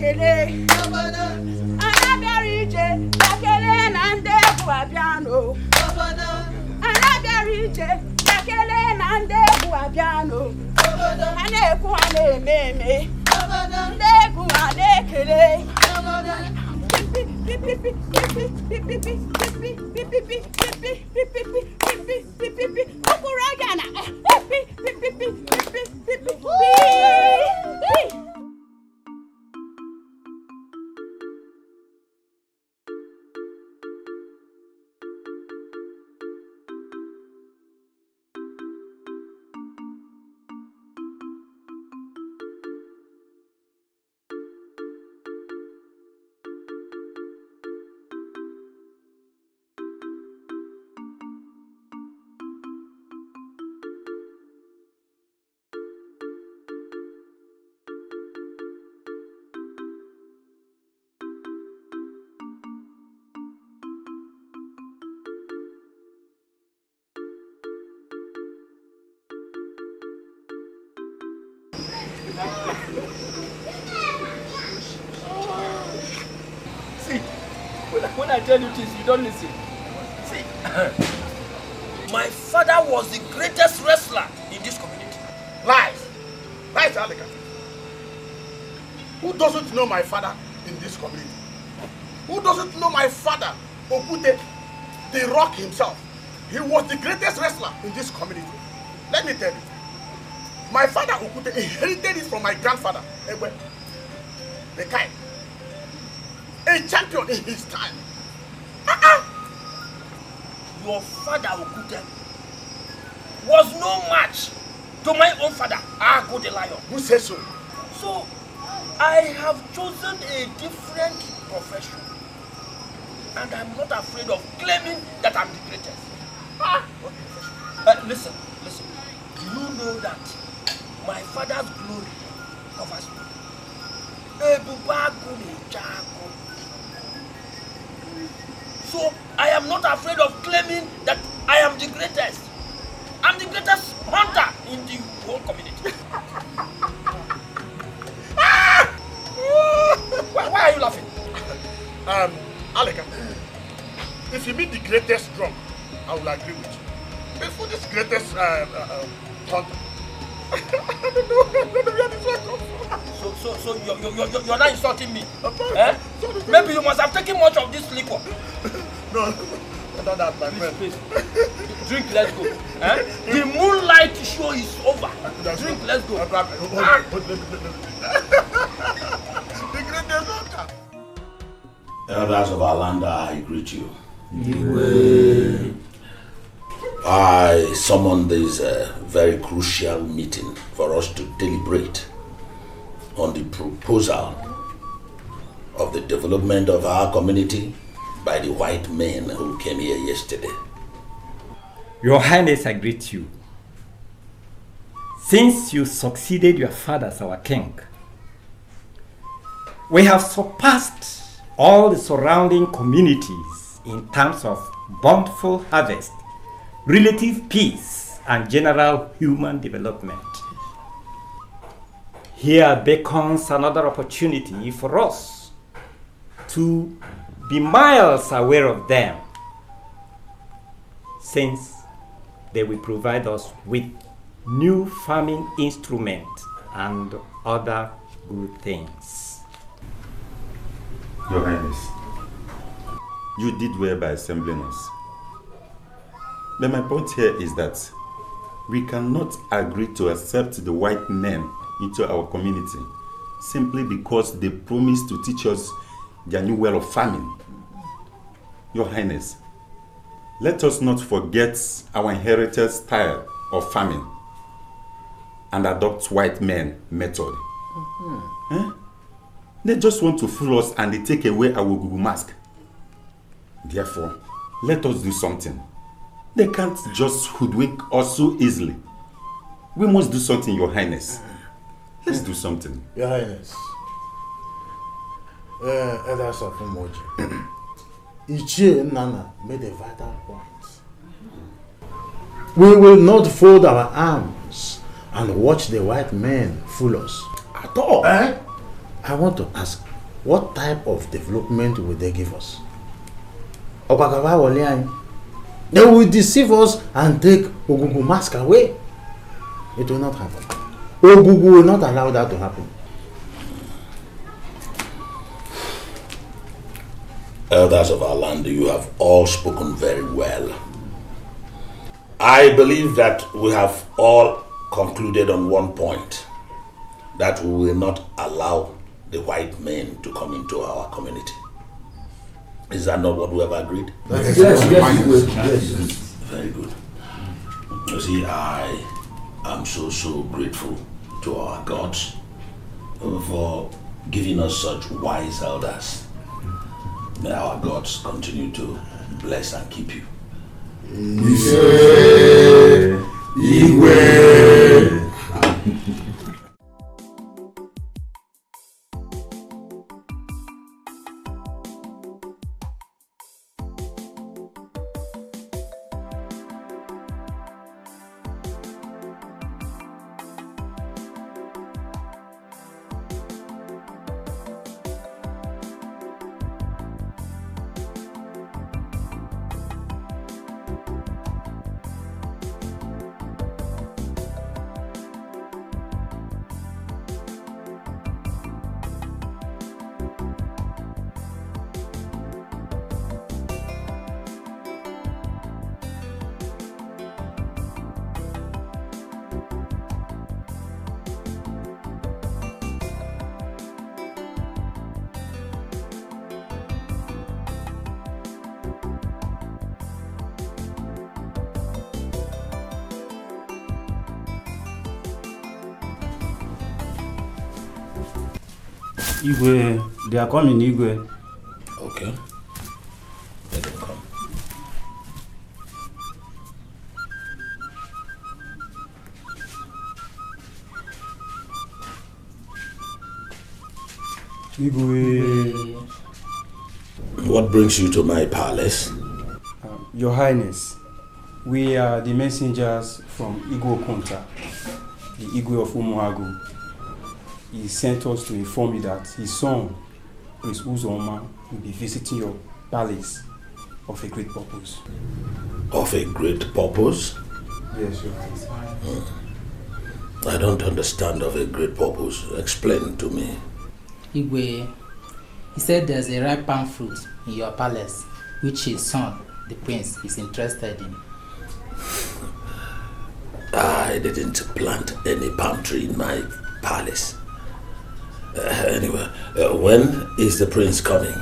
na-ekele anabiara ije ekele na ndị egwu abịanụ anabiara ije ekele na ndị egwu abịanụ ha na-ekwu ha na-eme eme ndị egwu ha na-ekele okpuru ọga na See, when I tell you this, you don't listen. See, my father was the greatest wrestler in this community. Lies! Lies, Aleka. Who doesn't know my father in this community? Who doesn't know my father, Okute, the Rock himself? He was the greatest wrestler in this community. Let me tell you. My father, Okute, inherited it from my grandfather, Egbe, the kind. A champion in his time. Your father, Okute, was no match to my own father, Ago the Lion. Who says so? So, I have chosen a different profession. And I'm not afraid of claiming that I'm the greatest. Listen. Do you know that my father's glory covers me? So I am not afraid of claiming that I am the greatest. I'm the greatest hunter in the whole community. Why are you laughing? Aleka, if you mean the greatest drunk, I will agree with you. But for this greatest hunter, I don't know where this one comes from. So you're not insulting me? Eh? Maybe you must have taken much of this liquor. No, not that, my friend. Please. Drink, let's go. Eh? The moonlight show is over. Drink, let's go. The greatest hunter. Elders of our land, I greet you. I summoned this very crucial meeting for us to deliberate on the proposal of the development of our community by the white men who came here yesterday. Your Highness, I greet you. Since you succeeded your father as our king, we have surpassed all the surrounding communities in terms of bountiful harvest, relative peace, and general human development. Here beckons another opportunity for us to be miles aware of them, since they will provide us with new farming instruments and other good things. Your Highness, you did well by assembling us. But my point here is that we cannot agree to accept the white men into our community simply because they promised to teach us their new way of farming. Your Highness, let us not forget our inherited style of farming and adopt white men method. They just want to fool us and they take away our Google mask. Therefore, let us do something. They can't just hoodwink us so easily. We must do something, Your Highness. Let's do something. Your Highness, Elders of Umoji, Ichie Nana made a vital point. We will not fold our arms and watch the white men fool us at all. I want to ask what type of development will they give us? They will deceive us and take Ogugu mask away. It will not happen. Ogugu will not allow that to happen. Elders of our land, you have all spoken very well. I believe that we have all concluded on one point, that we will not allow the white men to come into our community. Is that not what we have agreed? Yes. Very good. You see, I am so grateful to our gods for giving us such wise elders. May our gods continue to bless and keep you. Igwe, they are coming, Igwe. Okay. Let them come. Igwe. What brings you to my palace? Your Highness, we are the messengers from Igwe Konta, the Igwe of Umuagu. He sent us to inform you that his son, Prince Uzoma, will be visiting your palace of a great purpose. Of a great purpose? Yes, Your Highness. I don't understand of a great purpose. Explain to me. Igwe, he said there's a ripe palm fruit in your palace, which his son, the prince, is interested in. I didn't plant any palm tree in my palace. Anyway, when is the prince coming?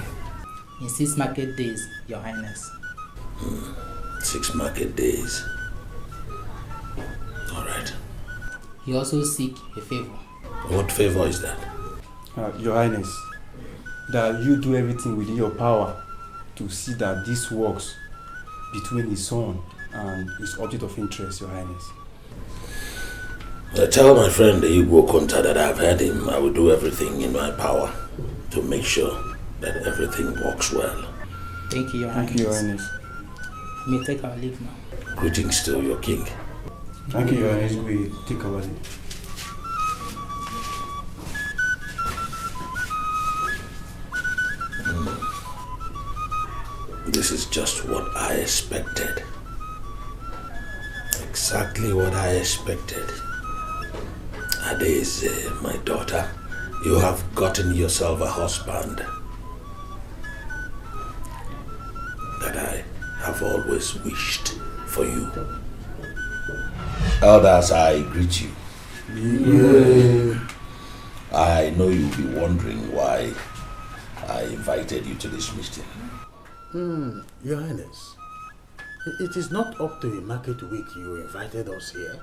In 6 market days, Your Highness. 6 market days. All right. He also seek a favor. What favor is that? Your Highness, that you do everything within your power to see that this works between his son and his object of interest, Your Highness. Tell my friend the Igwe Konta that I've had him. I will do everything in my power to make sure that everything works well. Thank you, Your Highness. Thank you, Your Highness. We may take our leave now. Greetings to your king. Thank you, Your Highness. We take our leave. This is just what I expected. Exactly what I expected. Ades, my daughter, you have gotten yourself a husband that I have always wished for you. Elders, I greet you. Yeah. I know you'll be wondering why I invited you to this meeting. Your Highness, it is not up to a market week you invited us here,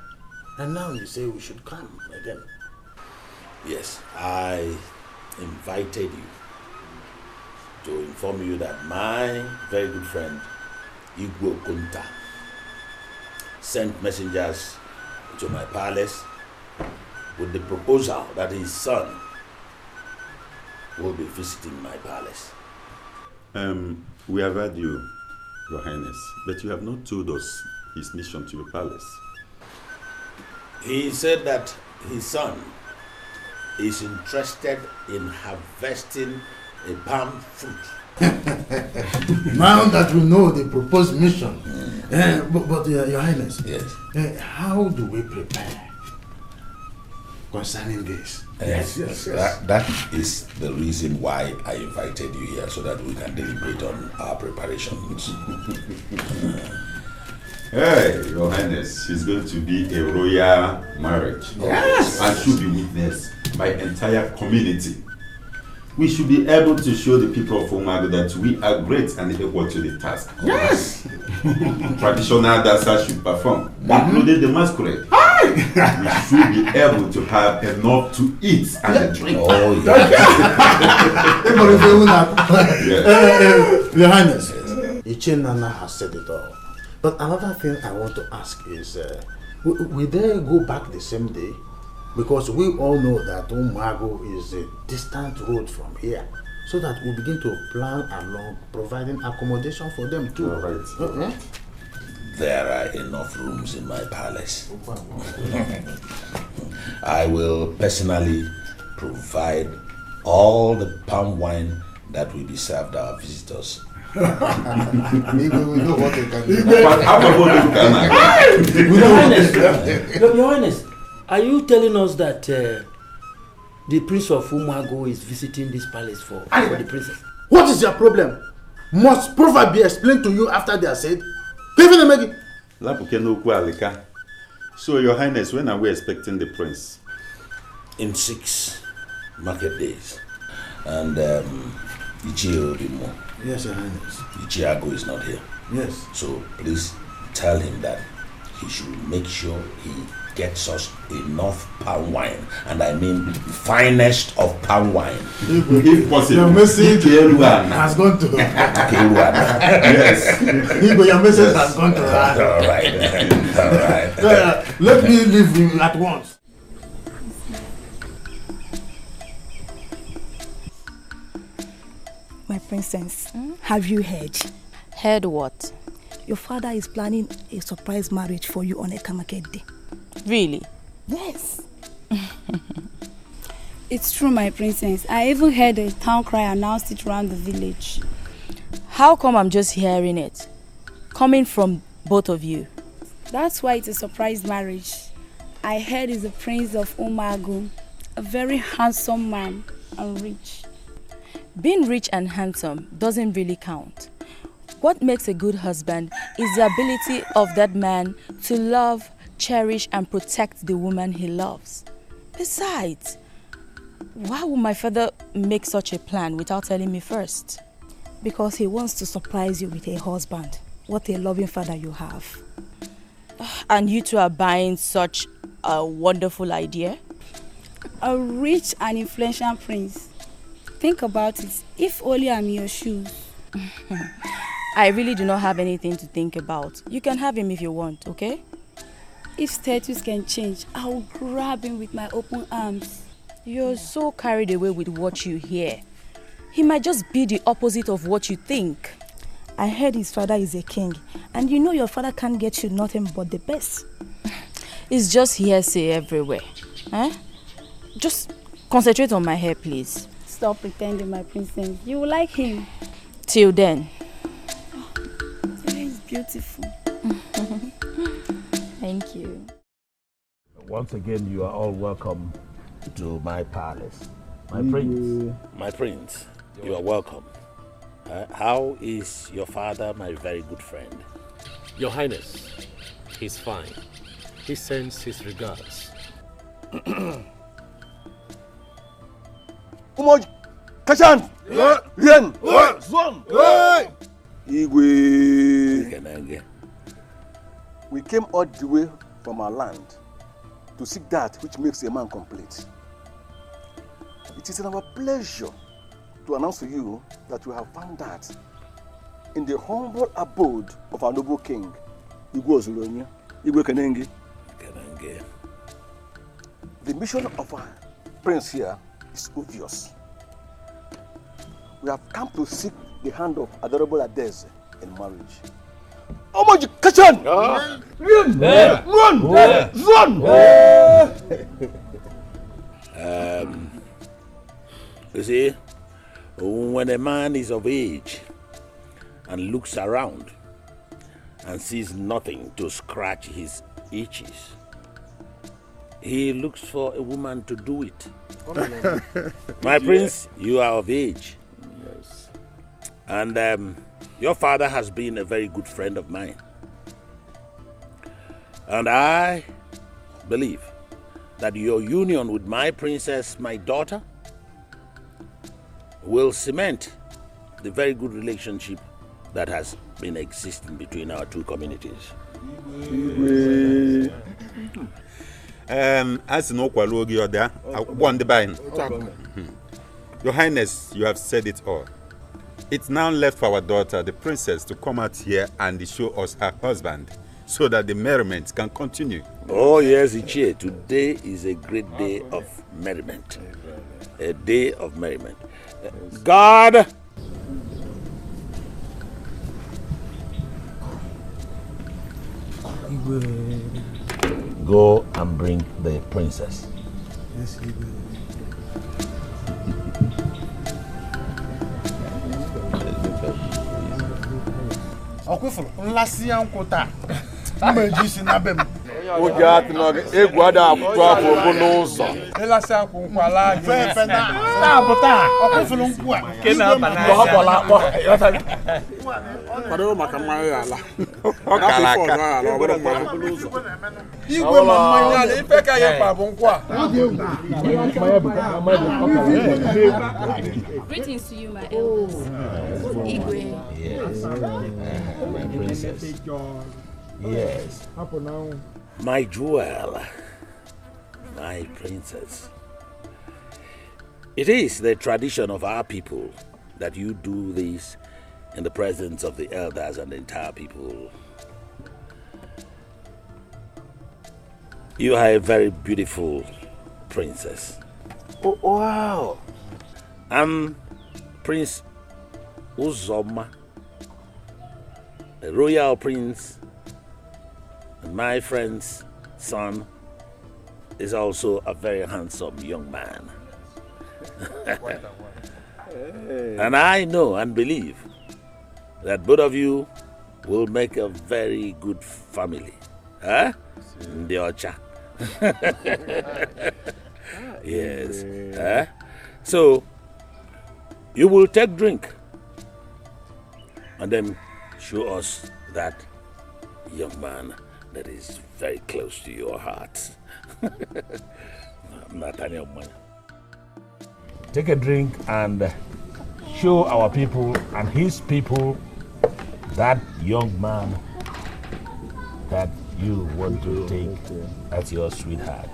and now you say we should come again. Yes, I invited you to inform you that my very good friend Igwe Konta sent messengers to my palace with the proposal that his son will be visiting my palace. We have heard you, Your Highness, but you have not told us his mission to your palace. He said that his son is interested in harvesting a palm fruit. Now that we know the proposed mission, but Your Highness, yes. How do we prepare concerning this? Yes. That is the reason why I invited you here, so that we can deliberate on our preparations. Hey, Your Highness, it's going to be a royal marriage. Yes. And should be witnessed by entire community. We should be able to show the people of Umago that we are great and equal to the task. Yes. Traditional dancers should perform, including the masquerade. We should be able to have enough to eat and drink. Oh, Your Highness, Ichenana has said it all. But another thing I want to ask is, will they go back the same day? Because we all know that Umago is a distant road from here. So that we begin to plan along, providing accommodation for them too. Right. There are enough rooms in my palace. I will personally provide all the palm wine that will be served our visitors. We know what they can do. Your Highness, are you telling us that the Prince of Umago is visiting this palace for the princess? What is your problem? Must proverb be explained to you after they are said? So, Your Highness, when are we expecting the prince? In 6 market days. And Ichie will be more. Yes, Your Highness. Ichiago is not here. Yes. So please tell him that he should make sure he gets us enough palm wine. And I mean finest of palm wine. If possible. Your message has gone to Yes. Your message has gone to her. All right. All right. Let me leave him at once. My princess, have you heard? Heard what? Your father is planning a surprise marriage for you on a Market Day. Really? Yes. It's true, my princess. I even heard a town cry announced it around the village. How come I'm just hearing it? Coming from both of you. That's why it's a surprise marriage. I heard he's the prince of Umago, a very handsome man and rich. Being rich and handsome doesn't really count. What makes a good husband is the ability of that man to love, cherish, and protect the woman he loves. Besides, why would my father make such a plan without telling me first? Because he wants to surprise you with a husband. What a loving father you have. And you two are buying such a wonderful idea? A rich and influential prince. Think about it. If only I'm in your shoes. I really do not have anything to think about. You can have him if you want, okay? If status can change, I'll grab him with my open arms. You're so carried away with what you hear. He might just be the opposite of what you think. I heard his father is a king, and you know your father can't get you nothing but the best. It's just hearsay everywhere. Just concentrate on my hair, please. Stop pretending, my princess. You will like him. Till then. His hair is beautiful. Thank you. Once again, you are all welcome to my palace. My prince, you are welcome. How is your father, my very good friend? Your Highness, he's fine. He sends his regards. Umoj, Kashan, Rien, Zon, Igwe. We came all the way from our land to seek that which makes a man complete. It is our pleasure to announce to you that we have found that in the humble abode of our noble king, Igwe Ozulonya, Igwe Kenenge. The mission of our prince here is obvious. We have come to seek the hand of adorable Adeze in marriage. Omoj Kachan! You see, When a man is of age and looks around and sees nothing to scratch his itches, he looks for a woman to do it. My prince, you are of age. Yes. And your father has been a very good friend of mine. And I believe that your union with my princess, my daughter, will cement the very good relationship that has been existing between our two communities. As no qualogi or there, one divine. Your Highness, you have said it all. It's now left for our daughter, the princess, to come out here and show us her husband, so that the merriment can continue. Oh yes, Ichie, today is a great day of merriment. A day of merriment. God! Go and bring the princess. Yes, he will. Ọkụfụrụ nlasị ya nkwụ taa mma eji si na be m Ụjọ atụnọgị egwu ada akwụkwọ afọ bụ n'ụzọ. ịlasị akwụ nkwụ ala gị na-apụta ọkụfụrụ nkwụ a Nke na-aba n'anya. ọ kpọla akpọ kwadoro maka mmanya ya ala Ọ kara aka. igwe ma mmanya ala ife ka ya kpa bụ nkwụ a Greetings to you, my elders. Igwe. Yes. My princess. Yes. My jewel. My princess. It is the tradition of our people that you do this in the presence of the elders and the entire people. You are a very beautiful princess. Oh, wow. I'm Prince Uzoma, the royal prince, and my friend's son is also a very handsome young man. And I know and believe that both of you will make a very good family. Huh? Ndiocha. Yes. Huh? So, you will take drink and then show us that young man that is very close to your heart. Take a drink and show our people and his people that young man that you want to take as your sweetheart.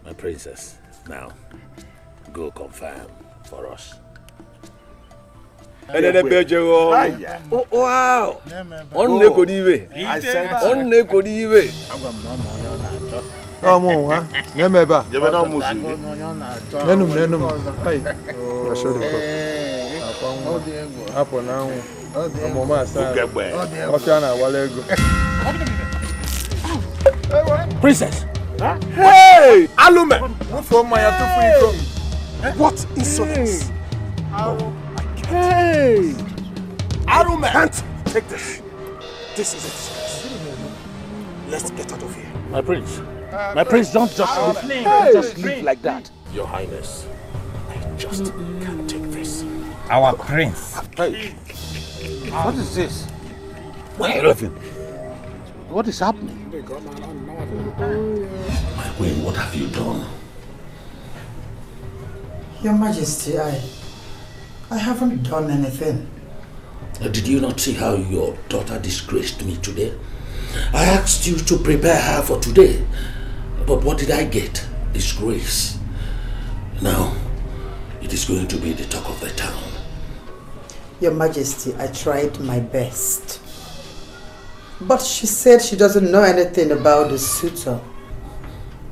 My princess, now go confirm for us. Oh, wow. On the Kodive. I said, on the Kodive. Oh, Moa. Nemeba. Nenum. Hey. I showed you. Up now. Mama, Princess. Hey! alume from my What insolence? hey alume Can't take this. This is a disgrace. Let's get out of here. My prince, don't just leave like that. Your Highness, I just can't take this. Our prince. Hey, what is this? My Reverend, what is happening? My queen, what have you done? Your Majesty, I haven't done anything. Did you not see how your daughter disgraced me today? I asked you to prepare her for today, but what did I get? Disgrace. Now, it is going to be the talk of the town. Your Majesty, I tried my best. But she said she doesn't know anything about the suitor.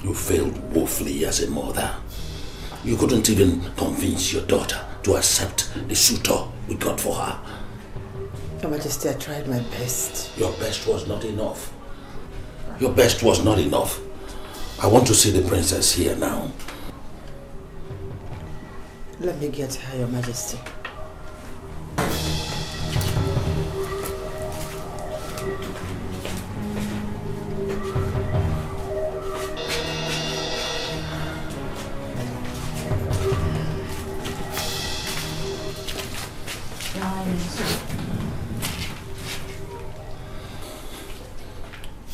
You failed woefully as a mother. You couldn't even convince your daughter to accept the suitor we got for her. Your Majesty, I tried my best. Your best was not enough. Your best was not enough. I want to see the princess here now. Let me get her, Your Majesty.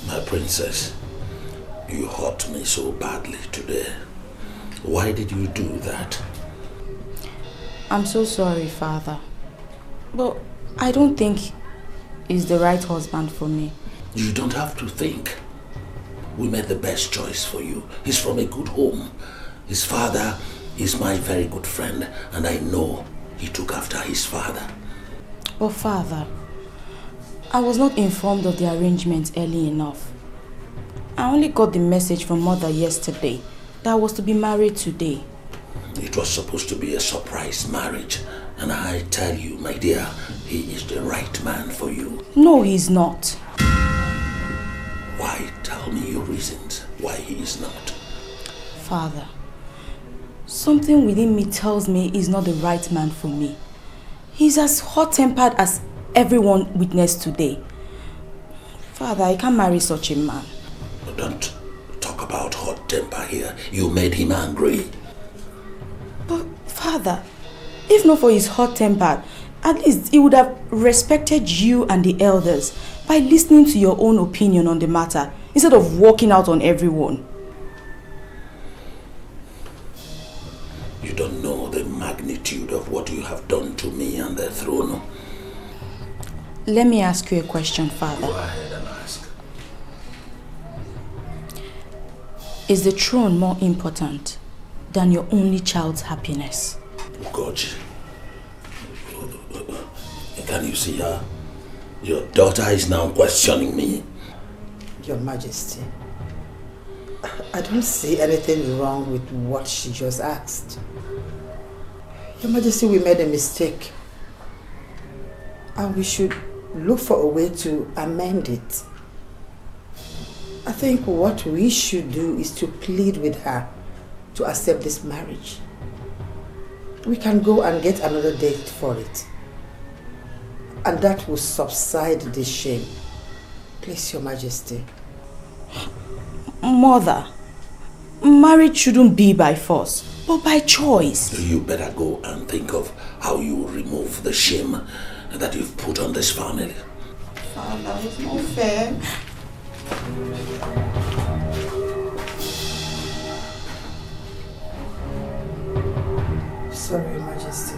My princess, you hurt me so badly today. Why did you do that? I'm so sorry, Father. But I don't think he's the right husband for me. You don't have to think. We made the best choice for you. He's from a good home. His father is my very good friend, and I know he took after his father. But Father, I was not informed of the arrangement early enough. I only got the message from Mother yesterday that I was to be married today. It was supposed to be a surprise marriage, and I tell you, my dear, he is the right man for you. No, he's not. Why? Tell me your reasons why he is not. Father, something within me tells me he's not the right man for me. He's as hot-tempered as everyone witnessed today. Father, I can't marry such a man. Don't talk about hot temper here. You made him angry. But Father, if not for his hot temper, at least he would have respected you and the elders by listening to your own opinion on the matter instead of walking out on everyone. You don't know the magnitude of what you have done to me and the throne. Let me ask you a question, Father. Go ahead and ask. Is the throne more important than your only child's happiness? God, can you see her? Your daughter is now questioning me. Your Majesty, I don't see anything wrong with what she just asked. Your Majesty, we made a mistake. And we should look for a way to amend it. I think what we should do is to plead with her to accept this marriage. We can go and get another date for it. And that will subside this shame. Please, Your Majesty. Mother, marriage shouldn't be by force, but by choice. You better go and think of how you will remove the shame that you've put on this family. Father, it's not fair. Sorry, Your Majesty.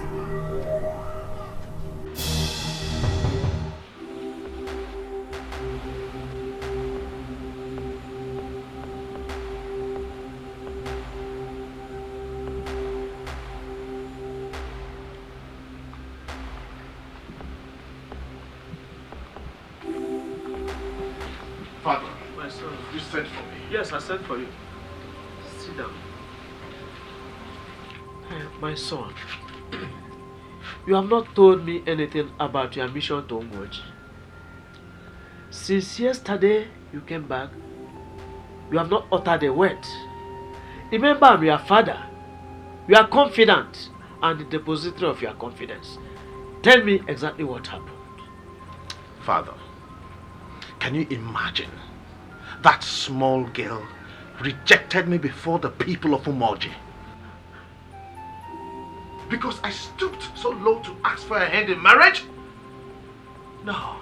Father, my son, you sent for me. Yes, I sent for you. Sit down. My son, you have not told me anything about your mission to Umuoji. Since yesterday you came back, you have not uttered a word. Remember, I'm your father. You are confident and the depository of your confidence. Tell me exactly what happened. Father, can you imagine? That small girl rejected me before the people of Umuoji. Because I stooped so low to ask for her hand in marriage? No.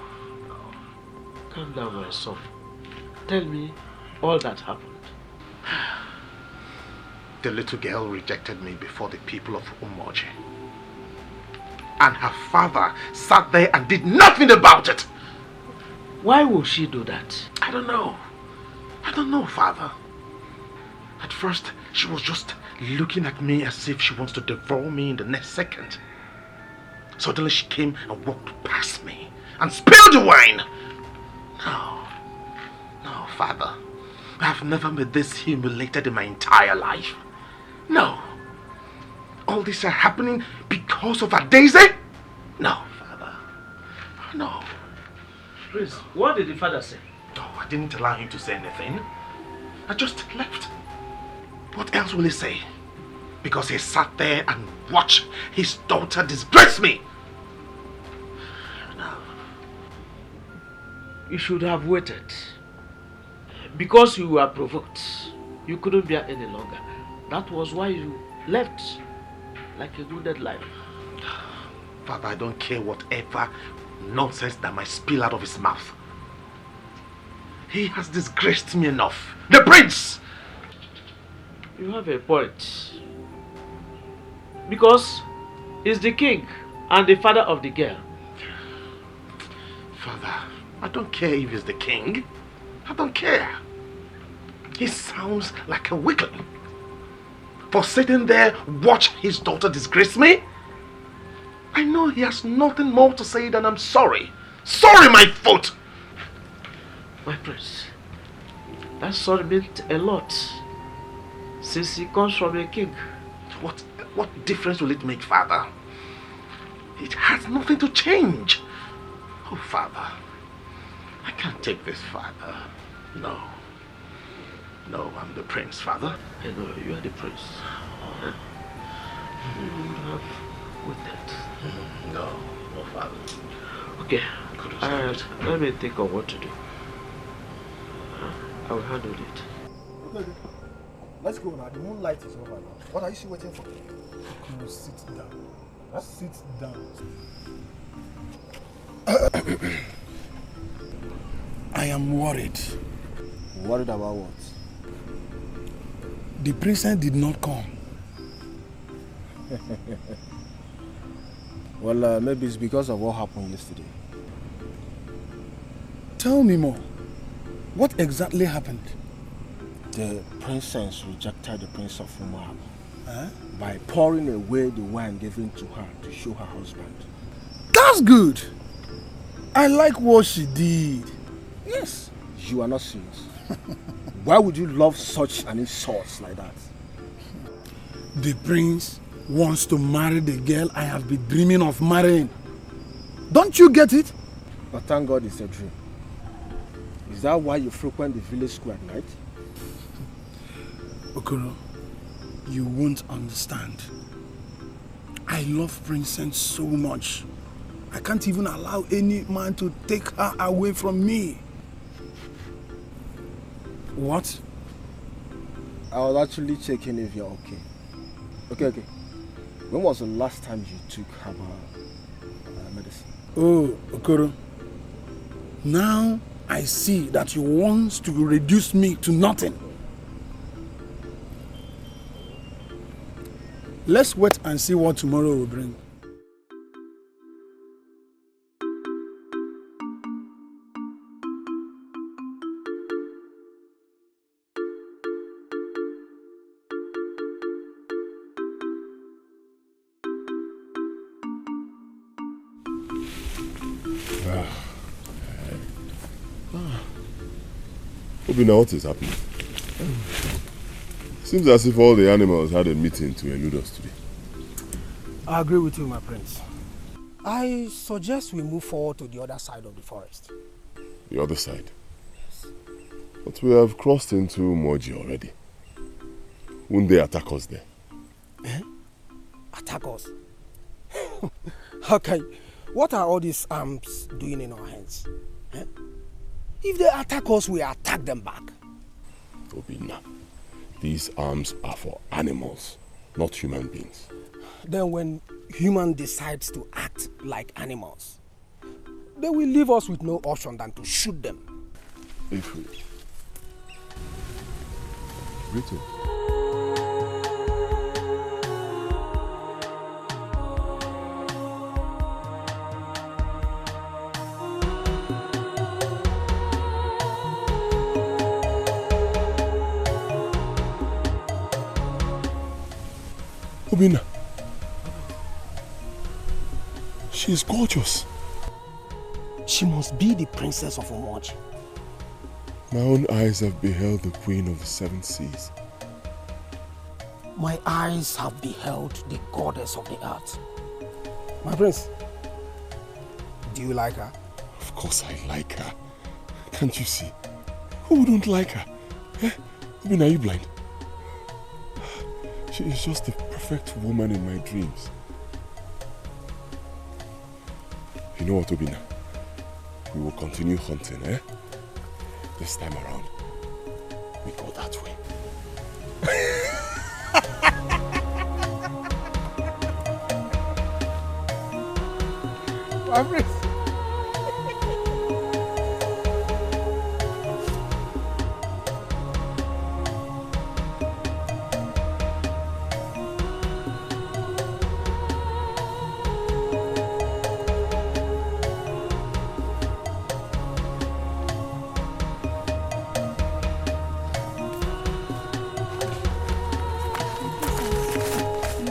Calm down, my son. Tell me all that happened. The little girl rejected me before the people of Umuoji. And her father sat there and did nothing about it. Why would she do that? I don't know. I don't know, Father. At first, she was just looking at me as if she wants to devour me in the next second. Suddenly she came and walked past me and spilled the wine. No, Father. I have never been this humiliated in my entire life. No. All this are happening because of a Daisy? No, Father. No. Please, what did the father say? Oh, I didn't allow him to say anything. I just left. What else will he say? Because he sat there and watched his daughter disgrace me. You should have waited. Because you were provoked. You couldn't bear any longer. That was why you left like a wounded lion. Father, I don't care whatever nonsense that might spill out of his mouth. He has disgraced me enough. The prince! You have a point. Because he's the king and the father of the girl. Father, I don't care if he's the king. I don't care. He sounds like a weakling. For sitting there, watch his daughter disgrace me? I know he has nothing more to say than I'm sorry. Sorry, my foot! My prince, that sorry meant a lot. Since he comes from a king. What difference will it make, Father? It has nothing to change. Oh, Father, I can't take this, Father. No. No, I'm the prince, Father. I know, you are the prince. You would have waited. No, Father. Okay, let me think of what to do. I will handle it. Okay. Let's go now. The moonlight is over now. What are you still waiting for? No, sit down. Sit down. I am worried. Worried about what? The princess did not come. Well, maybe it's because of what happened yesterday. Tell me more. What exactly happened? The princess rejected the prince of Moab by pouring away the wine given to her to show her husband. That's good. I like what she did. Yes. You are not serious. Why would you love such an insult like that? The prince wants to marry the girl I have been dreaming of marrying. Don't you get it? But thank God it's a dream. Is that why you frequent the village square at night? Okoro, you won't understand. I love Princess so much. I can't even allow any man to take her away from me. What? I was actually checking if you're okay. Okay. When was the last time you took herbal medicine? Oh, Okoro. Now I see that you want to reduce me to nothing. Let's wait and see what tomorrow will bring. Obina, what is happening? Seems as if all the animals had a meeting to elude us today. I agree with you, my prince. I suggest we move forward to the other side of the forest. The other side? Yes. But we have crossed into Moji already. Won't they attack us there? Eh? Attack us? Okay, what are all these arms doing in our hands? Eh? If they attack us, we attack them back. Obina, these arms are for animals, not human beings. Then when human decides to act like animals, they will leave us with no option than to shoot them. If we... Rito. Obina. She is gorgeous. She must be the princess of Umoji. My own eyes have beheld the queen of the seven seas. My eyes have beheld the goddess of the earth. My prince, do you like her? Of course I like her. Can't you see? Who wouldn't like her? Eh? Obinna, are you blind? She is just the perfect woman in my dreams. You know what, Obinna? We will continue hunting, eh? This time around, we go that way.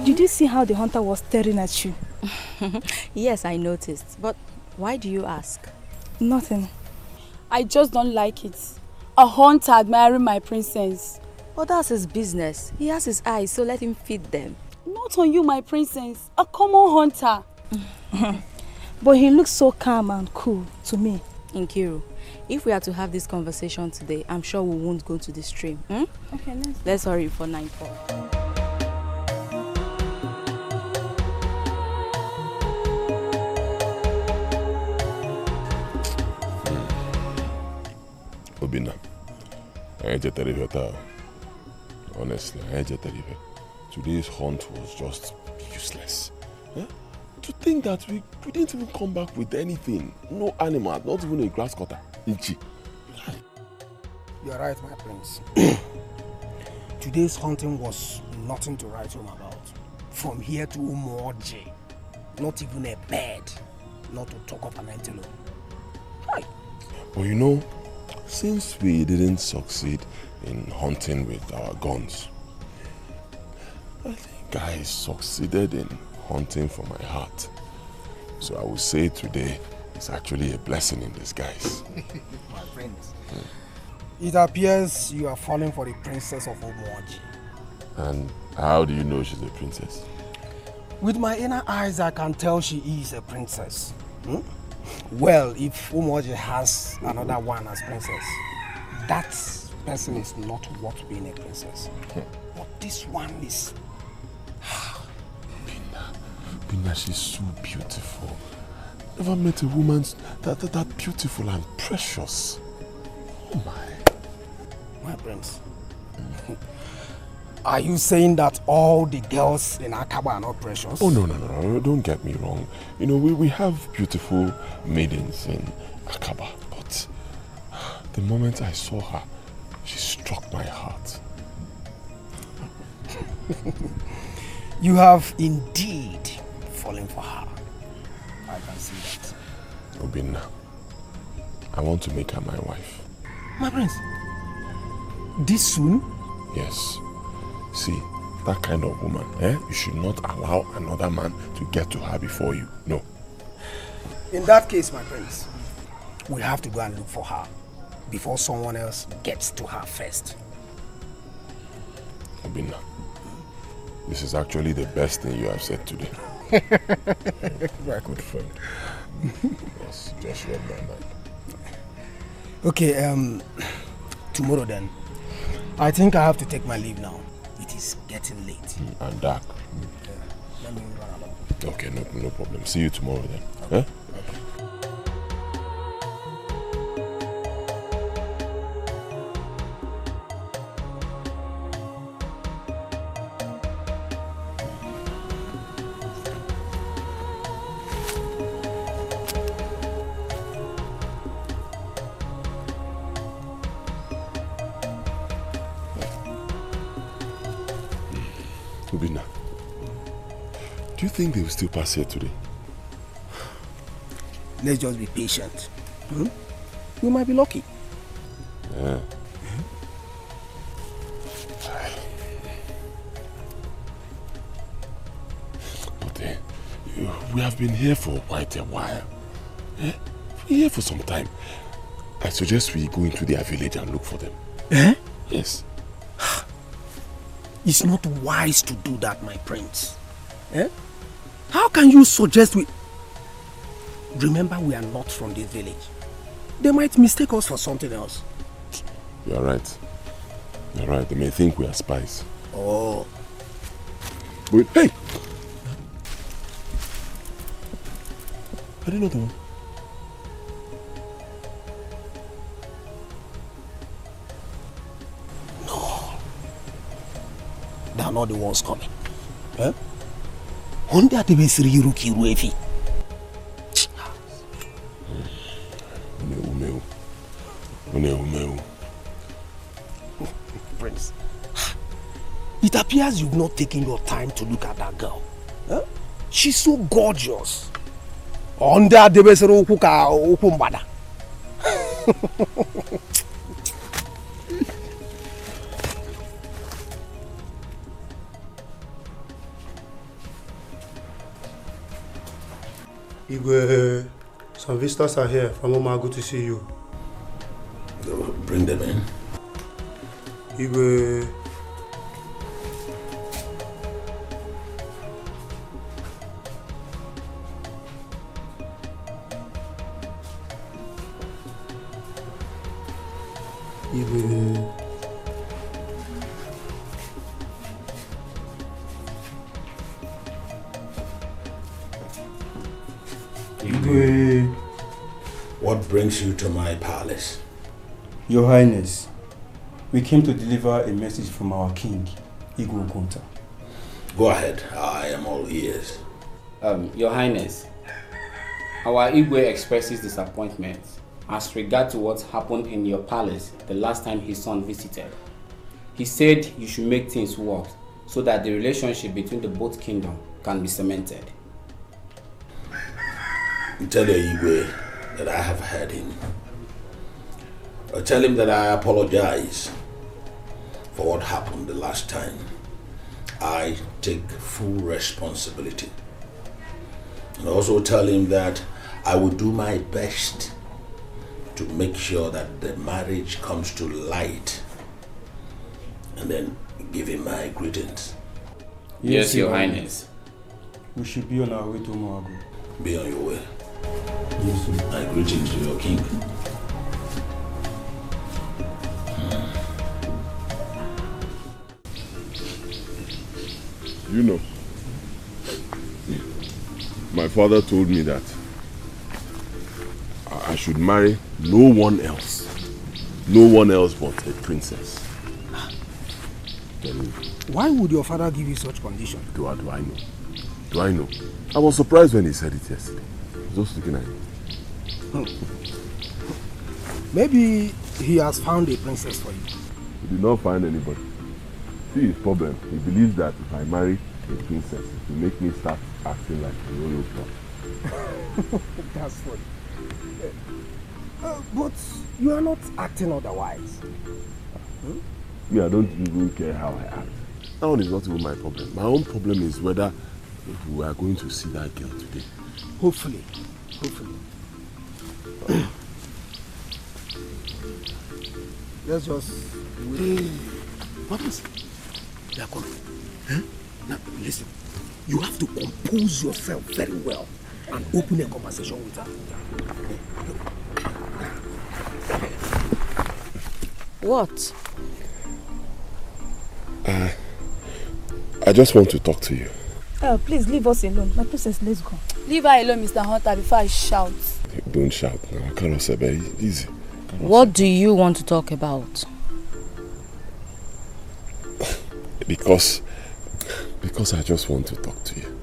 Did you see how the hunter was staring at you? Yes, I noticed. But why do you ask? Nothing. I just don't like it. A hunter admiring my princess. Well, that's his business. He has his eyes, so let him feed them. Not on you, my princess. A common hunter. But he looks so calm and cool to me. Nkiru, if we are to have this conversation today, I'm sure we won't go to the stream. Okay, let's hurry for nightfall. Obinna, honestly, today's hunt was just useless. Huh? To think that we didn't even come back with anything. No animal, not even a grass cutter. Ichi. You're right, my prince. Today's hunting was nothing to write home about. From here to Umoji, not even a bird, not to talk of an antelope. But you know, since we didn't succeed in hunting with our guns, I think I succeeded in hunting for my heart. So I would say today is actually a blessing in disguise. My friends, it appears you are falling for the princess of Umoji. And how do you know she's a princess? With my inner eyes, I can tell she is a princess. Well, if Umoji has another one as princess, that person is not worth being a princess. But this one is... Binna, she's so beautiful. Never met a woman that beautiful and precious. Oh my. My prince. Are you saying that all the girls in Akaba are not precious? Oh, no. Don't get me wrong. You know, we have beautiful maidens in Akaba, but the moment I saw her, she struck my heart. You have indeed fallen for her. I can see that. Obinna, I want to make her my wife. My prince, this soon? Yes. See, that kind of woman, you should not allow another man to get to her before you. No. In that case, my prince, we have to go and look for her before someone else gets to her first. Obinna, this is actually the best thing you have said today. My good friend. Yes, just read my mind. Okay, tomorrow then. I think I have to take my leave now. It is getting late. And dark. Let me run along. Okay, no problem. See you tomorrow then. Okay. Okay. Obinna, do you think they will still pass here today? Let's just be patient. We might be lucky. Yeah. But we have been here for quite a while. We're here for some time. I suggest we go into their village and look for them. Yes. It's not wise to do that, my prince. How can you suggest we... Remember, we are not from this village. They might mistake us for something else. You are right. You're right, they may think we are spies. Oh. But hey! Are they not the one? No. They are not the ones coming. Eh? Honda the Besri Ruki Ruefi. Prince, it appears you've not taken your time to look at that girl. Huh? She's so gorgeous. Honda the Besri Ukumbada. Igwe, some visitors are here from Oma. Good to see you. Bring them in. Igwe. Igwe. Igwe. What brings you to my palace? Your Highness, we came to deliver a message from our king, Igwe Okonta. Go ahead, I am all ears. Your Highness, our Igwe expresses disappointment as regard to what happened in your palace the last time his son visited. He said you should make things work so that the relationship between the both kingdoms can be cemented. Tell your Igwe that I have heard him. Tell him that I apologize for what happened the last time. I take full responsibility. And also tell him that I will do my best to make sure that the marriage comes to light. And then give him my greetings. Yes, Your Highness. We should be on our way to Moagu. Be on your way. Yes, sir. My greetings to your king. You know, my father told me that I should marry no one else but a princess. Why would your father give you such condition? Do I know? I was surprised when he said it yesterday. I was just looking at him. Maybe he has found a princess for you. He did not find anybody. See his problem. He believes that if I marry a princess, it will make me start acting like a royal club. That's funny. But you are not acting otherwise. Me, I don't even care how I act. That one is not even my problem. My own problem is whether we are going to see that girl today. Hopefully. Let's just wait. What is it? They are coming. Huh? Now, listen. You have to compose yourself very well and open a conversation with her. What? I just want to talk to you. Please leave us alone. My princess, let's go. Leave her alone, Mr. Hunter, before I shout. Don't shout now. Carlos, easy. What do you want to talk about? Because I just want to talk to you.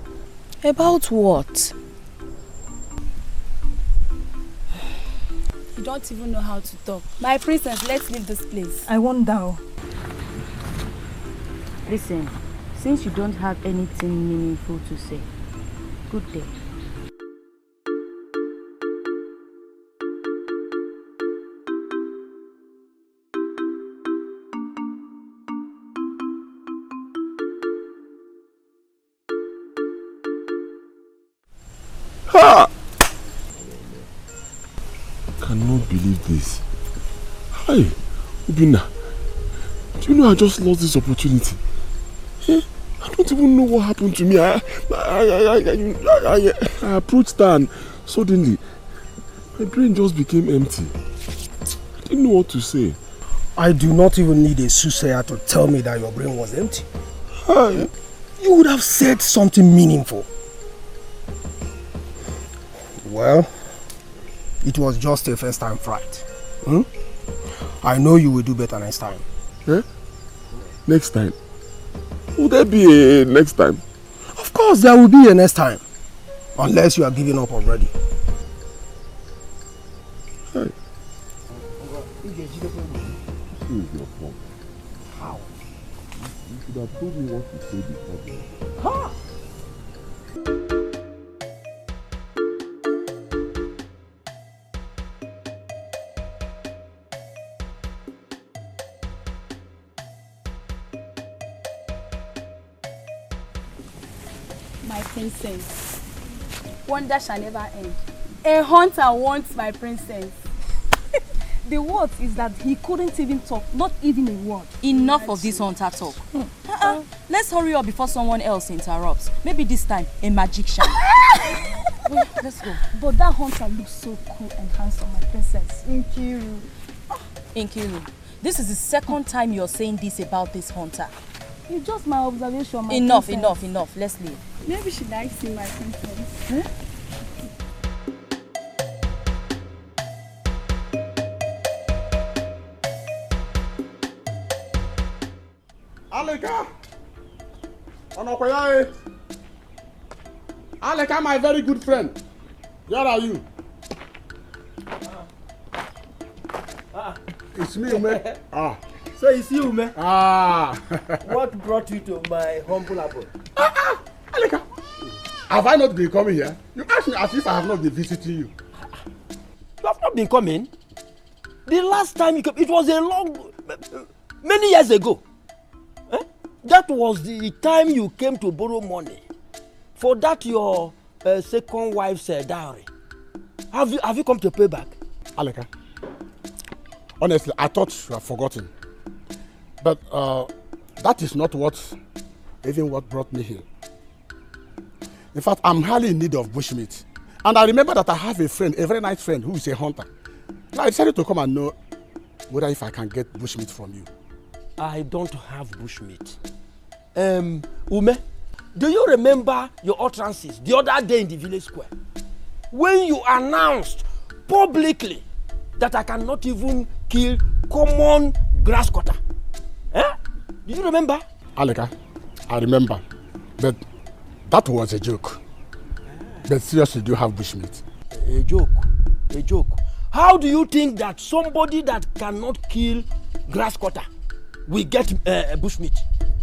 About what? You don't even know how to talk. My princess, let's leave this place. I won't down. Listen, since you don't have anything meaningful to say, good day. Ha! I cannot believe this. Hi, Ubina. Do you know I just lost this opportunity? I don't even know what happened to me. I approached her and suddenly my brain just became empty. I didn't know what to say. I do not even need a soothsayer to tell me that your brain was empty. You would have said something meaningful. Well, it was just a first time fright. I know you will do better next time. Next time? Will there be a next time? Of course there will be a next time. Unless you are giving up already. Hey. This is your fault. How? You should have told me what to say before this. Huh? My princess, wonder shall never end. A hunter wants my princess. The word is that he couldn't even talk, not even a word. Enough of this hunter talk. Let's hurry up before someone else interrupts. Maybe this time, a magician. Let's go. But that hunter looks so cool and handsome, my princess. Nkiru. Nkiru, this is the second time you're saying this about this hunter. It's just my observation, my Enough, princess. enough. Let's leave. Maybe she likes him, my princess. Aleka! Aleka, my very good friend. Where are you? It's me, Ume. So it's you, Ume? What brought you to my humble abode? Aleka, have I not been coming here? You ask me as if I have not been visiting you. You have not been coming? The last time you came, it was many years ago. That was the time you came to borrow money for that your second wife's dowry. Have you come to pay back? Aleka, honestly, I thought you have forgotten. But that is not what brought me here. In fact, I'm highly in need of bushmeat. And I remember that I have a friend, a very nice friend, who is a hunter. I decided to come and know whether if I can get bushmeat from you. I don't have bushmeat. Ume, do you remember your utterances the other day in the village square? When you announced publicly that I cannot even kill common grass cutter. Do you remember? Aleka, I remember. But that was a joke. But seriously, do you have bushmeat? A joke. How do you think that somebody that cannot kill grass cutter will get bushmeat?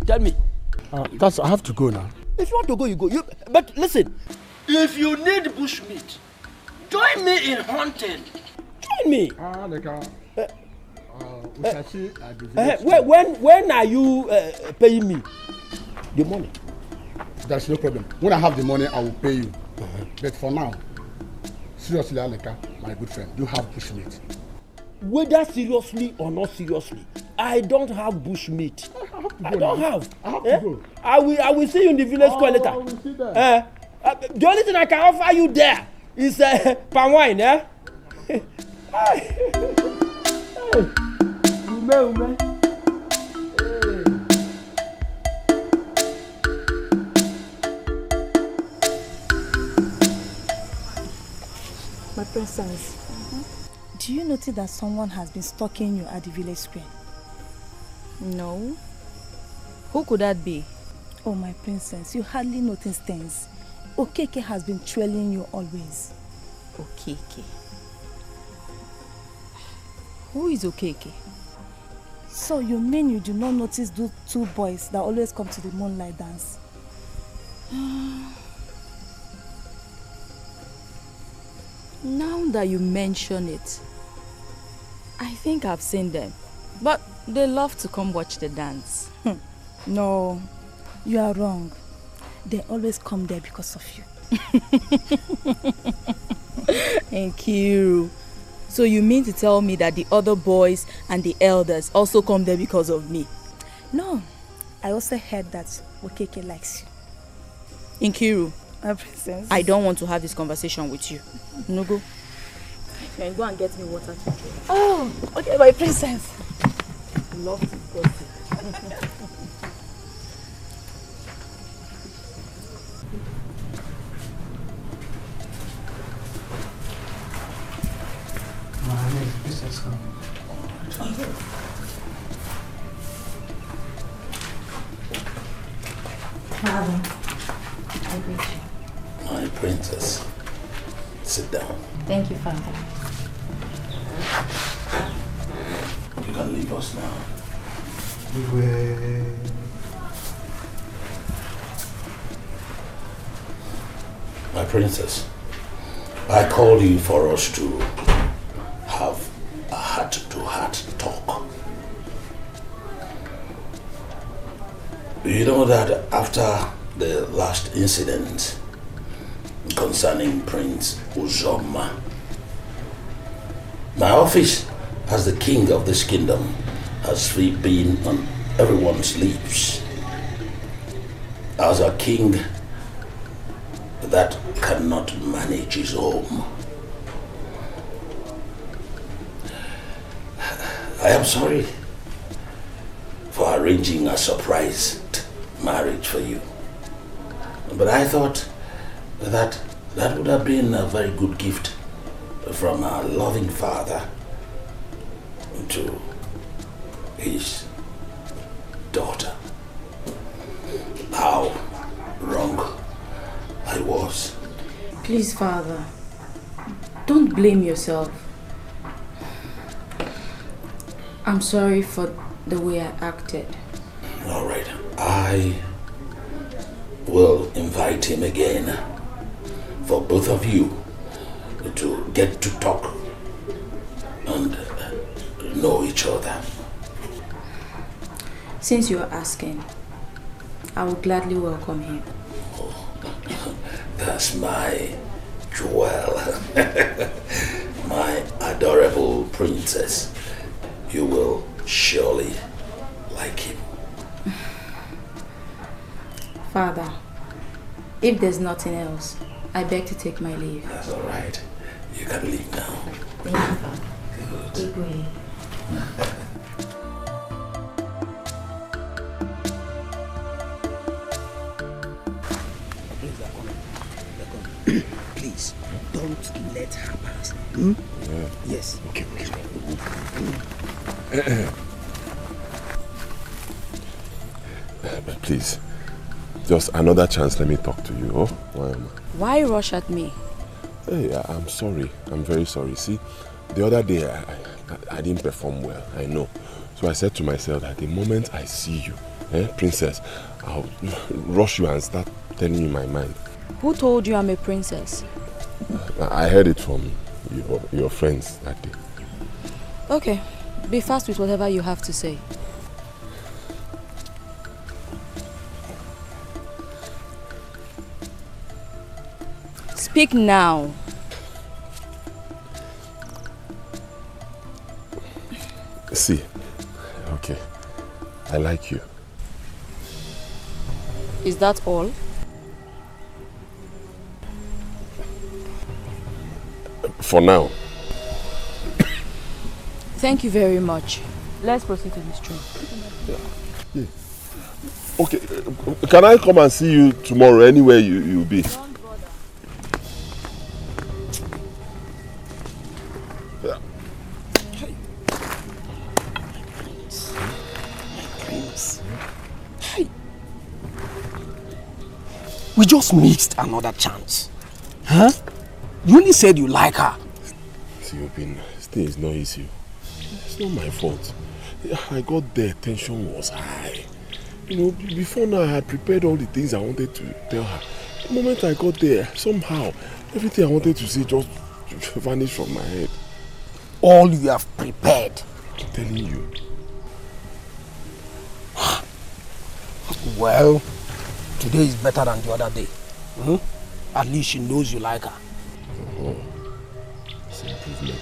Tell me. I have to go now. If you want to go, you go. But listen, if you need bushmeat, join me in hunting. Join me. Aleka. When are you paying me the money? There's no problem. When I have the money, I will pay you. But for now, seriously, Aleka, my good friend, you have bushmeat. Whether seriously or not seriously, I don't have bushmeat. I don't have. I have to go. I will see you in the village square later. We will see there. The only thing I can offer you there is palm wine. Ume. My princess, do you notice that someone has been stalking you at the village square? No. Who could that be? Oh, my princess, you hardly notice things. Okeke has been trailing you always. Okeke? Who is Okeke? So you mean you do not notice those two boys that always come to the moonlight dance? Now that you mention it, I think I've seen them. But they love to come watch the dance. No, you are wrong. They always come there because of you. Thank you. So you mean to tell me that the other boys and the elders also come there because of me? No, I also heard that Okeke likes you. Nkiru, my princess, I don't want to have this conversation with you. No, go. Go and get me water to drink. Oh, okay, my princess. love to gossip. Father, I greet you. My princess, sit down. Thank you, Father. You can leave us now. My princess, I called you for us to have a heart-to-heart talk. You know that after the last incident concerning Prince Uzoma, my office as the king of this kingdom has been on everyone's lips. As a king that cannot manage his home. I am sorry for arranging a surprised marriage for you. But I thought that that would have been a very good gift from a loving father to his daughter. How wrong I was. Please, Father, don't blame yourself. I'm sorry for the way I acted. All right, I will invite him again for both of you to get to talk and know each other. Since you're asking, I will gladly welcome him. That's my jewel. My adorable princess. You will surely like him. Father, if there's nothing else, I beg to take my leave. That's all right. You can leave now. Thank you, Father. Good. Igwe. Please, don't let her pass. Hmm? Yeah. Yes. Okay. Please, just another chance. Let me talk to you. Oh, Why rush at me? Hey, I'm sorry. I'm very sorry. See, the other day I didn't perform well. I know. So I said to myself that the moment I see you, princess, I'll rush you and start telling you my mind. Who told you I'm a princess? I heard it from your friends that day. Okay, be fast with whatever you have to say. Speak now. See, okay, I like you. Is that all? For now. Thank you very much. Let's proceed to this train. Yeah. Okay, can I come and see you tomorrow anywhere you'll be? We just missed another chance. Huh? You only said you like her. See, this thing is not easy. It's not my fault. I got there, tension was high. You know, before now I had prepared all the things I wanted to tell her. The moment I got there, somehow, everything I wanted to say just vanished from my head. All you have prepared. I'm telling you. Well, today is better than the other day. Hmm? At least she knows you like her. Oh, it's an improvement.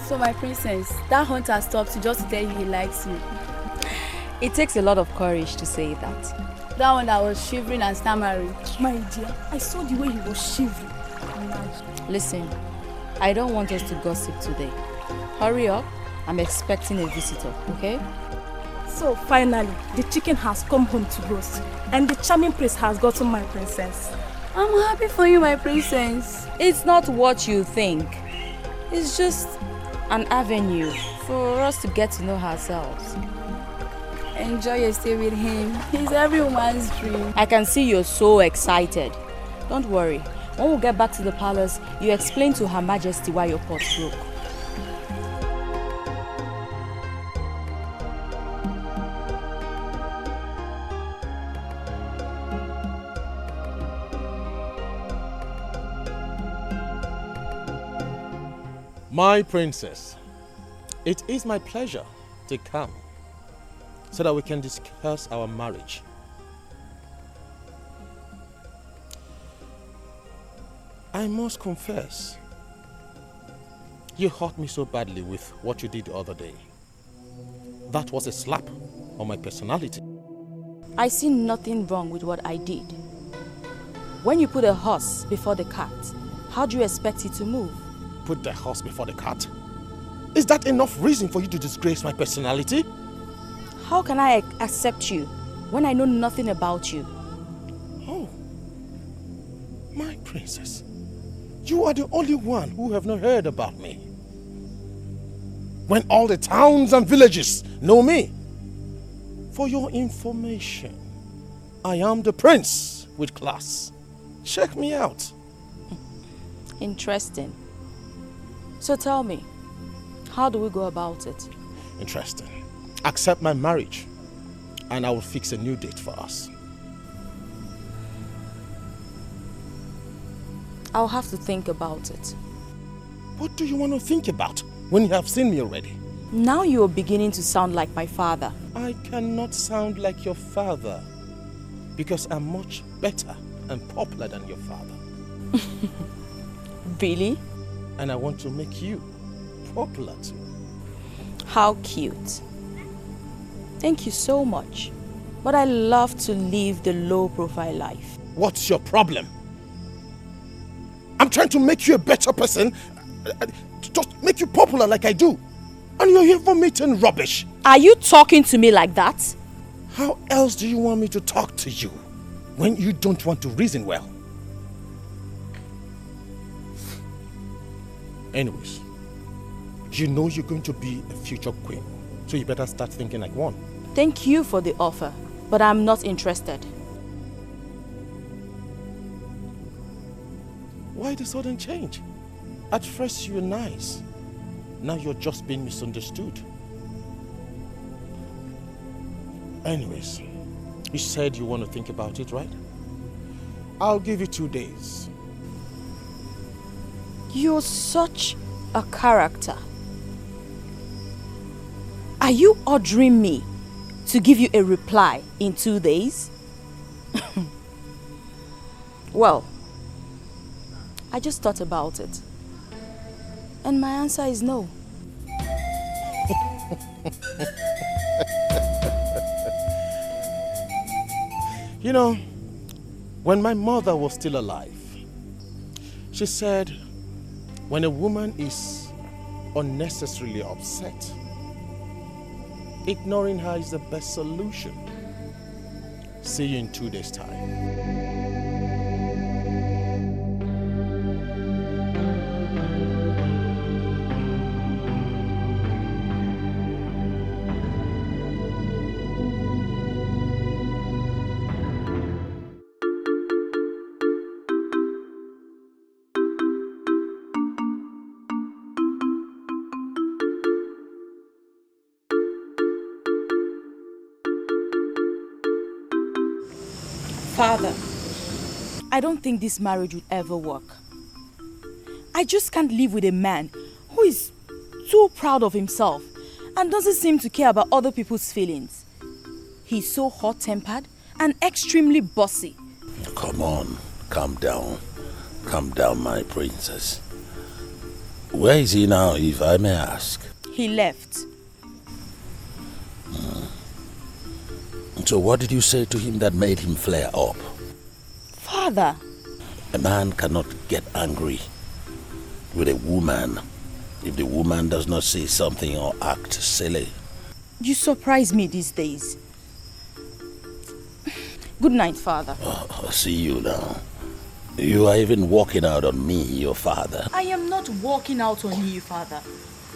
So my princess, that hunter stopped just to tell you he likes you. It takes a lot of courage to say that. That one that was shivering and stammering. My dear, I saw the way he was shivering. Imagine. Listen, I don't want us to gossip today. Hurry up, I'm expecting a visitor, okay? So finally, the chicken has come home to roast, and the charming prince has gotten my princess. I'm happy for you, my princess. It's not what you think. It's just an avenue for us to get to know ourselves. Enjoy your stay with him. He's every woman's dream. I can see you're so excited. Don't worry. When we get back to the palace, you explain to Her Majesty why your pot broke. My princess, it is my pleasure to come so that we can discuss our marriage. I must confess, you hurt me so badly with what you did the other day. That was a slap on my personality. I see nothing wrong with what I did. When you put a horse before the cart, how do you expect it to move? Put the horse before the cart? Is that enough reason for you to disgrace my personality? How can I accept you when I know nothing about you? Oh, my princess, you are the only one who have not heard about me. When all the towns and villages know me. For your information, I am the prince with class. Check me out. Interesting. So tell me, how do we go about it? Interesting. Accept my marriage and I will fix a new date for us. I'll have to think about it. What do you want to think about when you have seen me already? Now you're beginning to sound like my father. I cannot sound like your father because I'm much better and popular than your father. Really? And I want to make you popular too. How cute. Thank you so much. But I love to live the low-profile life. What's your problem? I'm trying to make you a better person, just make you popular like I do. And you're here vomiting rubbish. Are you talking to me like that? How else do you want me to talk to you when you don't want to reason well? Anyways, you know you're going to be a future queen, so you better start thinking like one. Thank you for the offer, but I'm not interested. Why the sudden change? At first you were nice. Now you're just being misunderstood. Anyways, you said you want to think about it, right? I'll give you 2 days. You're such a character. Are you ordering me to give you a reply in 2 days? Well, I just thought about it. And my answer is no. You know, when my mother was still alive, she said, when a woman is unnecessarily upset, ignoring her is the best solution. See you in 2 days' time. Father, I don't think this marriage would ever work. I just can't live with a man who is too proud of himself and doesn't seem to care about other people's feelings. He's so hot-tempered and extremely bossy. Come on, calm down. Calm down, my princess. Where is he now, if I may ask? He left. So what did you say to him that made him flare up? Father. A man cannot get angry with a woman if the woman does not say something or act silly. You surprise me these days. Good night, Father. I see you now. You are even walking out on me, your father. I am not walking out on you, Father.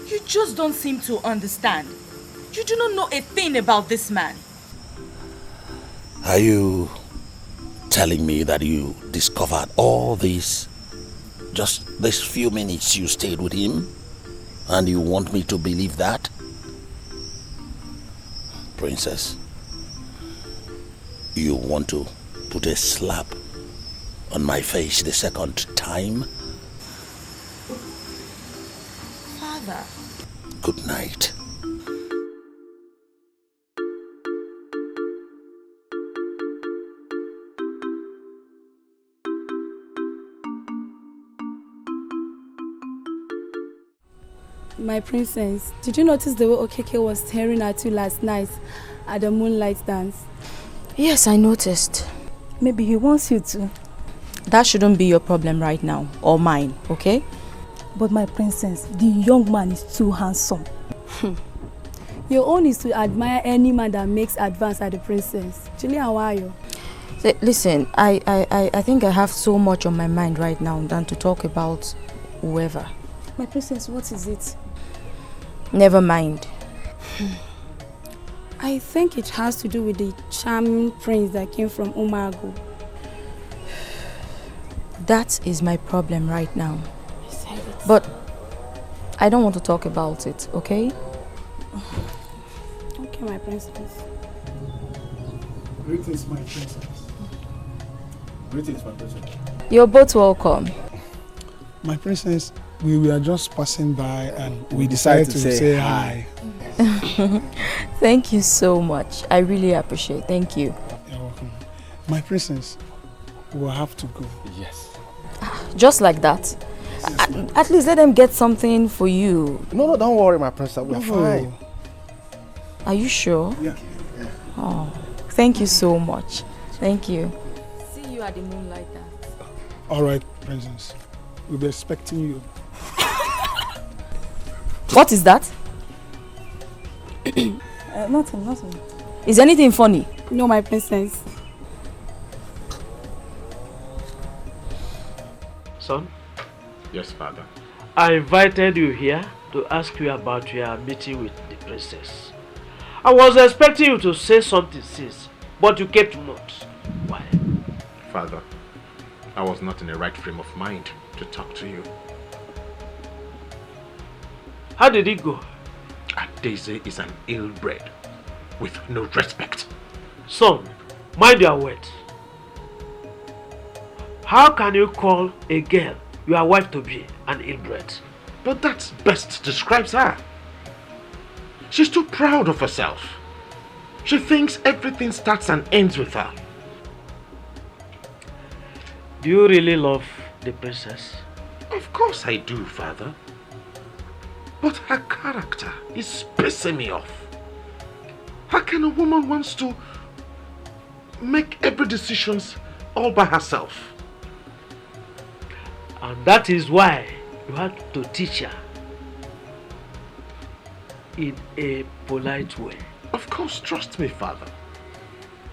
You just don't seem to understand. You do not know a thing about this man. Are you telling me that you discovered all this just this few minutes you stayed with him? And you want me to believe that? Princess, you want to put a slap on my face the second time? Father. Good night. My princess, did you notice the way Okeke was staring at you last night at the moonlight dance? Yes, I noticed. Maybe he wants you to. That shouldn't be your problem right now, or mine, okay? But my princess, the young man is too handsome. Your own is to admire any man that makes advance at the princess. Julia, how are you? Listen, I think I have so much on my mind right now than to talk about whoever. My princess, what is it? Never mind. I think it has to do with the charming prince that came from Umago. That is my problem right now. But I don't want to talk about it, okay? Okay, my princess. Greetings, my princess. Greetings, my princess. You're both welcome. My princess, we were just passing by and we decided to say hi. Thank you so much. I really appreciate it. Thank you. You're welcome. My princess, we'll have to go. Yes. Just like that? At least let them get something for you. No, don't worry, my princess. We're fine. Are you sure? Yeah. Oh, thank you so much. Thank you. See you at the moonlight dance. All right, princess. We'll be expecting you. What is that? Nothing. Is anything funny? No, my princess. Son? Yes, father. I invited you here to ask you about your meeting with the princess. I was expecting you to say something since, but you kept mute. Why? Father, I was not in the right frame of mind to talk to you. How did it go? Daisy is an ill-bred, with no respect. Son, mind your words. How can you call a girl your wife to be an ill-bred? But that best describes her. She's too proud of herself. She thinks everything starts and ends with her. Do you really love the princess? Of course I do, father. But her character is pissing me off. How can a woman wants to make every decision all by herself? And that is why you had to teach her in a polite way. Of course, trust me, father.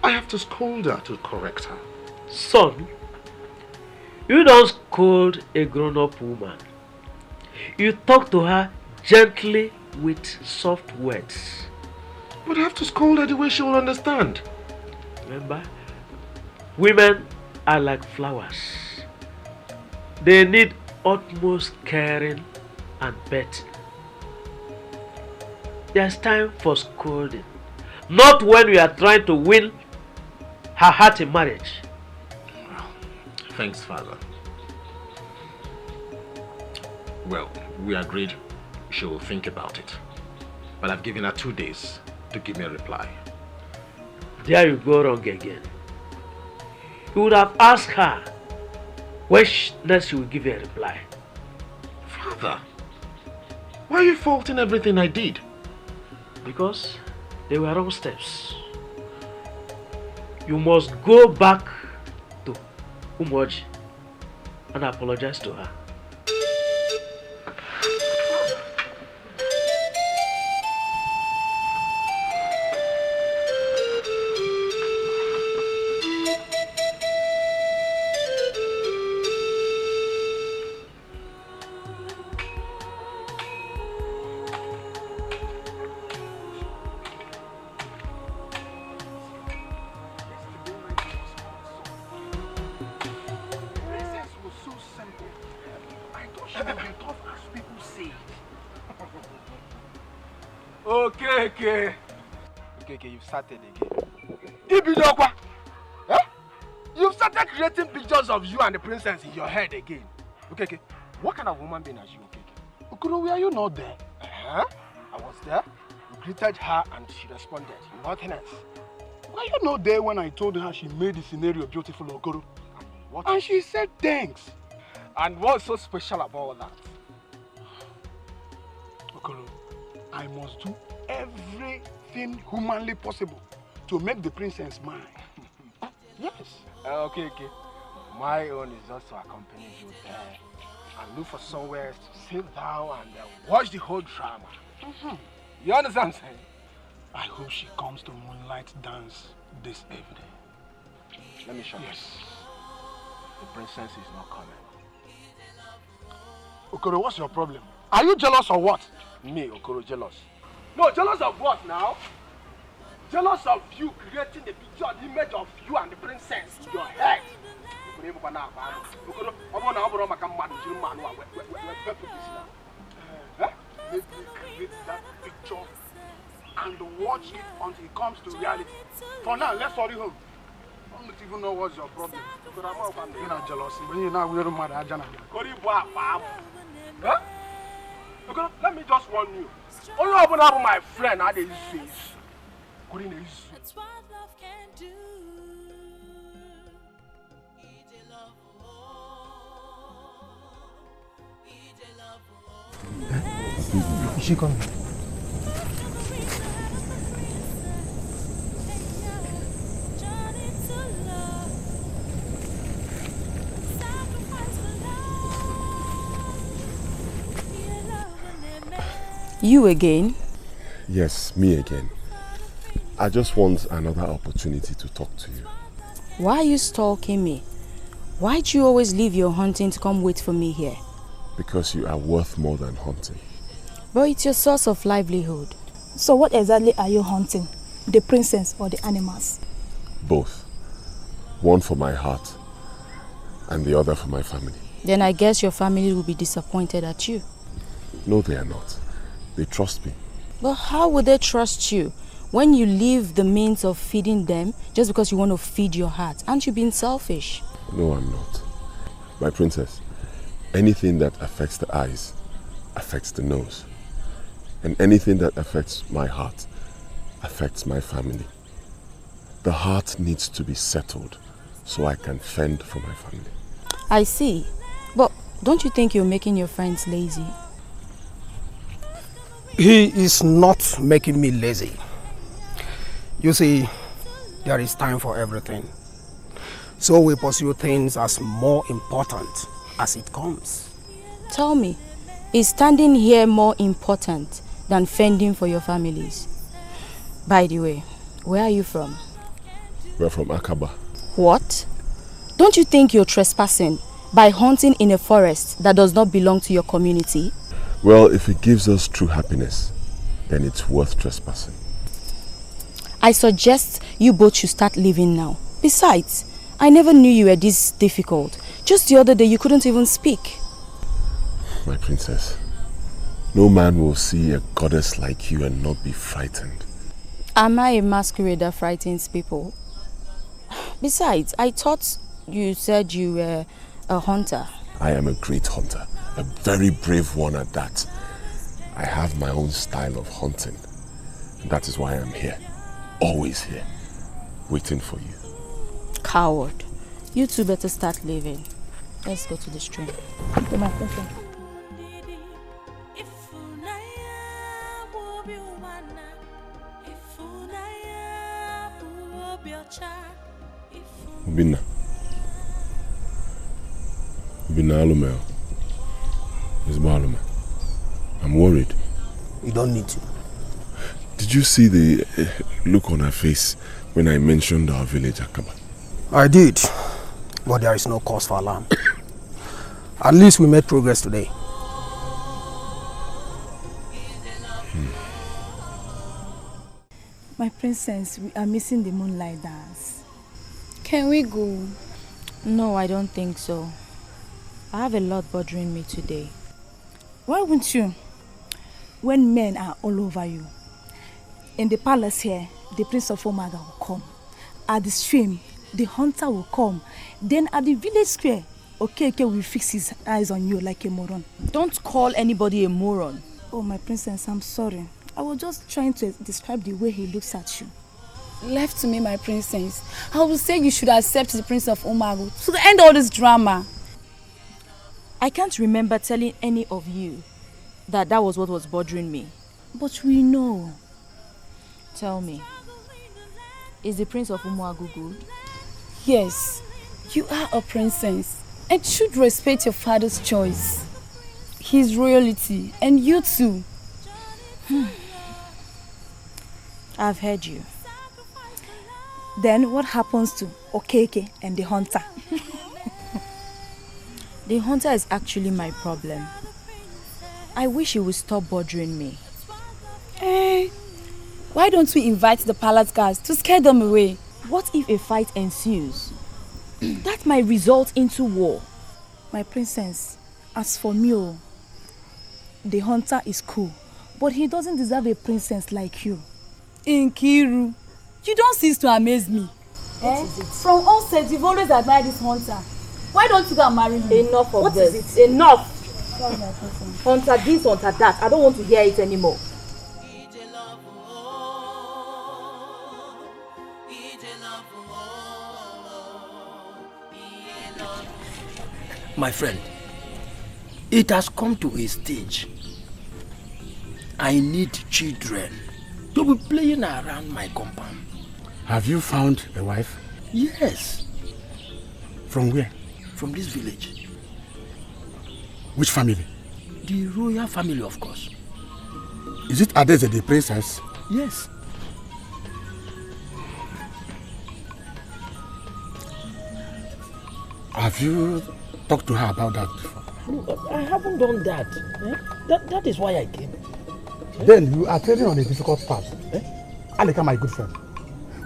I have to scold her to correct her. Son, you don't scold a grown-up woman. You talk to her gently with soft words. But I have to scold her the way she will understand. Remember, women are like flowers. They need utmost caring and petting. There's time for scolding, not when we are trying to win her heart in marriage. Thanks, father. Well, we agreed she will think about it. But I've given her 2 days to give me a reply. There you go wrong again. You would have asked her when next she will give you a reply. Father, why are you faulting everything I did? Because they were wrong steps. You must go back to Umoji and apologize to her. Okay, you've started again. Eh? You've started creating pictures of you and the princess in your head again. Okay. What kind of woman being are you, okay? Okoro, were you not there? I was there. You greeted her and she responded. Nothing else. Were you not there when I told her she made the scenario beautiful, Okoro? And she said thanks. And what's so special about all that? Okoro, I must do everything humanly possible to make the princess mine. Yes. Okay. My own is just to accompany you there and look for somewhere to sit down and watch the whole drama. You understand what I'm saying? I hope she comes to Moonlight Dance this evening. Let me show you. Yes. The princess is not coming. Okoro, what's your problem? Are you jealous or what? Me, Okoro, jealous. No, jealous of what now? Jealous of you creating the picture, the image of you and the princess in your head. Let me create that picture and watch it until it comes to reality. For now, let's hurry home. I don't even know what's your problem. You're not jealous, but you're not really mad at Jana. Okay, let me just warn you. Only open up my friend how they say. That's what love can do. Is she coming? You again? Yes, me again. I just want another opportunity to talk to you. Why are you stalking me? Why'd you always leave your hunting to come wait for me here? Because you are worth more than hunting. But it's your source of livelihood. So what exactly are you hunting? The princess or the animals? Both. One for my heart and the other for my family. Then I guess your family will be disappointed at you. No, they are not. They trust me. But how would they trust you when you leave the means of feeding them just because you want to feed your heart? Aren't you being selfish? No, I'm not. My princess, anything that affects the eyes affects the nose. And anything that affects my heart affects my family. The heart needs to be settled so I can fend for my family. I see. But don't you think you're making your friends lazy? He is not making me lazy. You see, there is time for everything. So we pursue things as more important as it comes. Tell me, is standing here more important than fending for your families? By the way, where are you from? We're from Akaba. What? Don't you think you're trespassing by hunting in a forest that does not belong to your community? Well, if it gives us true happiness, then it's worth trespassing. I suggest you both should start living now. Besides, I never knew you were this difficult. Just the other day, you couldn't even speak. My princess, no man will see a goddess like you and not be frightened. Am I a masquerade that frightens people? Besides, I thought you said you were a hunter. I am a great hunter, a very brave one at that. I have my own style of hunting. And that is why I'm here, always here, waiting for you. Coward. You two better start living. Let's go to the stream. Okay, my princess. Obinna. Obinna Alumel. It's Baluma. I'm worried. You don't need to. Did you see the look on her face when I mentioned our village, Akaba? I did, but there is no cause for alarm. At least we made progress today. My princess, we are missing the moonlight dance. Can we go? No, I don't think so. I have a lot bothering me today. Why wouldn't you? When men are all over you. In the palace here, the Prince of Omaga will come. At the stream, the hunter will come. Then at the village square, Okeke will fix his eyes on you like a moron. Don't call anybody a moron. Oh, my princess, I'm sorry. I was just trying to describe the way he looks at you. Left to me, my princess. I will say you should accept the Prince of Omago to end all this drama. I can't remember telling any of you that was what was bothering me. But we know. Tell me, is the Prince of Omago good? Yes, you are a princess and should respect your father's choice. His royalty, and you too. I've heard you. Then what happens to Okeke and the hunter? The hunter is actually my problem. I wish he would stop bothering me. Why don't we invite the palace guards to scare them away? What if a fight ensues? That might result into war. My princess, as for me, the hunter is cool, but he doesn't deserve a princess like you. Nkiru, you don't cease to amaze me. From onset, you've always admired this hunter. Why don't you go and marry him? Enough of what this. Is it? Enough. Sorry, my princess. Hunter this, hunter that. I don't want to hear it anymore. My friend, it has come to a stage. I need children to be playing around my compound. Have you found a wife? Yes. From where? From this village. Which family? The royal family, of course. Is it Adeze the princess? Yes. Have you talked to her about that before? No, I haven't done that. That is why I came. Then you are treading on a difficult path. Alika, my good friend.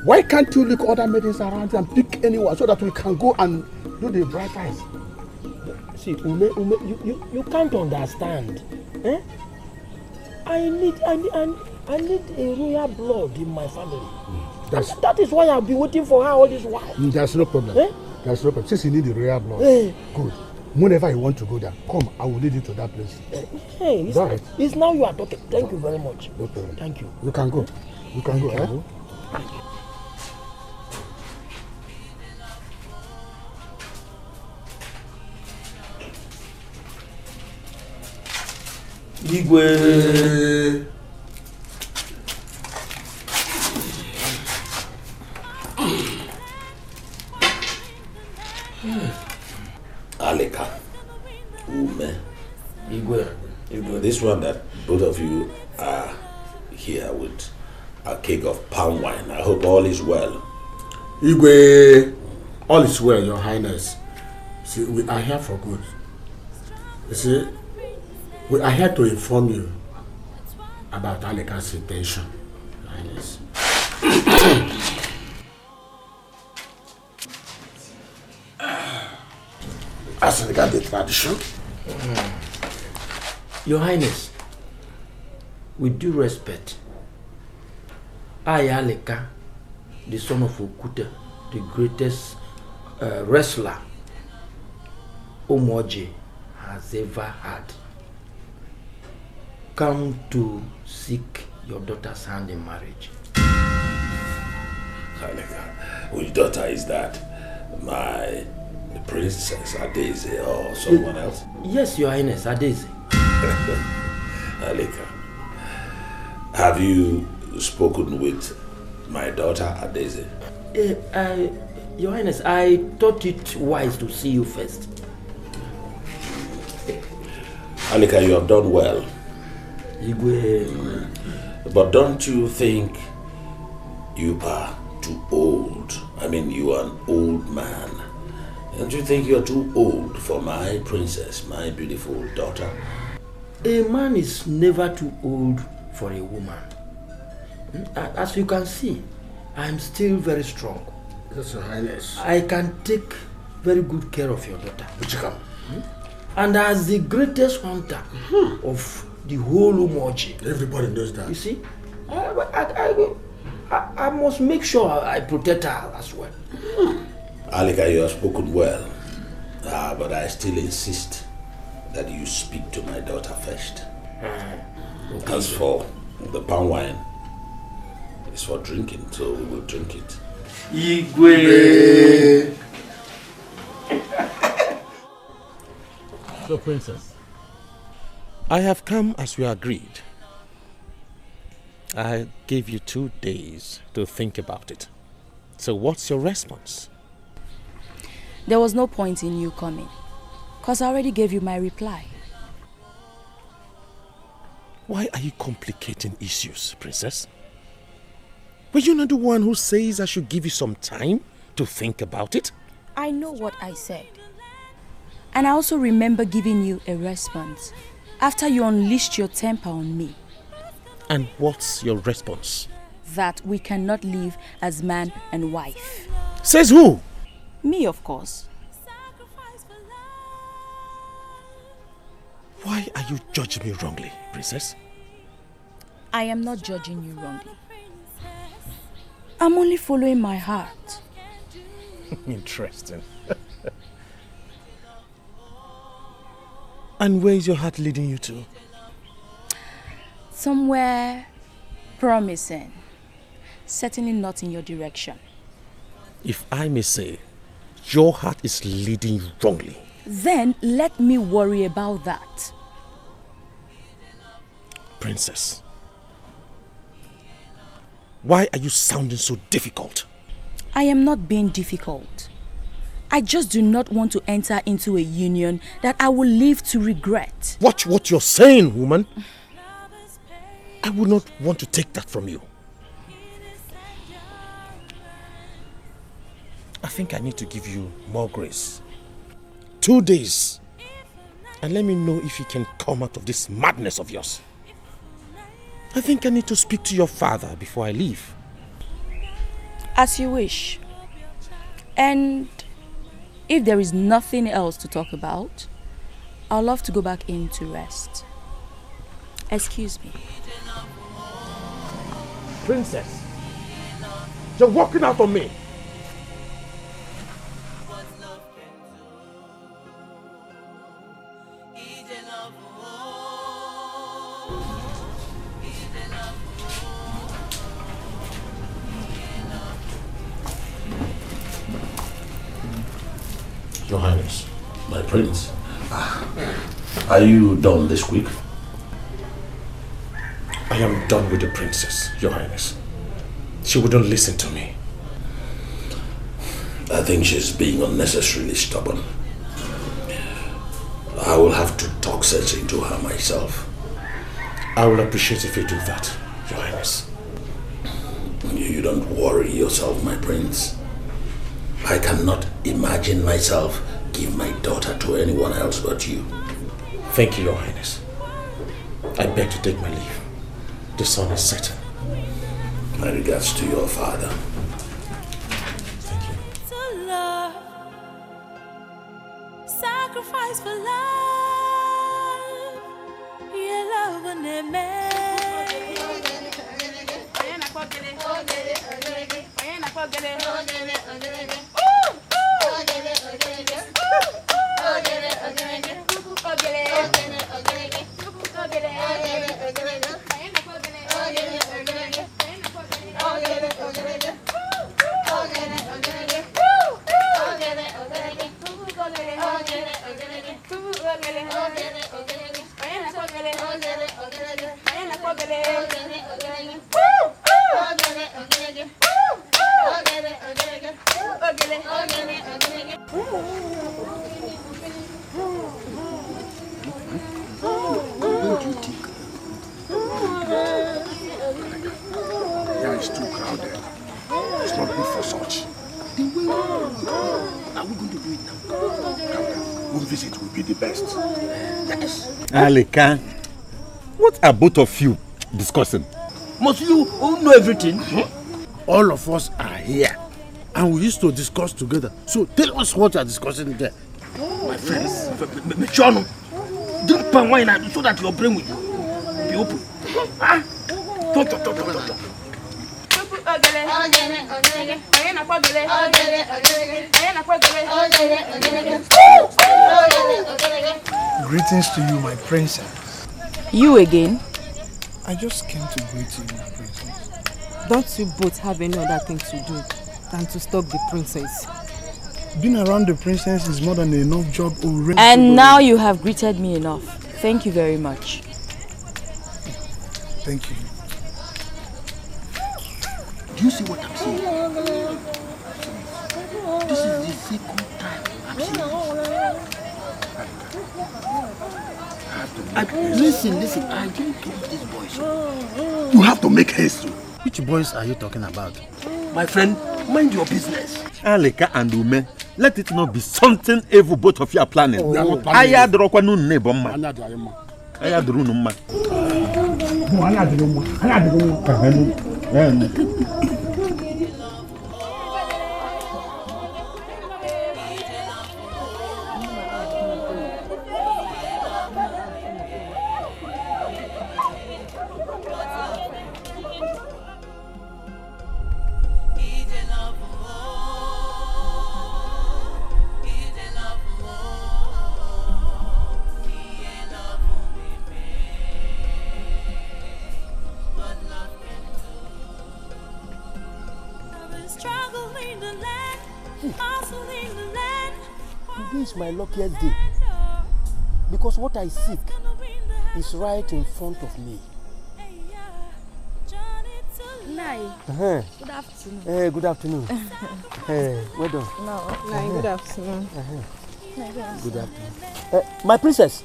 Why can't you look other maidens around and pick anyone so that we can go and do the bright eyes? See, Ume, you can't understand. I need a royal blood in my family. That is why I'll be waiting for her all this while. There's no problem. There's no problem. Since you need the royal blood, good. Whenever you want to go there, come, I will lead you to that place. Hey, it's now you are talking. Thank you very much. No problem. Thank you. You can go. You can go, Thank you. Igwe. Alika. Ume. Igwe. This one that both of you are here with a keg of palm wine. I hope all is well. Igwe, all is well, Your Highness. See, we are here for good. You see, we are here to inform you about Alika's intention, Your Highness. As regards the tradition, Your Highness, with due respect, I, Alika, the son of Okute, the greatest wrestler Omoje has ever had, come to seek your daughter's hand in marriage. Alika, which daughter is that? My princess Adeze or someone else? Yes, Your Highness, Adeze. Alika, have you spoken with my daughter Adeze? Your Highness, I thought it wise to see you first. Alika, you have done well. Igwe. But don't you think you are too old? I mean, you are an old man. Don't you think you're too old for my princess, my beautiful daughter? A man is never too old for a woman. As you can see, I'm still very strong. Yes, Your Highness. I can take very good care of your daughter. And as the greatest hunter of the whole Umoji. Everybody knows that. You see? I must make sure I protect her as well. Alika, you have spoken well. But I still insist that you speak to my daughter first. Okay. As for the palm wine, it's for drinking, so we will drink it. Igwe! So, Princess, I have come as we agreed. I gave you 2 days to think about it. So what's your response? There was no point in you coming, because I already gave you my reply. Why are you complicating issues, Princess? Were you not the one who says I should give you some time to think about it? I know what I said. And I also remember giving you a response after you unleashed your temper on me. And what's your response? That we cannot live as man and wife. Says who? Me, of course. Why are you judging me wrongly, Princess? I am not judging you wrongly. I'm only following my heart. Interesting. And where is your heart leading you to? Somewhere promising. Certainly not in your direction. If I may say, your heart is leading you wrongly. Then let me worry about that. Princess, why are you sounding so difficult? I am not being difficult. I just do not want to enter into a union that I will live to regret. Watch what you're saying, woman. I would not want to take that from you. I think I need to give you more grace. 2 days. And let me know if you can come out of this madness of yours. I think I need to speak to your father before I leave. As you wish. And if there is nothing else to talk about, I'd love to go back in to rest. Excuse me. Princess, you're walking out on me. Your Highness, my prince, are you done this week? I am done with the princess, Your Highness. She wouldn't listen to me. I think she's being unnecessarily stubborn. I will have to talk sense into her myself. I will appreciate if you do that, Your Highness. You don't worry yourself, my prince. I cannot imagine myself give my daughter to anyone else but you. Thank you, Your Highness. I beg to take my leave. The sun is setting. My regards to your father. Thank you. To love, sacrifice for love. Yeah, love when they visit will be the best. Yes. Aleka, what are both of you discussing? Must you know everything? All of us are here and we used to discuss together. So tell us what you are discussing there. My friends, Michono, drink palm wine so that your brain will be open. Greetings to you, my princess. You again? I just came to greet you, my princess. Don't you both have any other thing to do than to stalk the princess? Being around the princess is more than enough job already. And now you have greeted me enough. Thank you very much. Thank you. Do you see what I'm saying? This is the second time I'm saying this. Listen, I didn't kill these boys. You have to make haste. Which boys are you talking about? My friend, mind your business. Aleka and Ume, let it not be something evil both of you are planning. We are not planning. Today is my luckiest day because what I seek is right in front of me. Nai. Good afternoon. Hey, good afternoon. Hey, well done. No. Nai, good afternoon. Good afternoon. My princess,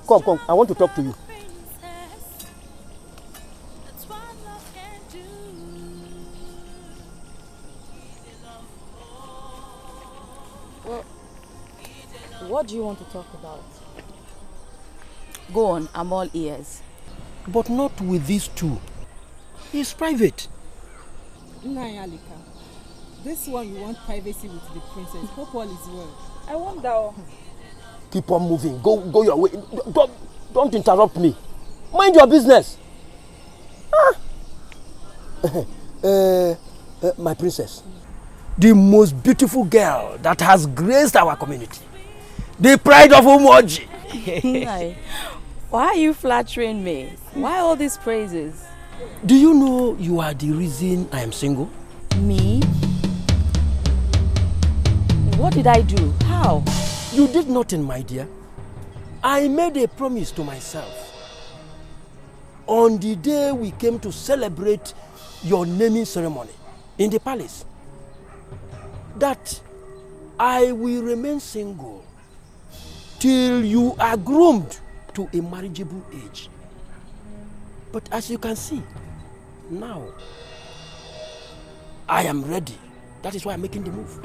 come. I want to talk to you. What do you want to talk about? Go on, I'm all ears. But not with these two. It's private. Nai Alika, this one you want privacy with the princess. Hope all is well. I wonder. Keep on moving. Go your way. Don't interrupt me. Mind your business. My princess, the most beautiful girl that has graced our community. The pride of Umoji. Why are you flattering me? Why all these praises? Do you know you are the reason I am single? Me? What did I do? How? You did nothing, my dear. I made a promise to myself. On the day we came to celebrate your naming ceremony in the palace, that I will remain single till you are groomed to a marriageable age. But as you can see, now I am ready. That is why I'm making the move.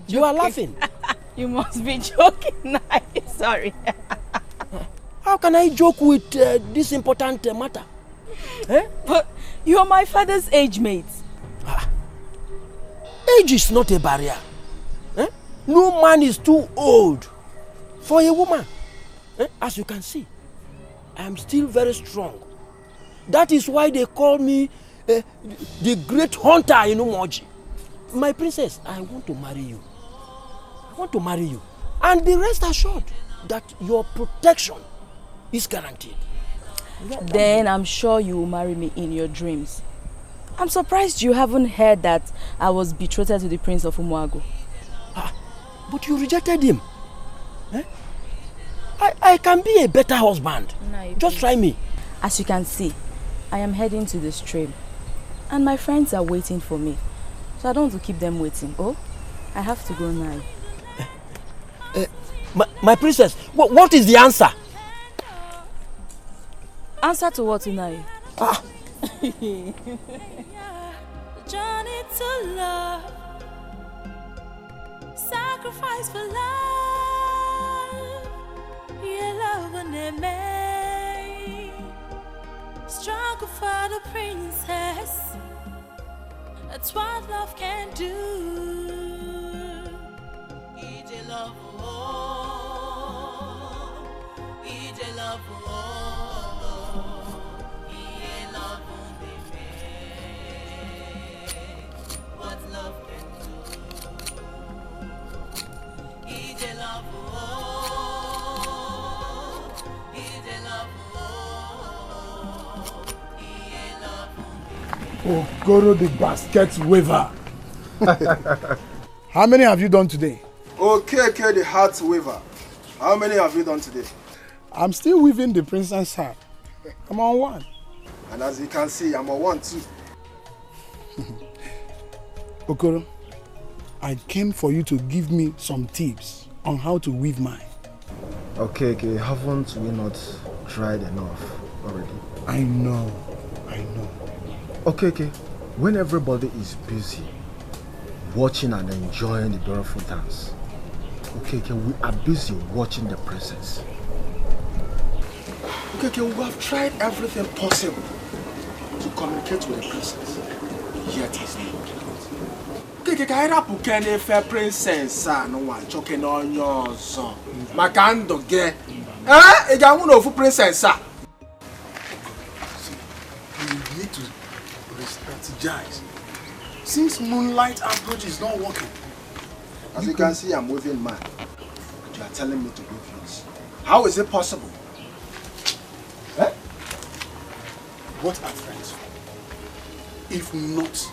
You are laughing. You must be joking. Sorry. How can I joke with this important matter? But you're my father's age mate. Age is not a barrier. No man is too old for a woman. As you can see, I am still very strong. That is why they call me the great hunter in Umoji. My princess, I want to marry you. I want to marry you. And be rest assured that your protection is guaranteed. Then I'm sure you will marry me in your dreams. I'm surprised you haven't heard that I was betrothed to the Prince of Umuago. But you rejected him. I can be a better husband. No, just try me. As you can see, I am heading to the stream. And my friends are waiting for me. So I don't want to keep them waiting. Oh, I have to go now. My princess, what is the answer? Answer to what, Unai? Journey to love. Sacrifice for love, yeah, love when they made. Struggle for the princess, that's what love can do. Ije love, oh, Ije love, oh, Ije love what love can do. Ije love, oh, Ije love, oh, Ije love. Okoro the basket weaver. How many have you done today? Okay, the heart weaver. How many have you done today? I'm still weaving the princess heart. I'm on one. And as you can see, I'm on one too. Okoro, I came for you to give me some tips on how to weave mine. Okay, haven't we not tried enough already? I know. Okay, when everybody is busy watching and enjoying the beautiful dance, okay, we are busy watching the princess. Okay, we have tried everything possible to communicate with the princess, yet it's not. Okay, I rap ukene fair princess no one choking on your son. Makando ge. Eh, I want of princess. You need to strategize. Since moonlight approach is not working. As you can see, I'm waving mine. But you are telling me to wave yours. How is it possible? Eh? What are friends for? If not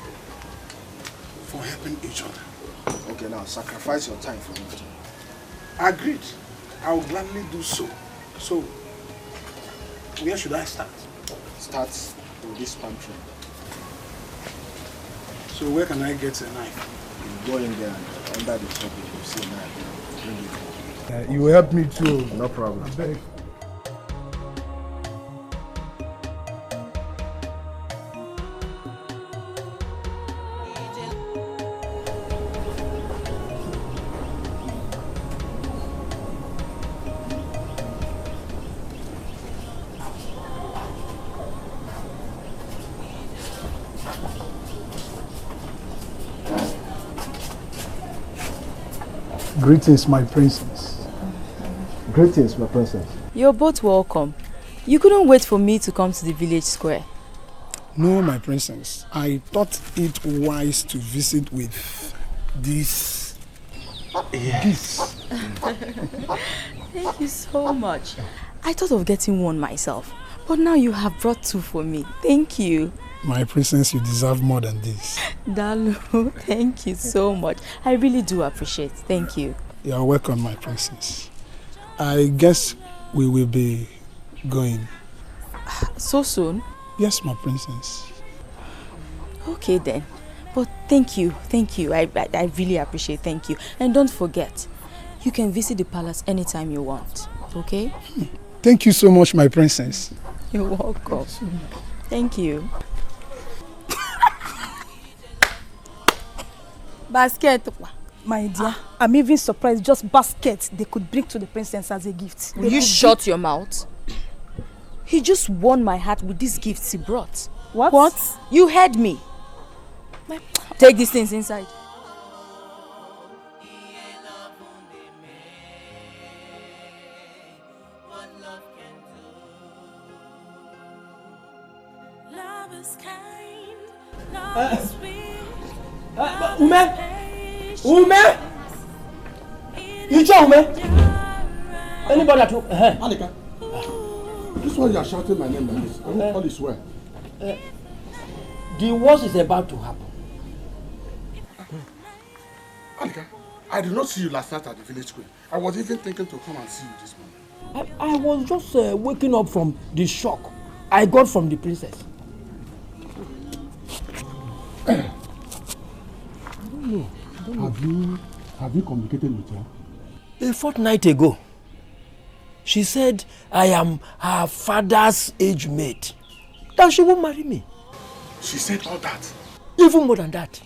for helping each other. Okay, now sacrifice your time for me. Agreed. I will gladly do so. So, where should I start? Start with this pantry. So where can I get a knife? You go in there and under the top you see a knife. Bring it. You will help me too. No problem. I beg. Greetings, my princess. Greetings, my princess. You're both welcome. You couldn't wait for me to come to the village square. No, my princess. I thought it wise to visit with this. Yes. Thank you so much. I thought of getting one myself, but now you have brought two for me. Thank you. My princess, you deserve more than this. Dalu, thank you so much. I really do appreciate it. Thank you. You're welcome, my princess. I guess we will be going. So soon? Yes, my princess. Okay then. But thank you. I really appreciate it. Thank you. And don't forget, you can visit the palace anytime you want. Okay? Thank you so much, my princess. You're welcome. Thank you. Basket. My dear, I'm even surprised just baskets they could bring to the princess as a gift. Will you shut your mouth? He just won my heart with these gifts he brought. What? You heard me. Take these things inside. Ume! You tell Ume? Anybody at home? Alika, this one you are shouting my name like this. All is well. The worst is about to happen. Alika, I did not see you last night at the village square. I was even thinking to come and see you this morning. I was just waking up from the shock I got from the princess. I don't know. Have you communicated with her? A fortnight ago, she said I am her father's age mate. That she won't marry me. She said all that? Even more than that.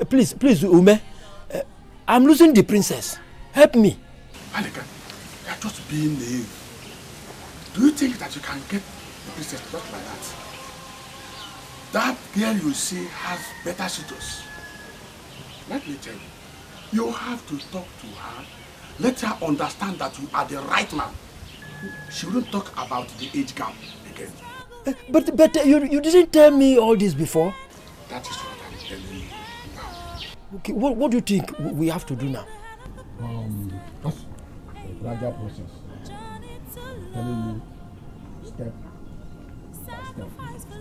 Please, Ume, I'm losing the princess. Help me. Alika, you are just being naive. Do you think that you can get the princess just like that? That girl you see has better suitors. Let me tell you, you have to talk to her. Let her understand that you are the right man. She wouldn't talk about the age gap again. But you didn't tell me all this before. That is what I'm telling you now. Okay, what do you think we have to do now? Just a gradual process. Telling you step by step.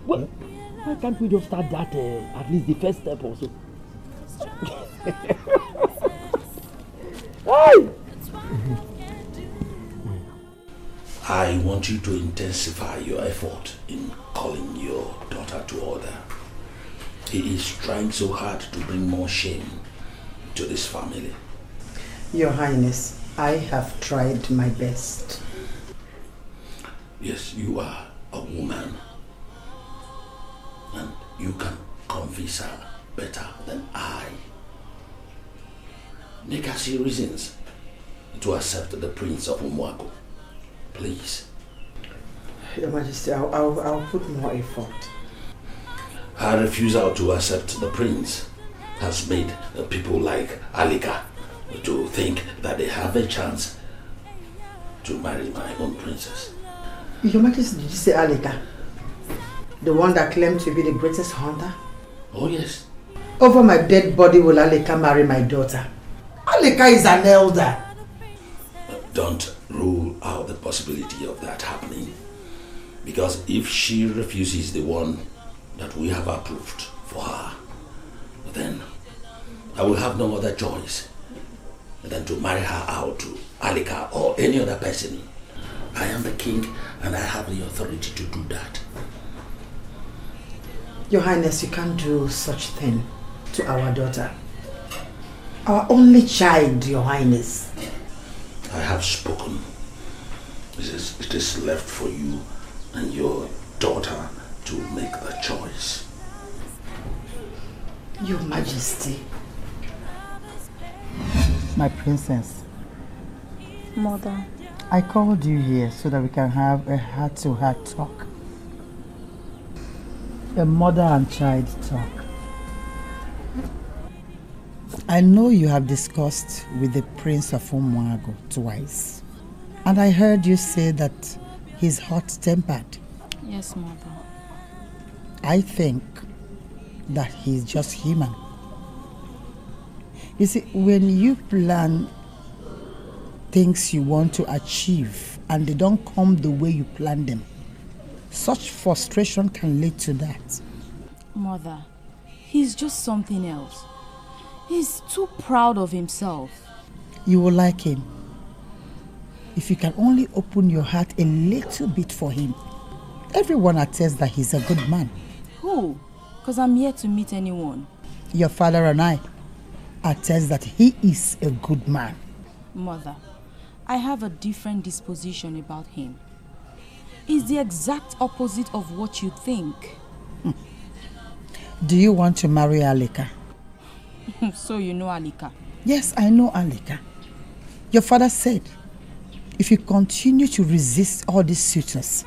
Why can't we just start that at least the first step also? I want you to intensify your effort in calling your daughter to order. He is trying so hard to bring more shame to this family. Your Highness, I have tried my best. Yes, you are a woman. And you can convince her better than I. Make her see reasons to accept the Prince of Umuago. Please. Your Majesty, I'll put more effort. Her refusal to accept the prince has made people like Alika to think that they have a chance to marry my own princess. Your Majesty, did you say Alika? The one that claimed to be the greatest hunter? Oh yes. Over my dead body will Alika marry my daughter. Alika is an elder. Don't rule out the possibility of that happening. Because if she refuses the one that we have approved for her, then I will have no other choice than to marry her out to Alika or any other person. I am the king and I have the authority to do that. Your Highness, you can't do such thing to our daughter. Our only child, Your Highness. I have spoken. It is left for you and your daughter to make the choice. Your Majesty. My princess. Mother. I called you here so that we can have a heart-to-heart talk. A mother and child talk. I know you have discussed with the Prince of Umuago twice. And I heard you say that he's hot-tempered. Yes, Mother. I think that he's just human. You see, when you plan things you want to achieve and they don't come the way you plan them, such frustration can lead to that. Mother, he's just something else. He's too proud of himself. You will like him if you can only open your heart a little bit for him. Everyone attests that he's a good man. Who? Because I'm yet to meet anyone. Your father and I attest that he is a good man. Mother, I have a different disposition about him. He's the exact opposite of what you think. Do you want to marry Alika? So you know Alika? Yes, I know Alika. Your father said, if you continue to resist all these suitors,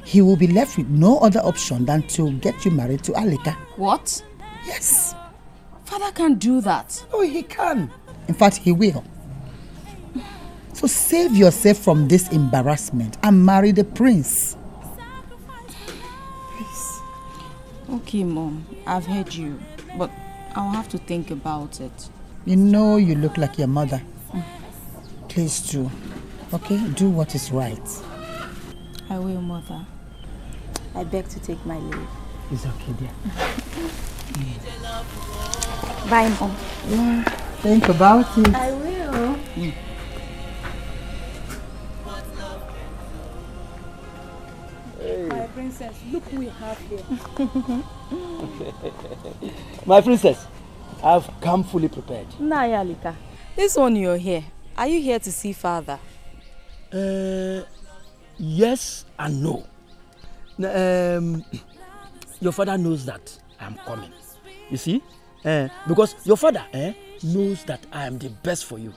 he will be left with no other option than to get you married to Alika. What? Yes. Father can't do that. Oh, he can. In fact, he will. So save yourself from this embarrassment and marry the prince. Please. Okay, Mom. I've heard you. But I'll have to think about it. You know you look like your mother. Please do. Okay? Do what is right. I will, Mother. I beg to take my leave. It's okay, dear. Bye, Mom. Yeah, think about it. I will. My princess, look who we have here. My princess, I've come fully prepared. Naya Alika, this one you're here. Are you here to see father? Yes and no. Your father knows that I'm coming. You see, Because your father knows that I am the best for you.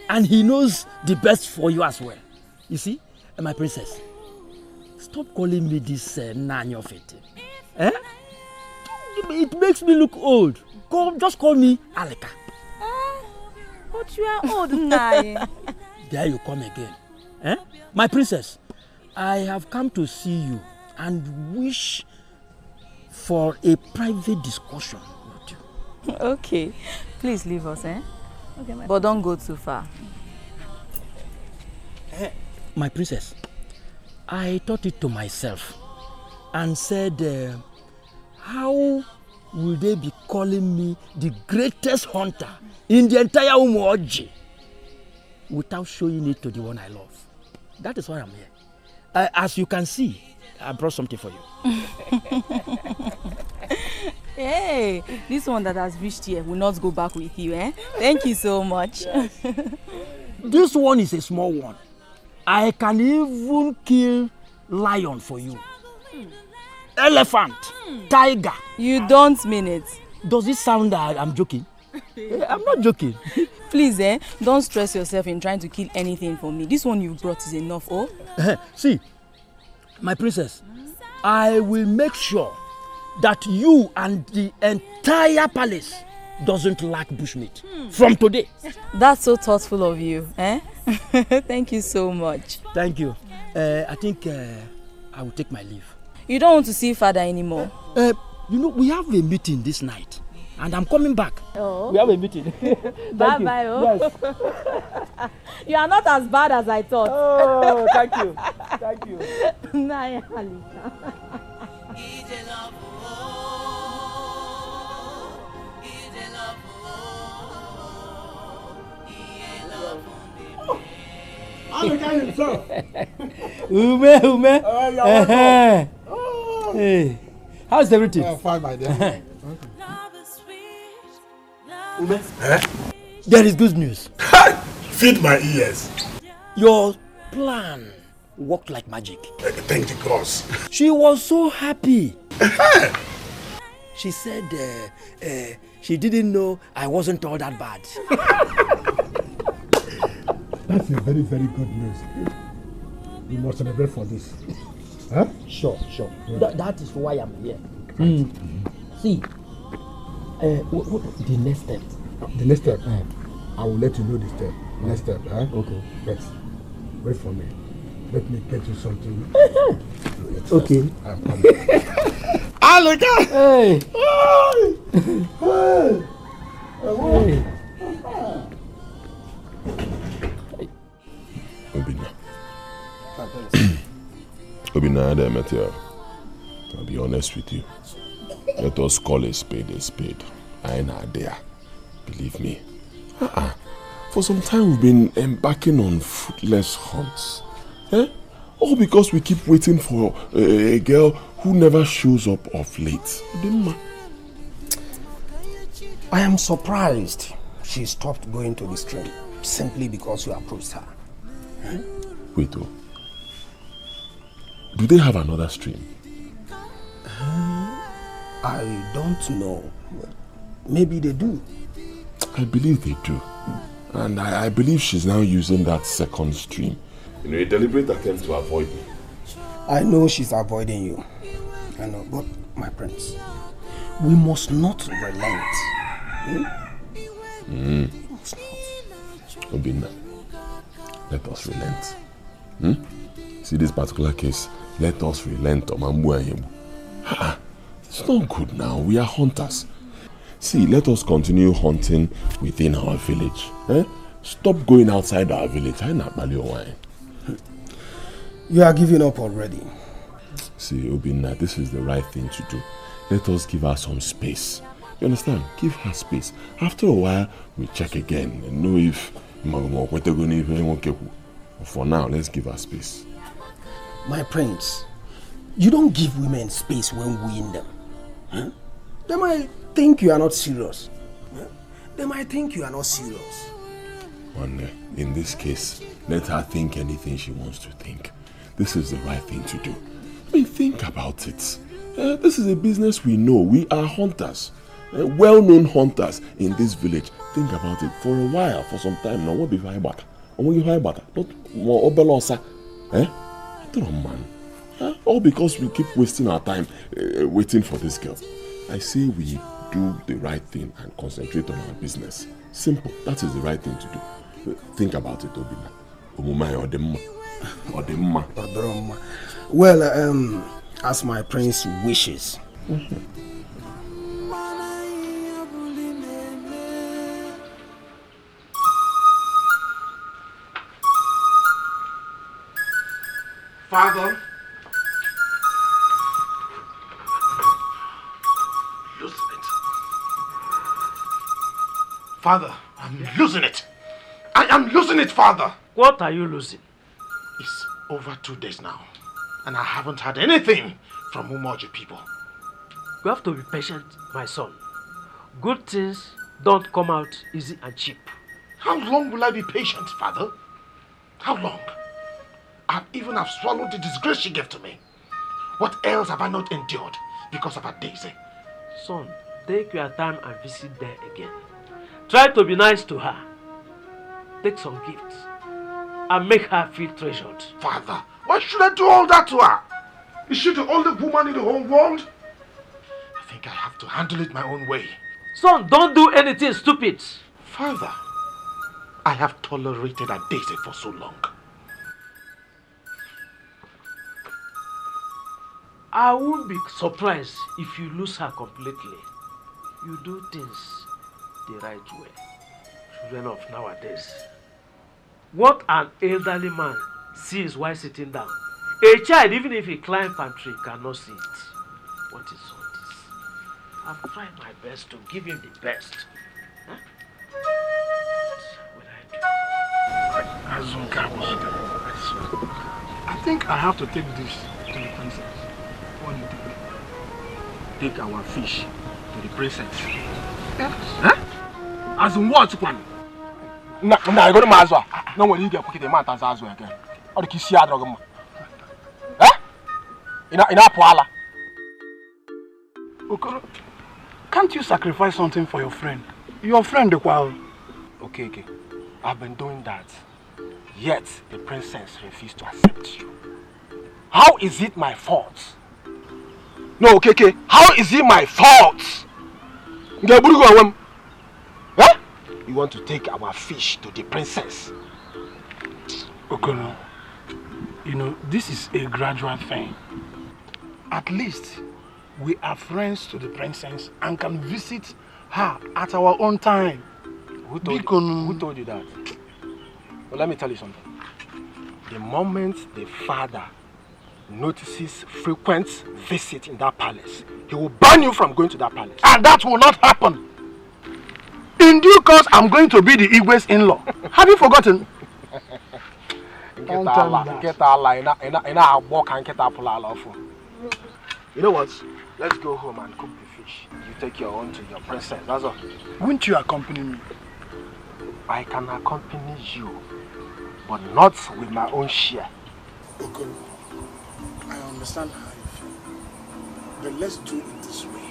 And he knows the best for you as well. You see, my princess, stop calling me this Nanyo Fete. It makes me look old. Just call me Alika. But you are old, Nai. There you come again. My princess, I have come to see you and wish for a private discussion with you. Okay, please leave us, Okay, but don't go too far. My princess, I thought it to myself and said, how will they be calling me the greatest hunter in the entire Umuoji without showing it to the one I love? That is why I'm here. As you can see, I brought something for you. Hey, this one that has reached here will not go back with you, Thank you so much. Yes. This one is a small one. I can even kill lion for you. Elephant, tiger. You don't mean it. Does it sound that I'm joking? I'm not joking. Please, don't stress yourself in trying to kill anything for me. This one you brought is enough, See, my princess, I will make sure that you and the entire palace doesn't lack bushmeat from today. That's so thoughtful of you, Thank you so much. Thank you. I think I will take my leave. You don't want to see father anymore? We have a meeting this night. And I'm coming back. Oh. We have a meeting. Bye-bye. Yes. You are not as bad as I thought. Oh, thank you. Thank you. Naya Halika. Alika himself. Ume. Oh. Hey. How's everything? Fine, my dear. Ume? There is good news. Feed my ears. Your plan worked like magic. Thank you, gods. She was so happy. She said she didn't know I wasn't all that bad. That's a very, very good news. We must celebrate for this. Huh? Sure. Yeah. That is why I'm here. See, the next step. The next step? I will let you know the step. Next step, huh? Okay. But wait for me. Let me get you something. Okay. I'm coming. Alika! Hey! Hey! Obina, I'll be honest with you. Let us call a spade a spade. I ain't not there. Believe me. For some time we've been embarking on fruitless hunts. All because we keep waiting for a girl who never shows up of late. I am surprised she stopped going to the stream simply because you approached her. Wait, do they have another stream? I don't know. Maybe they do. I believe they do. And I believe she's now using that second stream. A deliberate attempt to avoid me. I know she's avoiding you. I know, but my prince, we must not relent. We must not. Obina, let us relent. See this particular case, let us relent. It's not good now. We are hunters. See, let us continue hunting within our village. Stop going outside our village. You are giving up already. See, Obina, this is the right thing to do. Let us give her some space. You understand? Give her space. After a while, we check again and know if for now, let's give her space. My prince, you don't give women space when wooing them. They might think you are not serious. They might think you are not serious. And in this case, let her think anything she wants to think. This is the right thing to do. I mean, think about it. This is a business we know. We are hunters. well-known hunters in this village. Think about it for a while, for some time now. What be high butter? Not more obelosa. Man. All because we keep wasting our time waiting for this girl. I say we do the right thing and concentrate on our business. Simple. That is the right thing to do. Think about it, Obina. Well, as my prince wishes. Father, losing it. Father, I'm losing it. I am losing it, Father. What are you losing? It's over 2 days now, and I haven't had anything from Umoji people. You have to be patient, my son. Good things don't come out easy and cheap. How long will I be patient, Father? How long? I even have swallowed the disgrace she gave to me. What else have I not endured because of her Daisy? Son, take your time and visit there again. Try to be nice to her. Take some gifts and make her feel treasured. Father, why should I do all that to her? Is she the only woman in the whole world? I think I have to handle it my own way. Son, don't do anything stupid. Father, I have tolerated a Daisy for so long. I won't be surprised if you lose her completely. You do things the right way. Children of nowadays. What an elderly man sees while sitting down, a child, even if he climbs palm tree, cannot see it. What is all this? I've tried my best to give him the best. Huh? What will I do? I think I have to take this to the princess. What do you think? Take our fish to the princess. Yes. Huh? As in what, one? No, I go to Mazwa. No one you get quick the man as well again. Or the kiss ya drug. Eh? In a poala. Okoro, can't you sacrifice something for your friend? Your friend, the qual. Okay. I've been doing that. Yet the princess refused to accept you. How is it my fault? No, okay. How is it my fault? Huh? You want to take our fish to the princess? Okoro, you know, this is a gradual thing. At least we are friends to the princess and can visit her at our own time. Who told you that? Well, let me tell you something. The moment the father notices frequent visit in that palace, he will ban you from going to that palace. And that will not happen. In due course, I'm going to be the Igwe's in-law. Have you forgotten? You know what? Let's go home and cook the fish. You take your own to your princess, that's all. Won't you accompany me? I can accompany you, but not with my own share. Okay. I understand how you feel. But let's do it this way.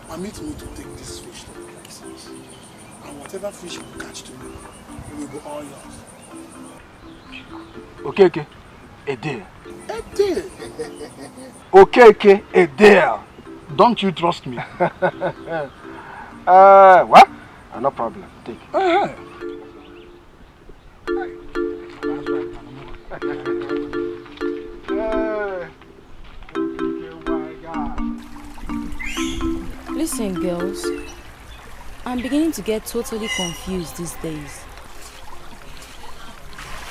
Permit me to take this fish to the princess. And whatever fish we catch tomorrow, will be all yours. Okay. A deal. A deal. Okay, a deal. Don't you trust me? What? No problem. Take it. Listen, girls. I'm beginning to get totally confused these days.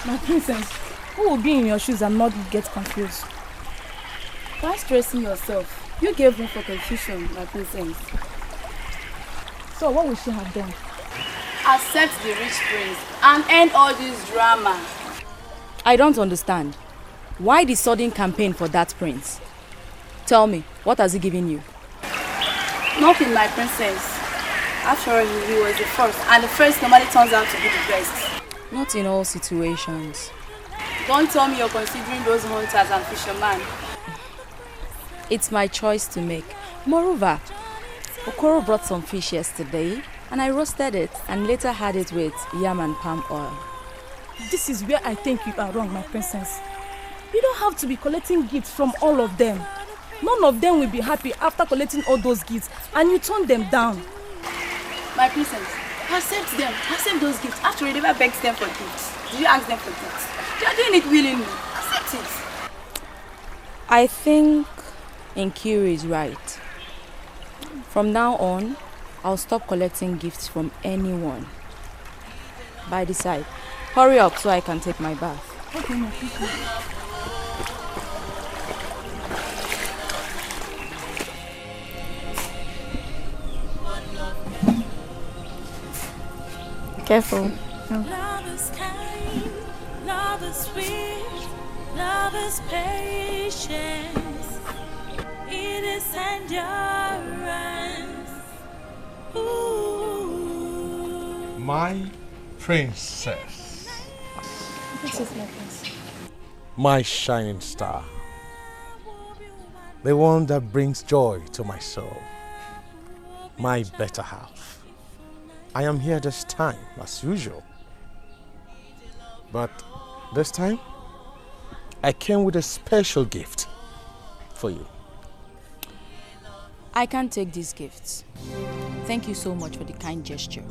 My princess, who will be in your shoes and not get confused? Why stressing yourself? You gave room for confusion, my princess. So what will she have done? Accept the rich prince and end all this drama. I don't understand. Why the sudden campaign for that prince? Tell me, what has he given you? Nothing, my princess. After all, he was the first, and the first normally turns out to be the best. Not in all situations. Don't tell me you're considering those hunters and fishermen. It's my choice to make. Moreover, Okoro brought some fish yesterday and I roasted it and later had it with yam and palm oil. This is where I think you are wrong, my princess. You don't have to be collecting gifts from all of them. None of them will be happy after collecting all those gifts and you turn them down. My princess, accept them. Accept those gifts. After you never begged them for gifts. Did you ask them for gifts? They are doing it willingly. Accept it. I think Nkiru is right. From now on, I'll stop collecting gifts from anyone. By the side, hurry up so I can take my bath. Okay, my princess. Careful. Love is kind, love is sweet, love is patience, it is endurance. Ooh. My princess. This is my princess. My shining star. The one that brings joy to my soul. My better half. I am here this time, as usual. But this time, I came with a special gift for you. I can't take these gifts. Thank you so much for the kind gesture.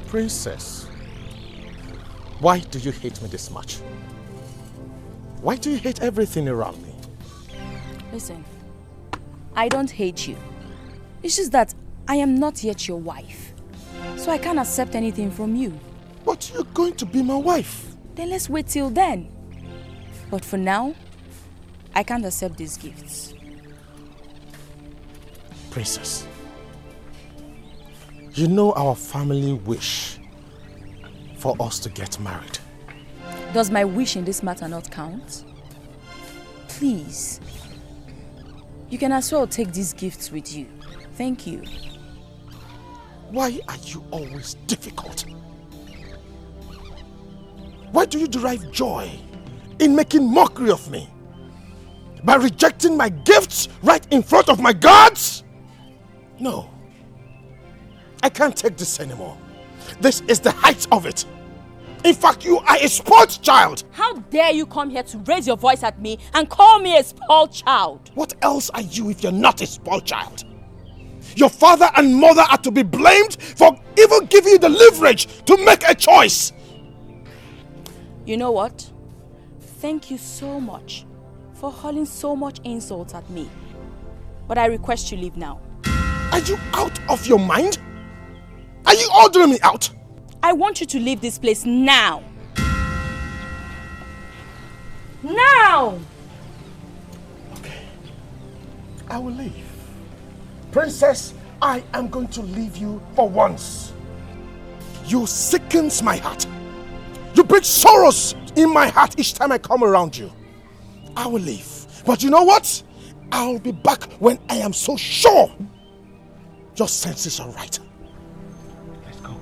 Princess, why do you hate me this much? Why do you hate everything around me? Listen, I don't hate you. It's just that I am not yet your wife. So I can't accept anything from you. But you're going to be my wife. Then let's wait till then. But for now, I can't accept these gifts. Princess, you know our family wish for us to get married. Does my wish in this matter not count? Please. You can as well take these gifts with you. Thank you. Why are you always difficult? Why do you derive joy in making mockery of me? By rejecting my gifts right in front of my gods? No. I can't take this anymore. This is the height of it. In fact, you are a spoiled child. How dare you come here to raise your voice at me and call me a spoiled child? What else are you if you're not a spoiled child? Your father and mother are to be blamed for even giving you the leverage to make a choice. You know what? Thank you so much for hurling so much insults at me. But I request you leave now. Are you out of your mind? Are you ordering me out? I want you to leave this place now. Now! Okay. I will leave. Princess, I am going to leave you for once. You sickens my heart. You bring sorrows in my heart each time I come around you. I will leave. But you know what? I'll be back when I am so sure your senses are right. Let's go.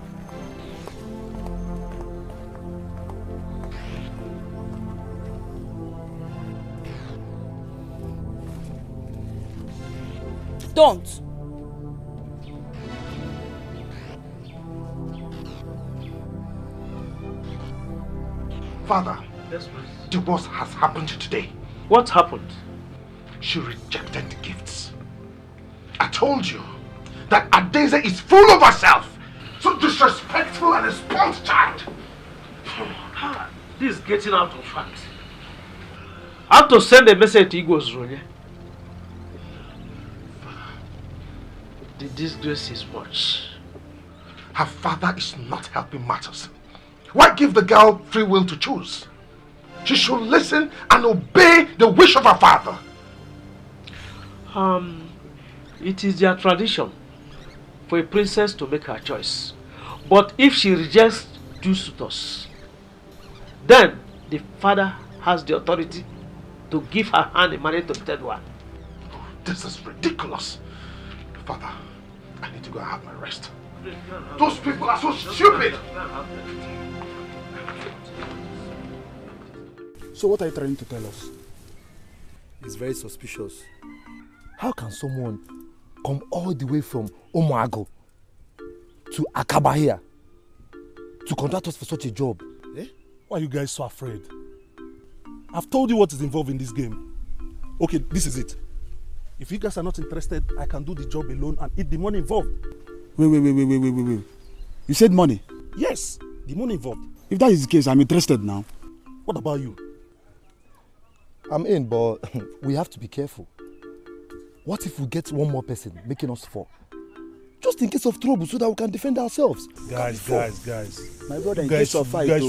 Don't. Father, yes, please. The worst has happened today. What happened? She rejected the gifts. I told you that Adeze is full of herself. So disrespectful and a spoiled child. This is getting out of hand. I have to send a message to Igbo's Ronye. The disgrace is much. Her father is not helping matters. Why give the girl free will to choose? She should listen and obey the wish of her father. It is their tradition for a princess to make her choice. But if she rejects two suitors, then the father has the authority to give her hand in marriage to the third one. Oh, this is ridiculous. Father, I need to go and have my rest. Those people are so stupid. So what are you trying to tell us? It's very suspicious. How can someone come all the way from Omoago to Akaba here to contact us for such a job? Eh? Why are you guys so afraid? I've told you what is involved in this game. Okay, this is it. If you guys are not interested, I can do the job alone and eat the money involved. Wait. You said money? Yes, the money involved. If that is the case, I'm interested now. What about you? I'm in, but we have to be careful. What if we get one more person making us fall? Just in case of trouble so that we can defend ourselves. Guys. My brother, in case of fight,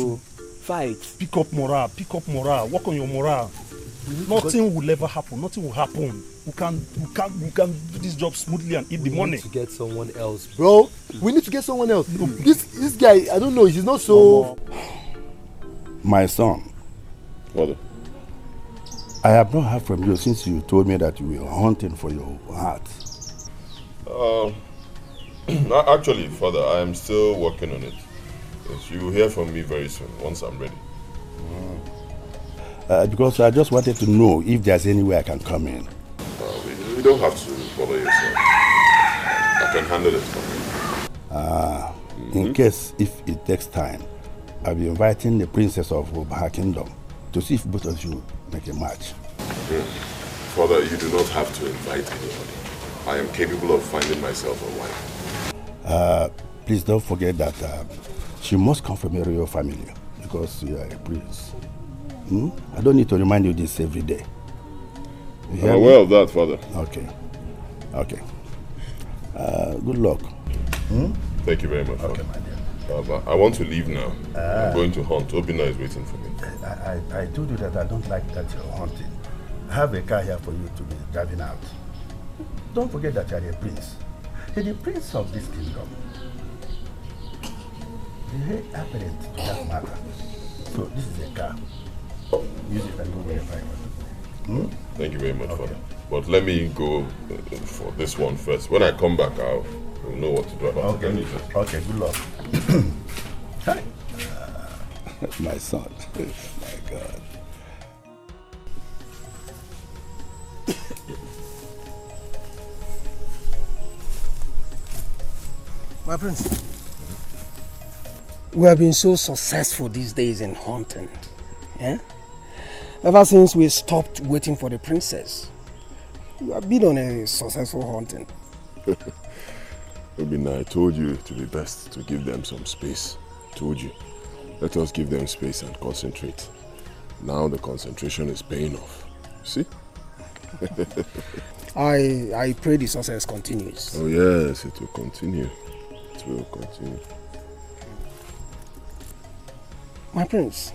fight. Pick up morale, work on your morale. Nothing will ever happen, nothing will happen. We can do this job smoothly and eat the money. We need to get someone else, bro. We need to get someone else. This guy, I don't know, he's not so... My son. Father. I have not heard from you since you told me that you were hunting for your heart. Actually, Father, I am still working on it. Yes, you will hear from me very soon, once I'm ready. Because I just wanted to know if there's any way I can come in. You don't have to bother yourself. I can handle it for you. In case, if it takes time, I'll be inviting the princess of Obaha Kingdom to see if both of you make a match. Father, you do not have to invite anybody. I am capable of finding myself a wife. Please don't forget that she must come from a royal family because you are a prince. I don't need to remind you this every day. I'm aware of that, Father. Okay. Good luck. Thank you very much, Father. My dear. I want to leave now. I'm going to hunt. Obina is waiting for me. I told you that I don't like that you're hunting. I have a car here for you to be driving out. Don't forget that you're a prince. You're the prince of this kingdom. The head apparent to that matter. So this is a car. Use it and go wherever you want. Thank you very much, Father. But let me go for this one first. When I come back, I'll know what to do about it. Okay, good luck. Hi. My son. My God. My prince, we have been so successful these days in hunting. Ever since we stopped waiting for the princess, we have been on a successful hunting. Obina, I told you to be best to give them some space. I told you. Let us give them space and concentrate. Now the concentration is paying off. See? I pray the success continues. Oh yes, it will continue. It will continue. My prince,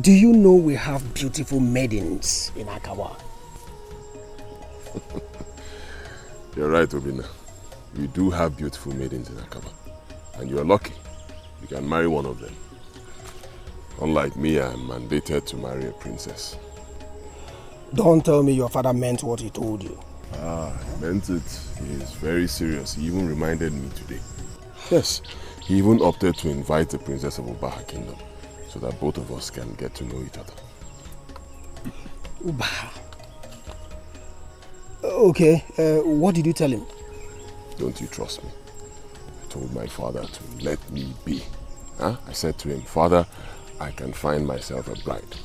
do you know we have beautiful maidens in Akawa? You're right, Obina. We do have beautiful maidens in Akaba. And you're lucky. You can marry one of them. Unlike me, I'm mandated to marry a princess. Don't tell me your father meant what he told you. He meant it. He is very serious. He even reminded me today. Yes, he even opted to invite the princess of Obaha Kingdom so that both of us can get to know each other. Obaha? Okay, what did you tell him? Don't you trust me? I told my father to let me be. I said to him, Father, I can find myself a bride.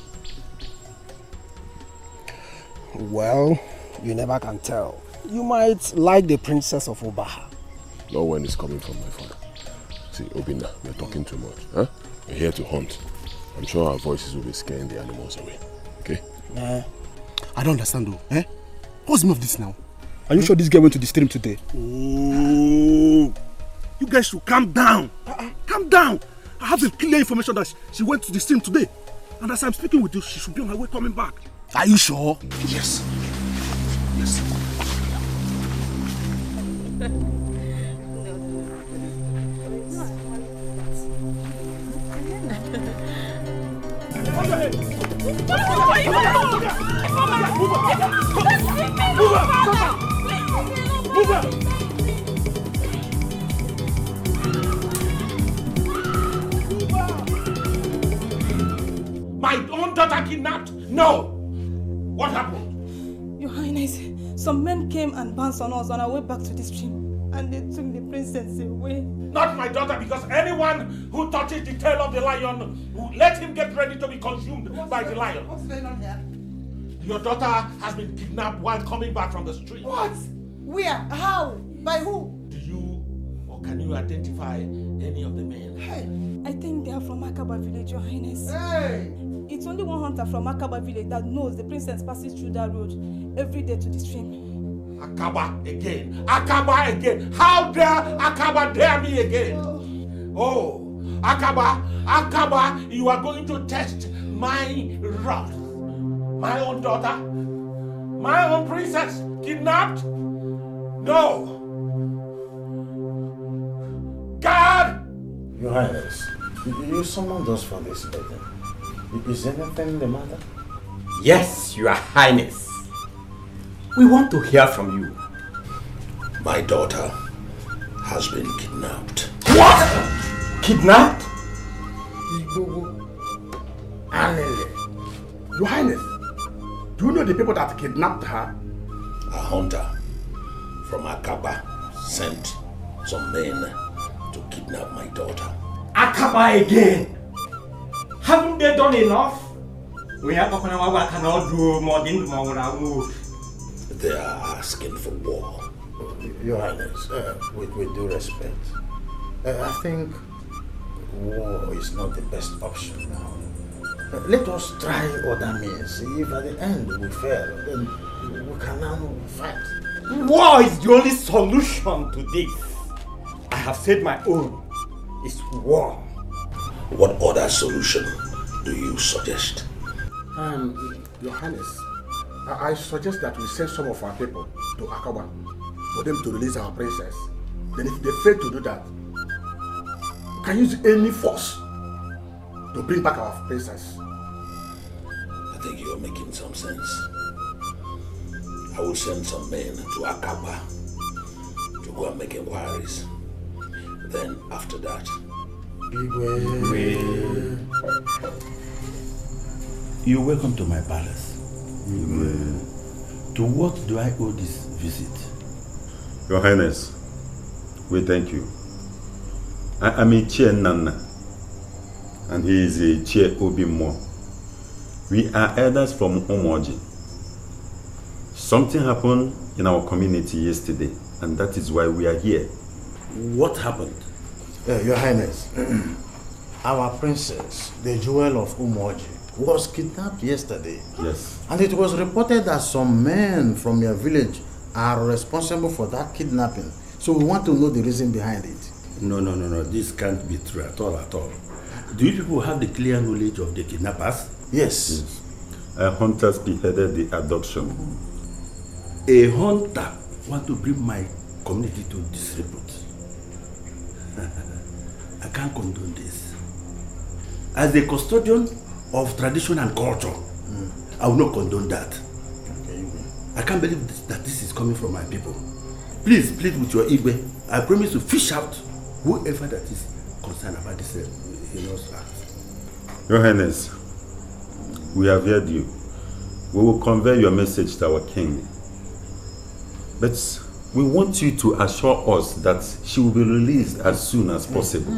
Well, you never can tell. You might like the princess of Obaha. Not when it's coming from my father. See, Obina, we're talking too much. We're here to hunt. I'm sure our voices will be scaring the animals away. Okay? I don't understand though. What's the meaning of this now? Are you sure this girl went to the stream today? Oh, you guys should calm down. Calm down. I have the clear information that she went to the stream today. And as I'm speaking with you, she should be on her way coming back. Are you sure? Yes. My own daughter kidnapped? No! What happened? and bounced on us on our way back to the stream. And they took the princess away. Not my daughter, because anyone who touches the tail of the lion will let him get ready to be consumed by the lion. What's going on here? Your daughter has been kidnapped while coming back from the street. What? Where? How? By who? Do you or can you identify any of the men? Hey. I think they are from Akaba village, Your Highness. Hey. It's only one hunter from Akaba village that knows the princess passes through that road every day to the stream. Akaba again. Akaba again. How dare Akaba dare me again? Oh, Akaba, Akaba, you are going to test my wrath. My own daughter, my own princess, kidnapped? No. God! Your Highness, you summoned us for this meeting. Is anything the matter? Yes, Your Highness. We want to hear from you. My daughter has been kidnapped. What? Kidnapped? Your Highness, do you know the people that kidnapped her? A hunter from Akaba sent some men to kidnap my daughter. Akaba again? Haven't they done enough? We cannot do more than more. They are asking for war. Your Highness, with due respect, I think war is not the best option now. Let us try other means. If at the end we fail, then we can now fight. War is the only solution to this. I have said my own. It's war. What other solution do you suggest? Your Highness, I suggest that we send some of our people to Akaba for them to release our princess. Then if they fail to do that, we can use any force to bring back our princess. I think you're making some sense. I will send some men to Akaba to go and make inquiries. Then after that, beware. You're welcome to my palace. To what do I owe this visit? Your Highness, we thank you. I am a Chair Nana, and he is a Chair Obimo. We are elders from Omoji. Something happened in our community yesterday, and that is why we are here. What happened? Your Highness, our princess, the jewel of Umoji, was kidnapped yesterday. Yes. And it was reported that some men from your village are responsible for that kidnapping. So we want to know the reason behind it. No. This can't be true at all. Do you people have the clear knowledge of the kidnappers? Yes. A hunter spearheaded the abduction. A hunter want to bring my community to disrepute. I can't condone this. As a custodian of tradition and culture, I will not condone that. Okay. I can't believe that this is coming from my people. Please plead with your Igwe. I promise to fish out whoever that is concerned about this heinous act. Your Highness, we have heard you. We will convey your message to our king. But we want you to assure us that she will be released as soon as possible.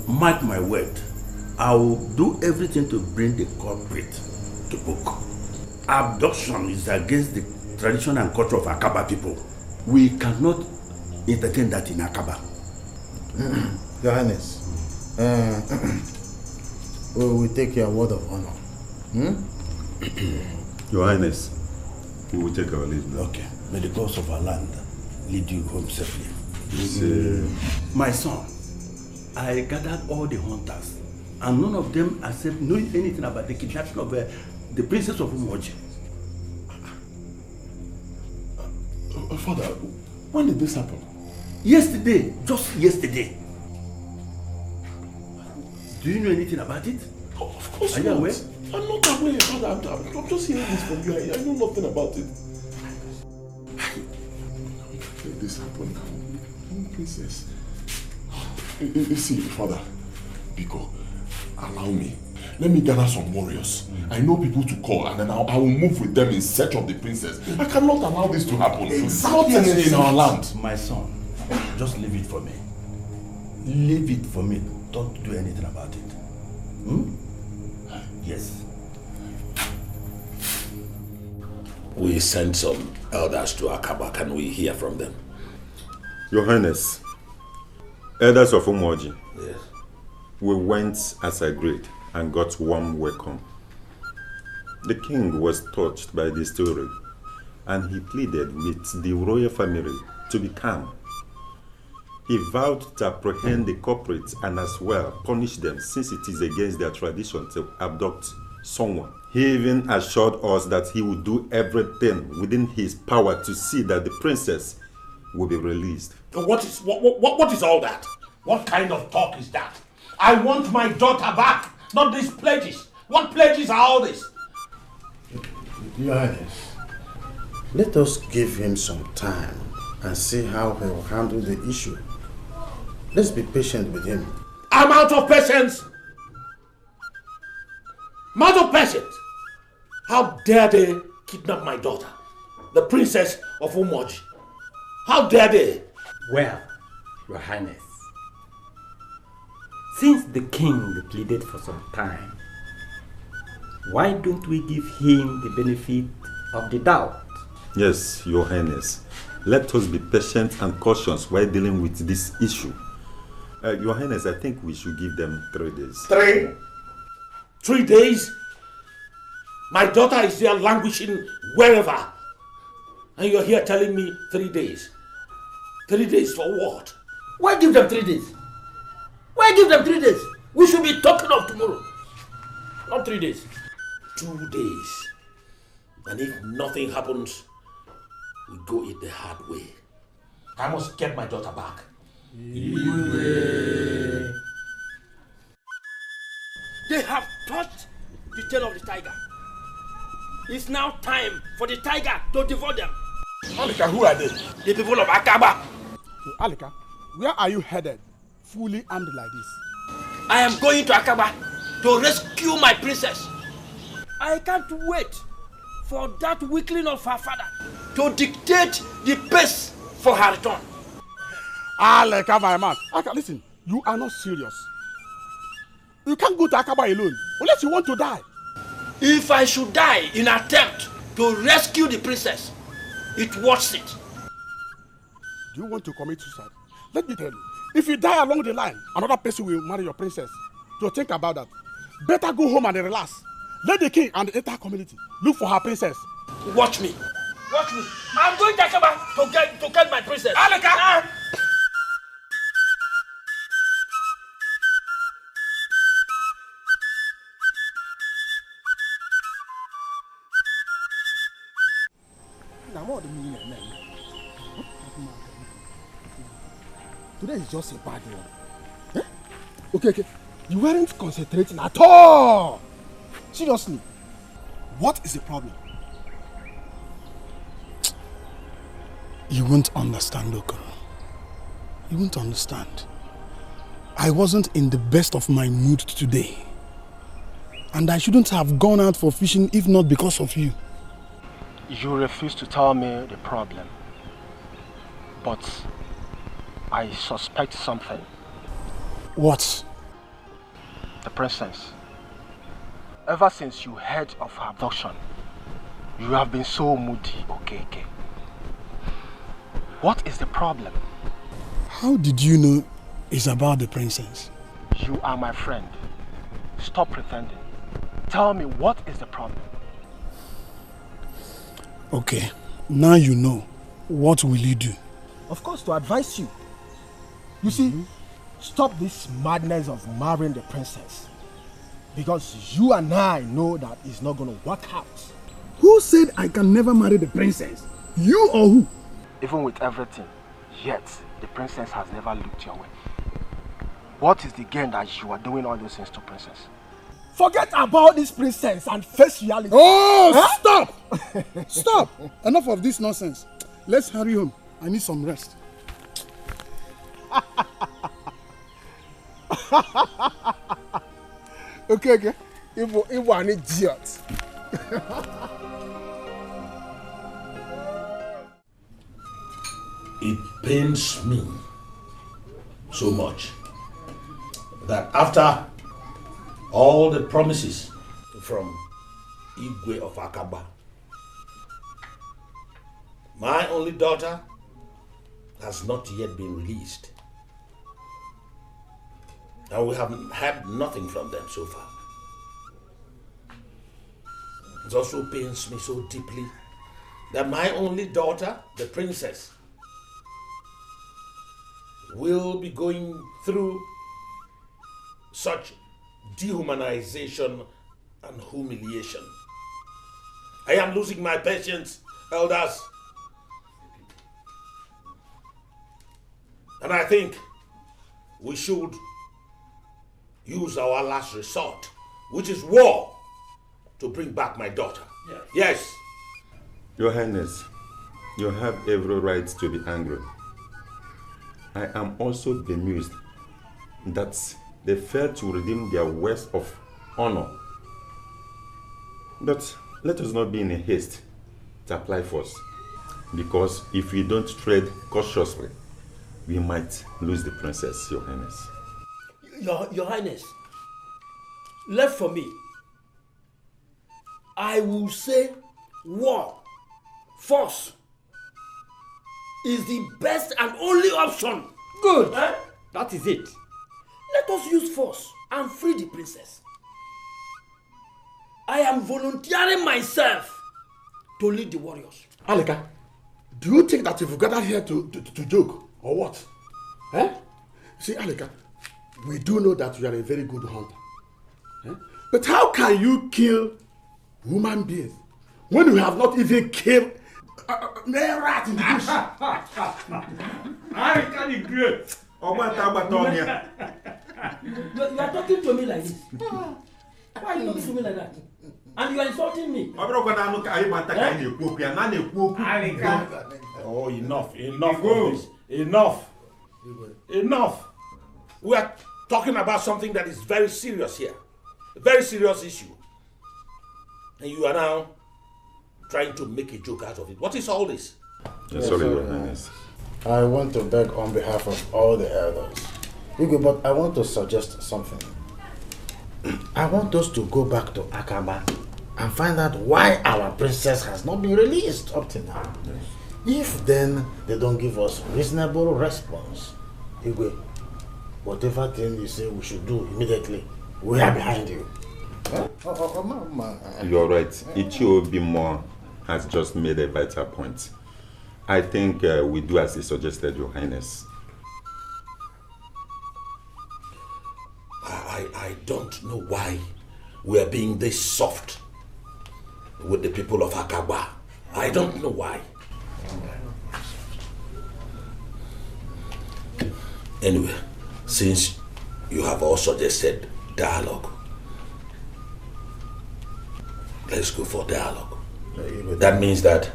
Mark my word. I will do everything to bring the culprit to book. Abduction is against the tradition and culture of Akaba people. We cannot entertain that in Akaba. Your Highness, we will take your word of honor. Your Highness, we will take our leave now. Okay. May the gods of our land lead you home safely. My son, I gathered all the hunters, and none of them accept knowing anything about the kidnapping of the princess of Umoji. Father, when did this happen? Yesterday, just yesterday. Do you know anything about it? Of course Are you not. aware? I'm not aware, Father. I'm just hearing this from you. I know nothing about it. When did this happen now? Princess. You see, Father, Biko, allow me. Let me gather some warriors. I know people to call, and then I will move with them in search of the princess. I cannot allow this to happen. Exactly. Not in our land. My son, just leave it for me. Leave it for me. Don't do anything about it. Yes. We sent some elders to Akaba. Can we hear from them? Your Highness, elders of Umoji, yes. We went as agreed and got warm welcome. The king was touched by the story and he pleaded with the royal family to be calm. He vowed to apprehend the culprits and as well punish them since it is against their tradition to abduct someone. He even assured us that he would do everything within his power to see that the princess will be released. What is all that? What kind of talk is that? I want my daughter back, not these pledges. What pledges are all this? Your Highness, let us give him some time and see how he will handle the issue. Let's be patient with him. I'm out of patience! I'm out of patience! How dare they kidnap my daughter, the princess of Umoji? How dare they? Well, Your Highness, since the king pleaded for some time, why don't we give him the benefit of the doubt? Yes, Your Highness. Let us be patient and cautious while dealing with this issue. Your Highness, I think we should give them 3 days. 3 days? My daughter is there languishing wherever. And you're here telling me 3 days. 3 days for what? Why give them 3 days? Why give them 3 days? We should be talking of tomorrow. Not 3 days. 2 days. And if nothing happens, we go it the hard way. I must get my daughter back. They have touched the tail of the tiger. It's now time for the tiger to devour them. Alika, who are they? The people of Akaba. Alika, where are you headed? Fully armed like this. I am going to Akaba to rescue my princess. I can't wait for that weakling of her father to dictate the pace for her return. Alika, my man. Alika, listen, you are not serious. You can't go to Akaba alone unless you want to die. If I should die in attempt to rescue the princess, it worth it. Do you want to commit suicide? Let me tell you, if you die along the line, another person will marry your princess. So think about that. Better go home and relax. Let the king and the entire community look for her princess. Watch me. Watch me. I'm going to Akaba to get my princess. Alika! Today is just a bad one. Eh? Okay. You weren't concentrating at all. Seriously. What is the problem? You won't understand, Okoro. You won't understand. I wasn't in the best of my mood today. And I shouldn't have gone out for fishing if not because of you. You refuse to tell me the problem. But I suspect something. What? The princess. Ever since you heard of her abduction, you have been so moody, okay? What is the problem? How did you know it's about the princess? You are my friend. Stop pretending. Tell me, what is the problem? Okay, now you know. What will you do? Of course, to advise you. You see, stop this madness of marrying the princess. Because you and I know that it's not going to work out. Who said I can never marry the princess? You or who? Even with everything, yet the princess has never looked your way. What is the gain that you are doing all those things to princess? Forget about this princess and face reality. Oh, huh? Stop! Stop! Enough of this nonsense. Let's hurry home. I need some rest. Okay. You are an idiot. It pains me so much that after all the promises from Igwe of Akaba, my only daughter has not yet been released. And we have had nothing from them so far. It also pains me so deeply that my only daughter, the princess, will be going through such dehumanization and humiliation. I am losing my patience, elders. And I think we should use our last resort, which is war, to bring back my daughter. Yes. Your Highness, you have every right to be angry. I am also bemused that they failed to redeem their words of honor. But let us not be in a haste to apply force, because if we don't tread cautiously, we might lose the princess, Your Highness. Your Highness, left for me, I will say war, force, is the best and only option. Good. That is it. Let us use force and free the princess. I am volunteering myself to lead the warriors. Alika, do you think that you've gathered here to joke or what? See, Alika, we do know that you are a very good hunter. But how can you kill human beings when you have not even killed a rat in the bush? Alika the Great. You are talking to me like this. Why are you talking to me like that? And you are insulting me. Oh, enough of this. Enough. We are talking about something that is very serious here. A very serious issue. And you are now trying to make a joke out of it. What is all this? Sorry, Your Highness. I want to beg on behalf of all the elders. Igwe, but I want to suggest something. I want us to go back to Akaba and find out why our princess has not been released up to now. Yes. If then they don't give us reasonable response, Igwe, whatever thing you say we should do immediately, we are behind you. You're right. Ichio has just made a vital point. I think we do as he suggested, Your Highness. I don't know why we are being this soft with the people of Akaba. I don't know why. Anyway, since you have all suggested dialogue, let's go for dialogue. That means that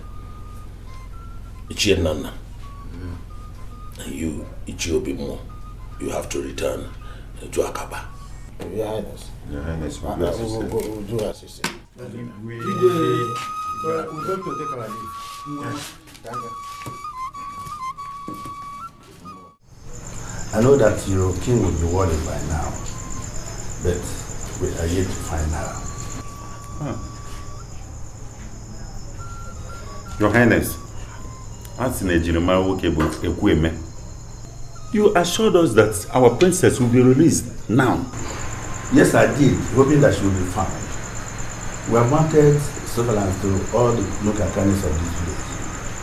Ichie Nana and you, Ichie Obimo, you have to return to Akaba. Your Highness. Your Highness, we'll do as you say. We're going to take our leave. Thank you. I know that your king will be worried by now, but we are yet to find her. Your Highness, you assured us that our princess will be released now. Yes, I did, hoping that she will be found. We have wanted surveillance to all the local attorneys of this village,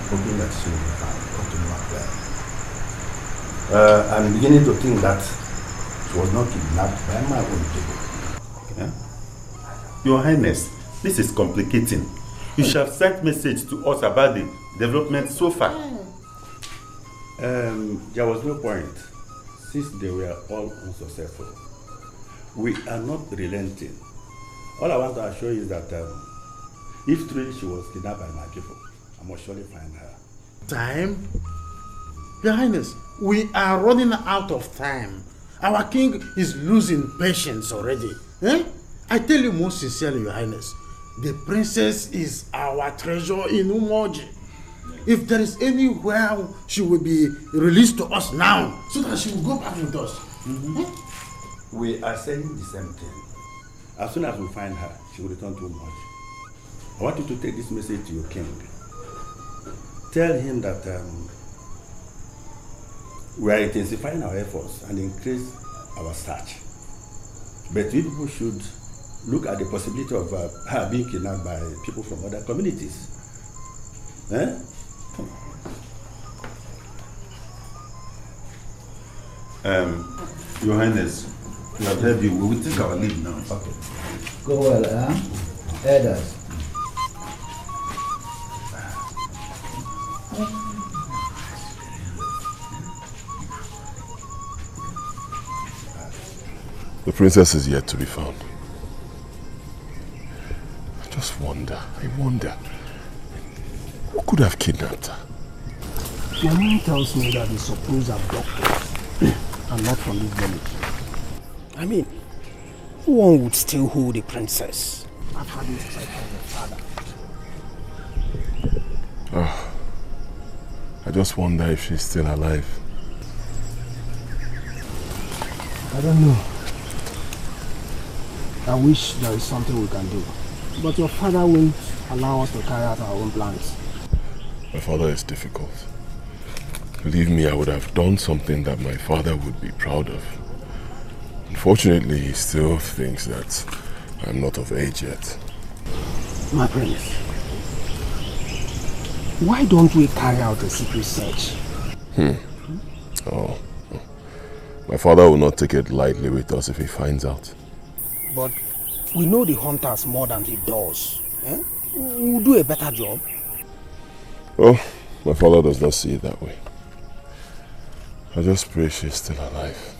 hoping that she will be found, but to no avail. I'm beginning to think that she was not kidnapped by my own people. Your Highness, this is complicating. You should have sent message to us about the development so far. There was no point, since they were all unsuccessful. We are not relenting. All I want to assure you is that if truly she was kidnapped by my people, I must surely find her. Time? Your Highness, we are running out of time. Our king is losing patience already. I tell you most sincerely, Your Highness, the princess is our treasure in Umoji. If there is anywhere she will be released to us now, so that she will go back with us. We are saying the same thing. As soon as we find her, she will return to Umoji. I want you to take this message to your king. Tell him that we are intensifying our efforts and increase our search. But we people should look at the possibility of her being kidnapped by people from other communities. Your Highness, we have heard you. We will take our leave now. Okay. Go well, Elders. The princess is yet to be found. I just wonder, who could have kidnapped her? My mom tells me that the supposed abductors are not from this village. I mean, who one would still hold the princess after this threat from her father? Oh, I just wonder if she's still alive. I don't know. I wish there is something we can do. But your father won't allow us to carry out our own plans. My father is difficult. Believe me, I would have done something that my father would be proud of. Unfortunately, he still thinks that I'm not of age yet. My prince, why don't we carry out a secret search? Oh. My father will not take it lightly with us if he finds out. But we know the hunters more than he does. We'll do a better job. Oh, my father does not see it that way. I just pray she's still alive.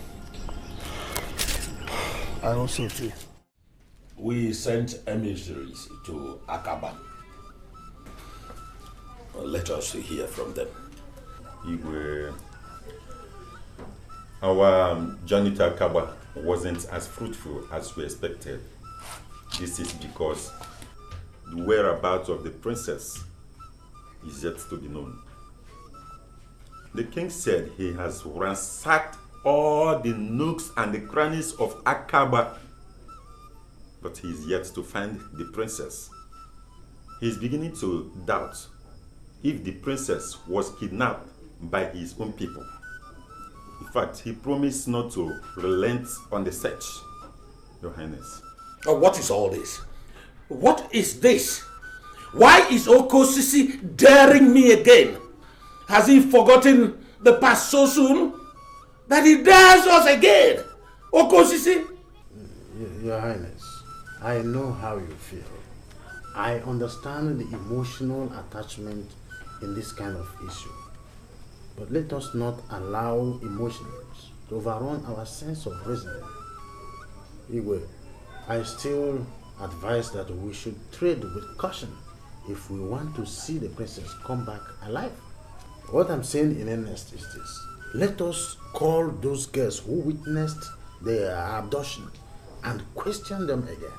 I also do. We sent emissaries to Akaba. Let us hear from them. Our journey to Akaba wasn't as fruitful as we expected. This is because the whereabouts of the princess is yet to be known. The king said he has ransacked all the nooks and the crannies of Akaba, but he is yet to find the princess. He is beginning to doubt if the princess was kidnapped by his own people. In fact, he promised not to relent on the search, Your Highness. What is all this? What is this? Why is Okosisi daring me again? Has he forgotten the past so soon that he dares us again? Okosisi? Your Highness, I know how you feel. I understand the emotional attachment in this kind of issue. But let us not allow emotions to overrun our sense of reasoning. Igwe, I still advise that we should tread with caution if we want to see the princess come back alive. What I'm saying in earnest is this. Let us call those girls who witnessed their abduction and question them again.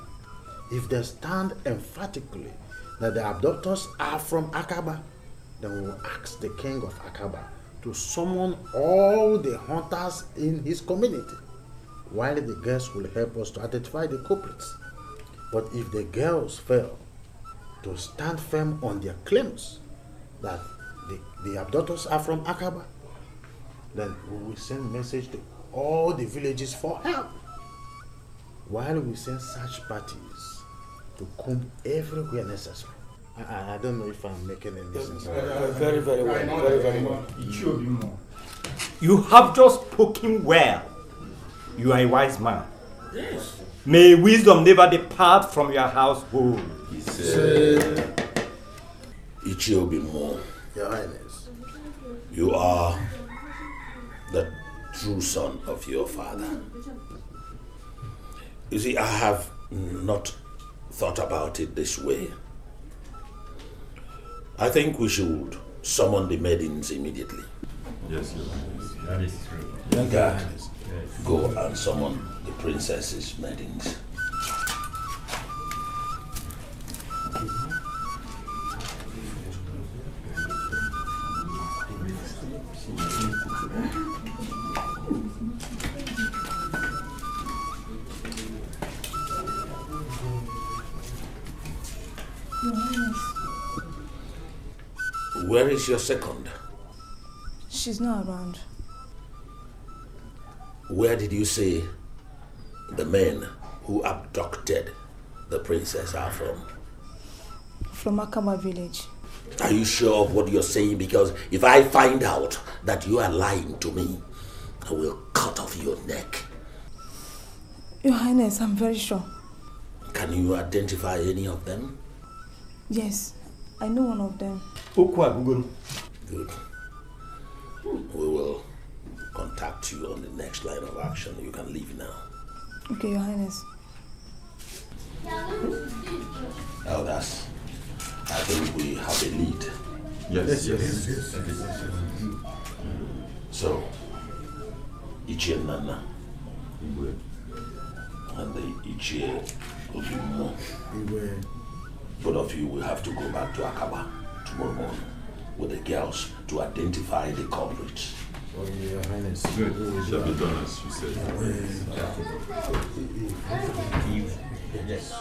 If they stand emphatically that the abductors are from Akaba, then we will ask the king of Akaba to summon all the hunters in his community, while the girls will help us to identify the culprits. But if the girls fail to stand firm on their claims that the abductors are from Akaba, then we will send message to all the villages for help, while we send search parties to comb everywhere necessary. I don't know if I'm making any sense. Very, very well. Very, very well. You have just spoken well. You are a wise man. Yes. May wisdom never depart from your household. Ichiobimo, Your Highness, you are the true son of your father. You see, I have not thought about it this way. I think we should summon the maidens immediately. Yes, Your Highness. That is true. Leonard, go and summon the princess's maidens. Where is your second? She's not around. Where did you say the men who abducted the princess are from? From Akaba village. Are you sure of what you're saying? Because if I find out that you are lying to me, I will cut off your neck. Your Highness, I'm very sure. Can you identify any of them? Yes, I know one of them. Good. We will contact you on the next line of action. You can leave now. Okay, Your Highness. Elders, I think we have a lead. Yes. So, Ichie Nana and the Ichie Obimu, both of you will have to go back to Akaba tomorrow morning with the girls to identify the culprits. Oh, Your Highness. Good. Shall be done as you said. Yes.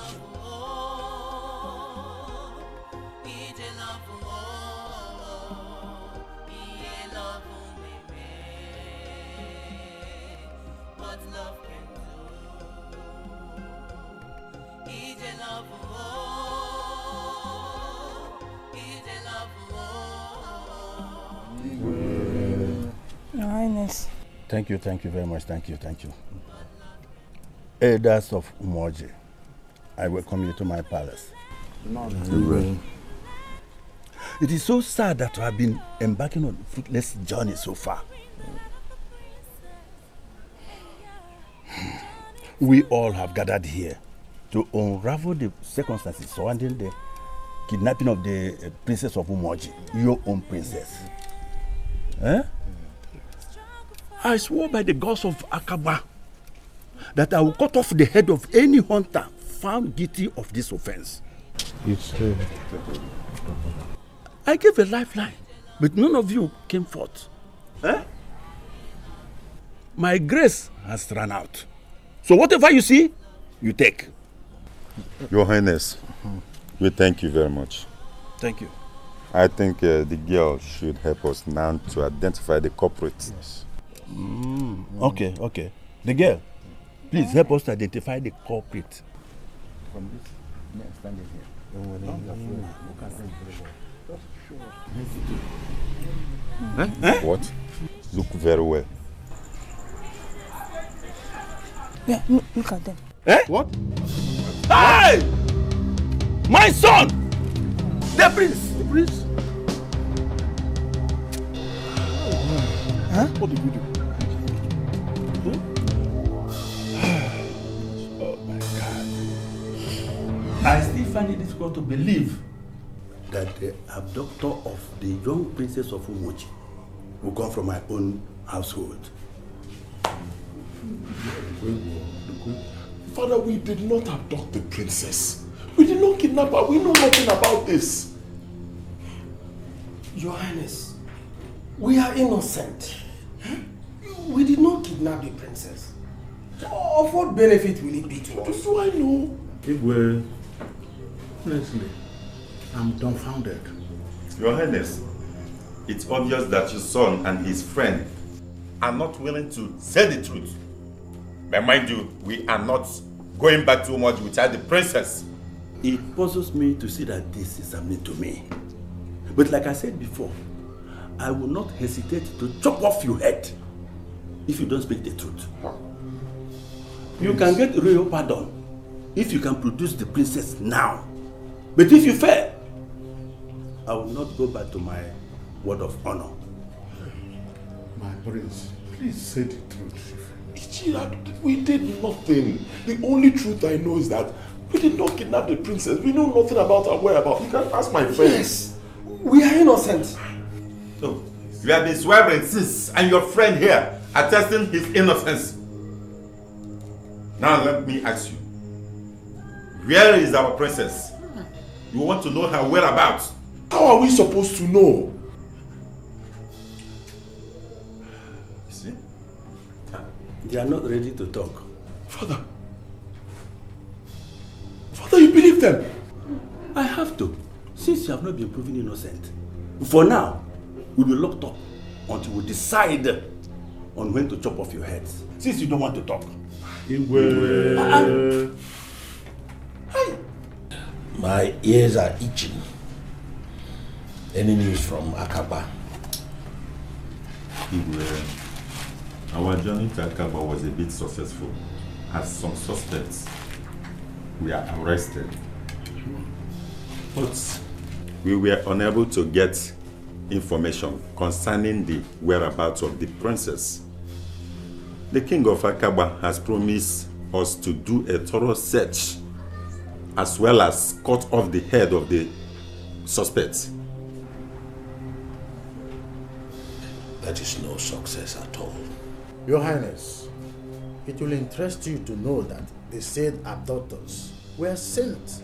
Your Highness. Thank you very much. Thank you. Elders of Umoji, I welcome you to my palace. It is so sad that I have been embarking on a fruitless journey so far. We all have gathered here to unravel the circumstances surrounding the kidnapping of the princess of Umoji, your own princess. I swore by the gods of Akaba that I will cut off the head of any hunter found guilty of this offense. It's true. I gave a lifeline, but none of you came forth. My grace has run out. So whatever you see, you take. Your Highness, we thank you very much. Thank you. I think the girl should help us now to identify the culprits. Yes. Okay. The girl, please help us to identify the culprit. From this man standing here. What? Look very well. Yeah, look at them. What? Hey! My son! The prince! What did we do? Oh my God. I still find it difficult to believe that the abductor of the young princess of Umoji will come from my own household. Father, we did not abduct the princess. We did not kidnap her. We know nothing about this. Your Highness, we are innocent. We did not kidnap the princess. Of what benefit will it be to us? Do I know? Igwe, honestly, I'm dumbfounded. Your Highness, it's obvious that your son and his friend are not willing to say the truth. But mind you, we are not going back too much without the princess. It puzzles me to see that this is happening to me. But like I said before, I will not hesitate to chop off your head if you don't speak the truth. You can get royal pardon if you can produce the princess now. But if you fail, I will not go back to my word of honor. My prince, please say the truth. We did nothing. The only truth I know is that we did not kidnap the princess. We know nothing about her whereabouts. You can ask my friends. Yes, we are innocent. So, you have been swearing since, and your friend here attesting his innocence. Now let me ask you, where is our princess? You want to know her whereabouts? How are we supposed to know? see? They are not ready to talk. Father, you believe them? I have to, since you have not been proven innocent. For now, we'll be locked up until we decide on when to chop off your heads, since you don't want to talk. My ears are itching. Any news from Akaba? Our journey to Akaba was a bit successful, as some suspects were arrested. But we were unable to get information concerning the whereabouts of the princess. The king of Akaba has promised us to do a thorough search as well as cut off the head of the suspects. That is no success at all. Your Highness, it will interest you to know that the said abductors were sent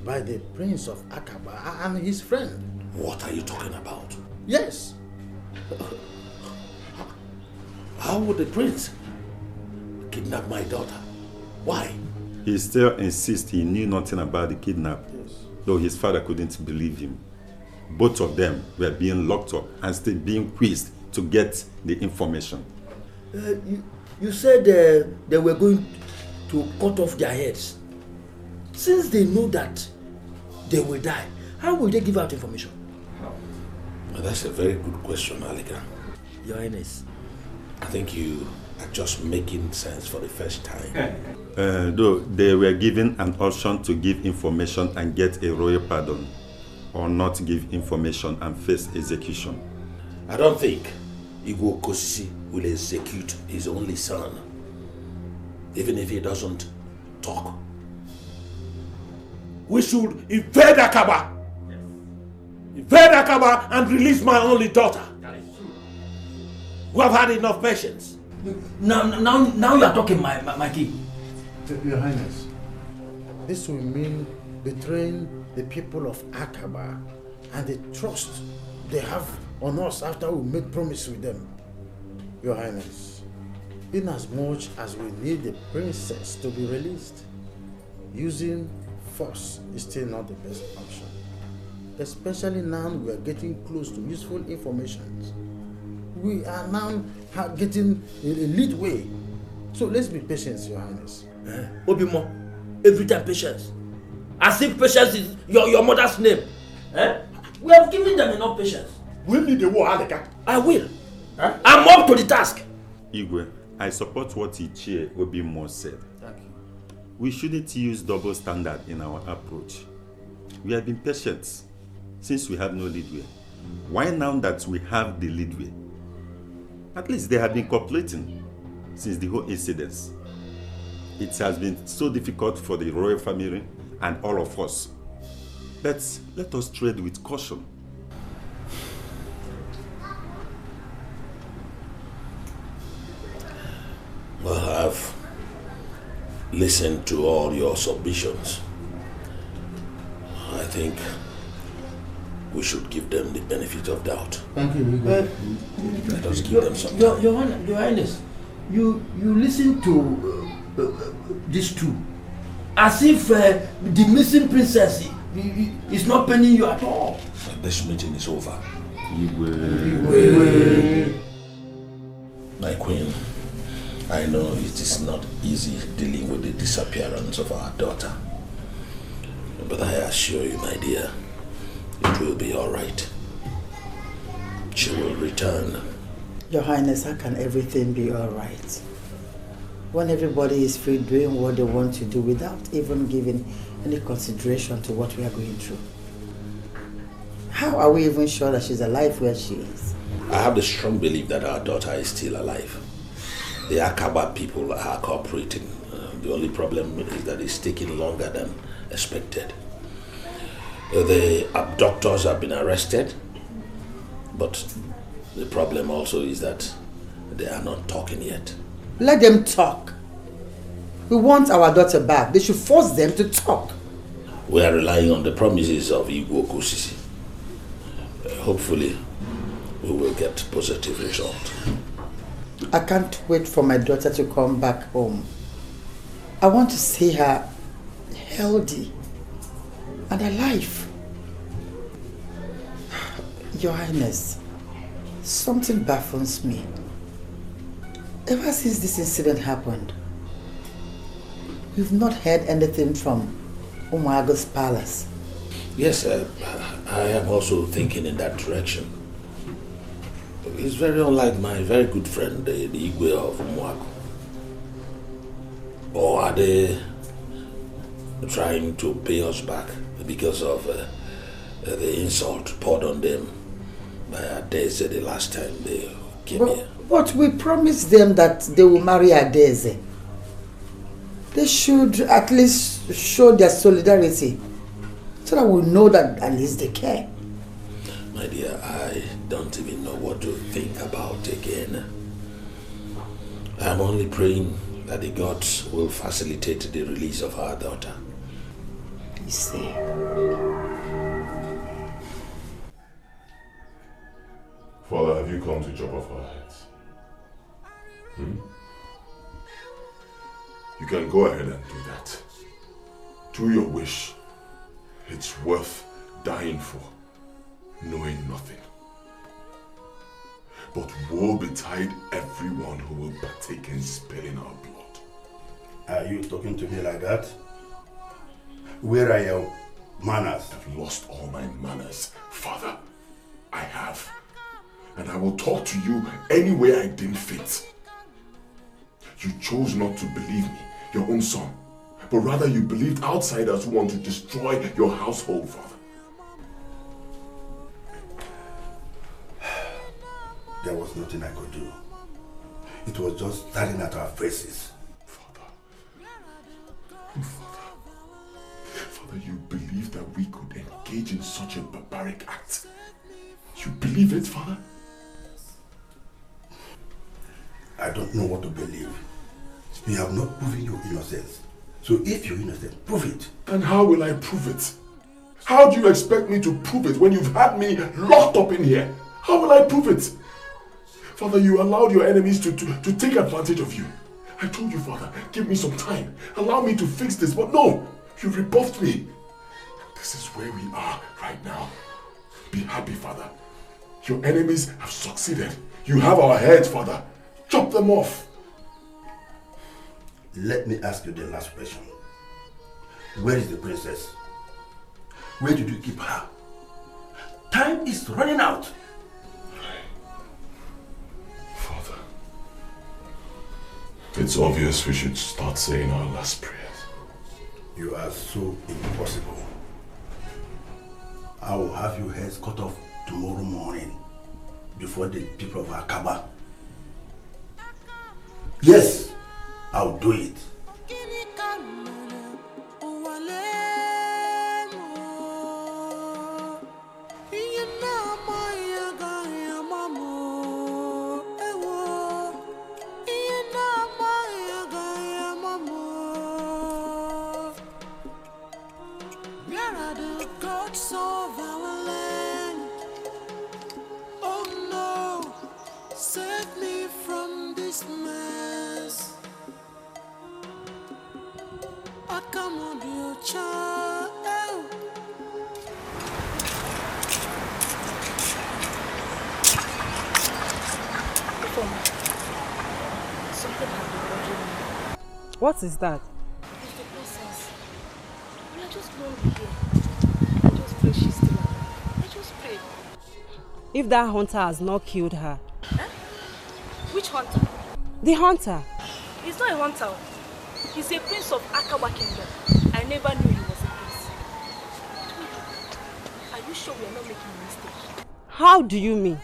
by the Prince of Akaba and his friend. What are you talking about? Yes. How would the prince kidnap my daughter? Why? He still insists he knew nothing about the kidnap, though his father couldn't believe him. Both of them were being locked up and still being quizzed to get the information. You said they were going to cut off their heads. Since they know that they will die, how will they give out information? Well, that's a very good question, Alika. Your Highness. I think you are just making sense for the first time. Though they were given an option to give information and get a royal pardon, or not give information and face execution. I don't think Igwe Okosisi will execute his only son, even if he doesn't talk. We should invade Akaba. Invade Akaba and release my only daughter. We have had enough patience. Now you are talking, my king. Your Highness, this will mean betraying the people of Akaba and the trust they have on us after we made promise with them. Your Highness, in as much as we need the princess to be released, using force is still not the best option. Especially now we are getting close to useful information. We are now getting a lead way. So let's be patient, Your Highness. Obimo, every time patience. As if patience is your mother's name. We have given them enough patience. Will you the war, Alika? I will. I'm up to the task. Igwe, I support what Ichie Obimo said. Thank you. We shouldn't use double standard in our approach. We have been patient since we have no leadway. Why now that we have the leadway? At least they have been cooperating since the whole incident. It has been so difficult for the royal family and all of us. But let us tread with caution. Well, I've listened to all your submissions. I think we should give them the benefit of doubt. Thank you. Let us give them some time. Your Highness, you listen to these two as if the missing princess is not paining you at all. This meeting is over. My queen, I know it is not easy dealing with the disappearance of our daughter. But I assure you, my dear, it will be all right. She will return. Your Highness, how can everything be all right? When everybody is free doing what they want to do without even giving any consideration to what we are going through. How are we even sure that she's alive where she is? I have the strong belief that our daughter is still alive. The Akaba people are cooperating. The only problem is that it's taking longer than expected. The abductors have been arrested, but the problem also is that they are not talking yet. Let them talk. We want our daughter back. They should force them to talk. We are relying on the promises of Igwe Okosisi. Hopefully, we will get positive result. I can't wait for my daughter to come back home. I want to see her healthy and alive. Your Highness, something baffles me. Ever since this incident happened, we've not heard anything from Umuago's palace. Yes, I am also thinking in that direction. It's very unlike my very good friend, the Igwe of Umuago. Or are they trying to pay us back because of the insult poured on them by Adeze the last time they came here? But we promised them that they will marry Adeze. They should at least show their solidarity so that we know that at least they care. My dear, I don't even know what to think about again. I'm only praying that the gods will facilitate the release of our daughter. You see. Father, have you come to chop off our heads? You can go ahead and do that. Do your wish. It's worth dying for, knowing nothing. But woe betide everyone who will partake in spilling our blood. Are you talking to me like that? Where are your manners? I've lost all my manners, Father. I have. And I will talk to you any way I deem fit. You chose not to believe me, your own son, but rather you believed outsiders who want to destroy your household, Father. There was nothing I could do. It was just staring at our faces. Father, you believe that we could engage in such a barbaric act? You believe it, Father? I don't know what to believe. You have not proven your innocence. So if you're innocent, prove it. And how will I prove it? How do you expect me to prove it when you've had me locked up in here? How will I prove it? Father, you allowed your enemies to take advantage of you. I told you, Father, give me some time. Allow me to fix this, but no, you rebuffed me. This is where we are right now. Be happy, Father. Your enemies have succeeded. You have our heads, Father. Chop them off. Let me ask you the last question. Where is the princess? Where did you keep her? Time is running out. Father, it's obvious we should start saying our last prayers. You are so impossible. I will have your heads cut off tomorrow morning before the people of Akaba. Yes, I'll do it. What is that? It's the princess. We are just lonely here. I just pray she's still alive. I just pray. If that hunter has not killed her. Huh? Which hunter? The hunter. He's not a hunter. He's a prince of Akawa Kingdom. I never knew he was a prince. Are you sure we are not making a mistake? How do you mean?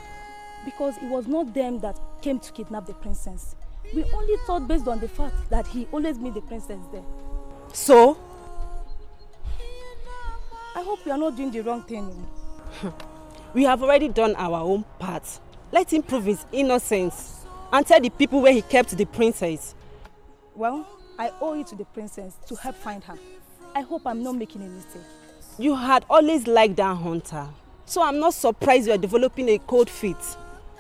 Because it was not them that came to kidnap the princess. We only thought based on the fact that he always meet the princess there. So? I hope we are not doing the wrong thing. We have already done our own part. Let him prove his innocence and tell the people where he kept the princess. Well, I owe it to the princess to help find her. I hope I'm not making a mistake. You had always liked that hunter. So I'm not surprised you are developing a cold feet.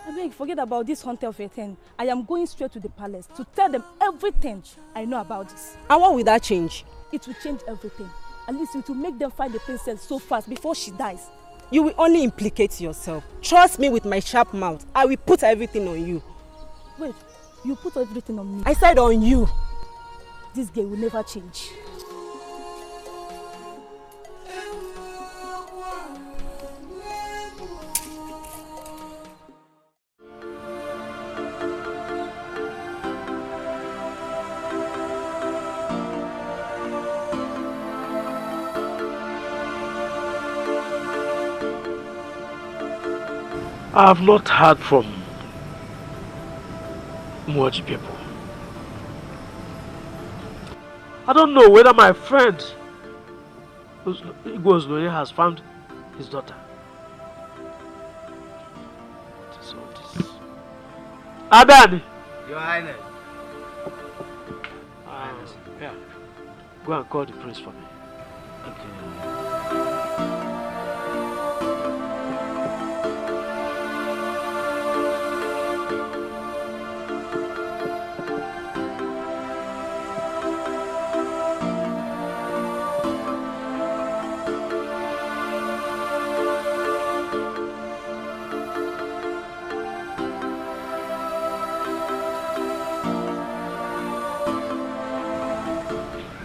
I beg, forget about this hunter of a thing. I am going straight to the palace to tell them everything I know about this. And what will that change? It will change everything. At least it will make them find the princess so fast before she dies. You will only implicate yourself. Trust me with my sharp mouth. I will put everything on you. Wait, you put everything on me? I said on you. This girl will never change. I have not heard from much people. I don't know whether my friend Igwe has found his daughter. So this. Abani! Your Highness. Yeah. Go and call the prince for me. Okay.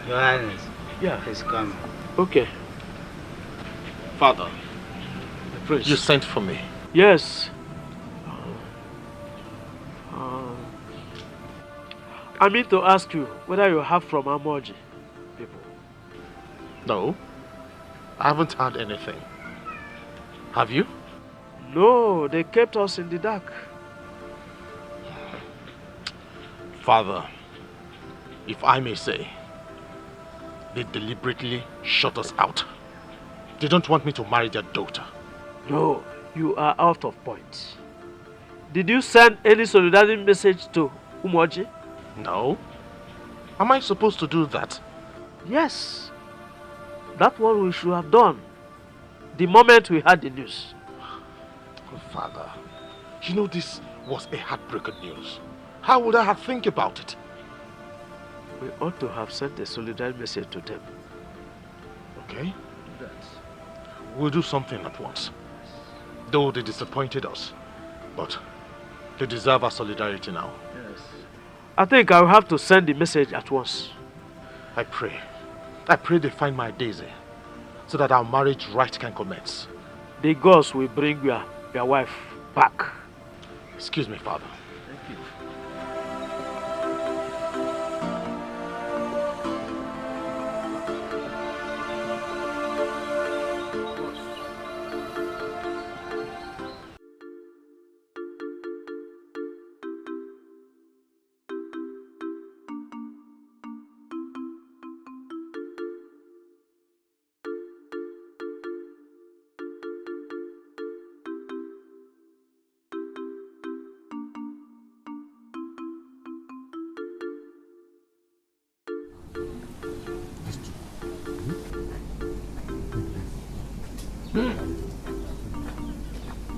Your Highness. Yeah. He's coming. Okay. Father, the prince. You sent for me. Yes. I mean to ask you whether you have from Amoji people. No, I haven't heard anything. Have you? No, they kept us in the dark. Father, if I may say, they deliberately shut us out. They don't want me to marry their daughter. No, you are out of point. Did you send any solidarity message to Umoji? No. Am I supposed to do that? Yes. That's what we should have done the moment we heard the news. Father, you know this was a heartbreaking news. How would I have think about it? We ought to have sent a solidarity message to them. Okay. We'll do something at once. Though they disappointed us, but they deserve our solidarity now. Yes. I think I'll have to send the message at once. I pray they find my Daisy, so that our marriage rite can commence. The gods will bring your wife back. Excuse me, Father. Thank you.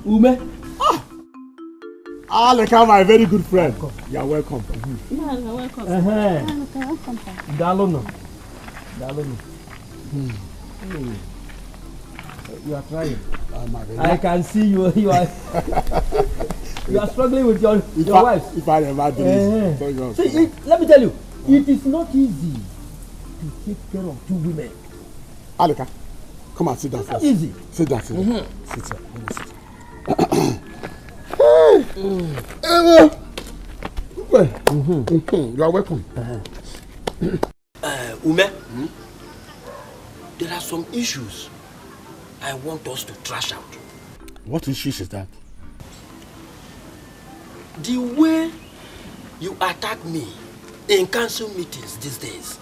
Ume. Aleka, my very good friend. You are welcome. Yeah, you're welcome. Welcome. Dalono. You are trying. I can see you. You are struggling with your wife. If I never do this. See, let me tell you, it is not easy to take care of two women. Aleka, come and sit down first. Easy. Sit down. Sit down. You are welcome. Ume, there are some issues I want us to trash out. What issues is that? The way you attack me in council meetings these days,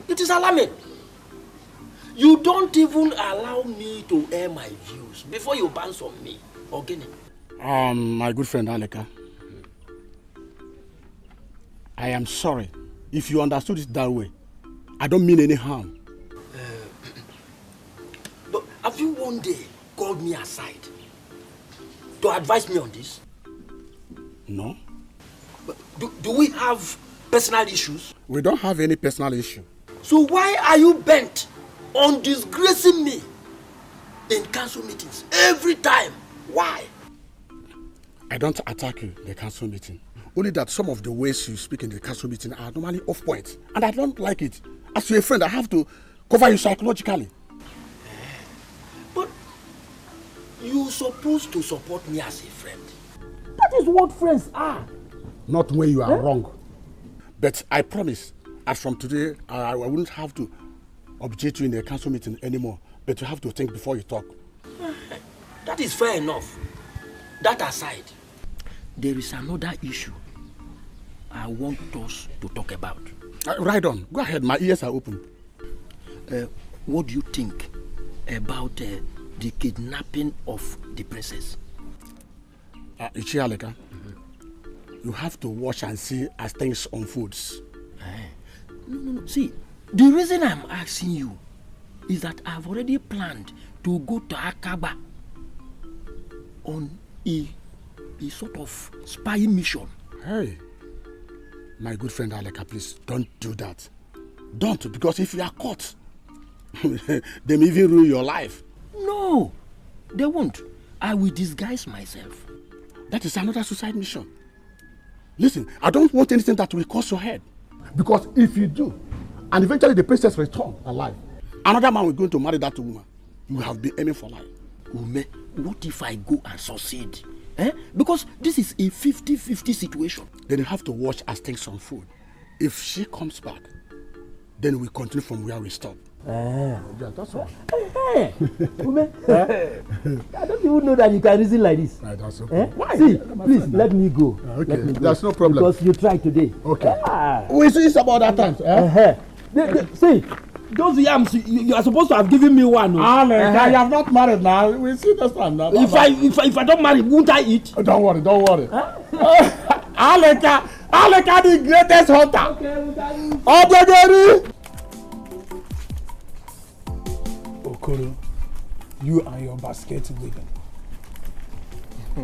it is alarming. You don't even allow me to air my views before you bounce on me. Ogini. My good friend Aleka, I am sorry if you understood it that way. I don't mean any harm. But have you one day called me aside to advise me on this? No. Do we have personal issues? We don't have any personal issue. So why are you bent on disgracing me in council meetings every time? Why? I don't attack you in the council meeting. Only that some of the ways you speak in the council meeting are normally off point. And I don't like it. As your friend, I have to cover you psychologically. But you're supposed to support me as a friend. That is what friends are. Not when you are wrong. But I promise, as from today, I wouldn't have to object you in the council meeting anymore. But you have to think before you talk. That is fair enough. That aside, there is another issue I want us to talk about. Right on. Go ahead. My ears are open. What do you think about the kidnapping of the princess? Ichialeka, you have to watch and see as things unfolds. No. See, the reason I'm asking you is that I've already planned to go to Akaba on a sort of spying mission. Hey, my good friend Aleka, please don't do that. Don't, because if you are caught, they may even ruin your life. No, they won't. I will disguise myself. That is another suicide mission. Listen, I don't want anything that will cost your head. Because if you do, and eventually the princess returns alive, another man will go to marry that woman. You have been aiming for life. Ume, what if I go and succeed? Because this is a 50-50 situation. Then you have to watch as things unfold. If she comes back, then we continue from where we stop. Yeah, that's right. Hey, Ume, I don't even know that you can reason like this. Right, that's okay. Why? See, please, let me go. Okay, let me go. That's no problem. Because you tried today. Okay. We see it's about that time. See, those yams, you are supposed to have given me one. I am not married now. We see this time now. If I don't marry, won't I eat? Oh, don't worry. Aleka, the greatest hunter. Okay, Okoro, you and your basket weaving.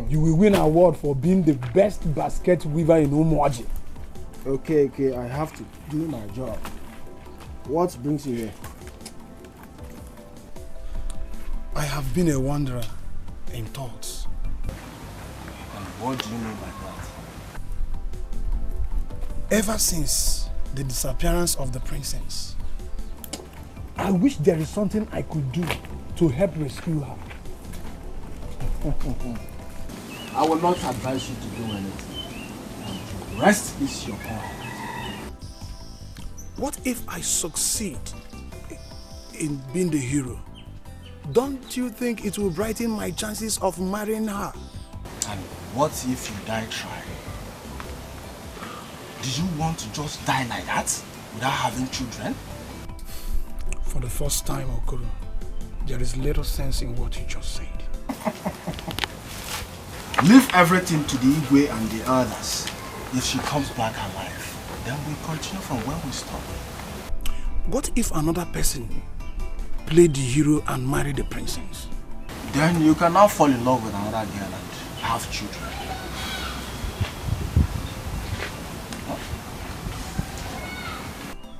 You will win an award for being the best basket weaver in Umuaji. Okay, I have to do my job. What brings you here? I have been a wanderer in thoughts. And what do you mean by that? Ever since the disappearance of the princess, I wish there is something I could do to help rescue her. I will not advise you to do anything. The rest is your call. What if I succeed in being the hero? Don't you think it will brighten my chances of marrying her? And what if you die trying? Do you want to just die like that without having children? For the first time, Okoro, there is little sense in what you just said. Leave everything to the Igwe and the others. If she comes back alive, then we continue from where we stopped. What if another person played the hero and married the princess? Then you can now fall in love with another girl and have children.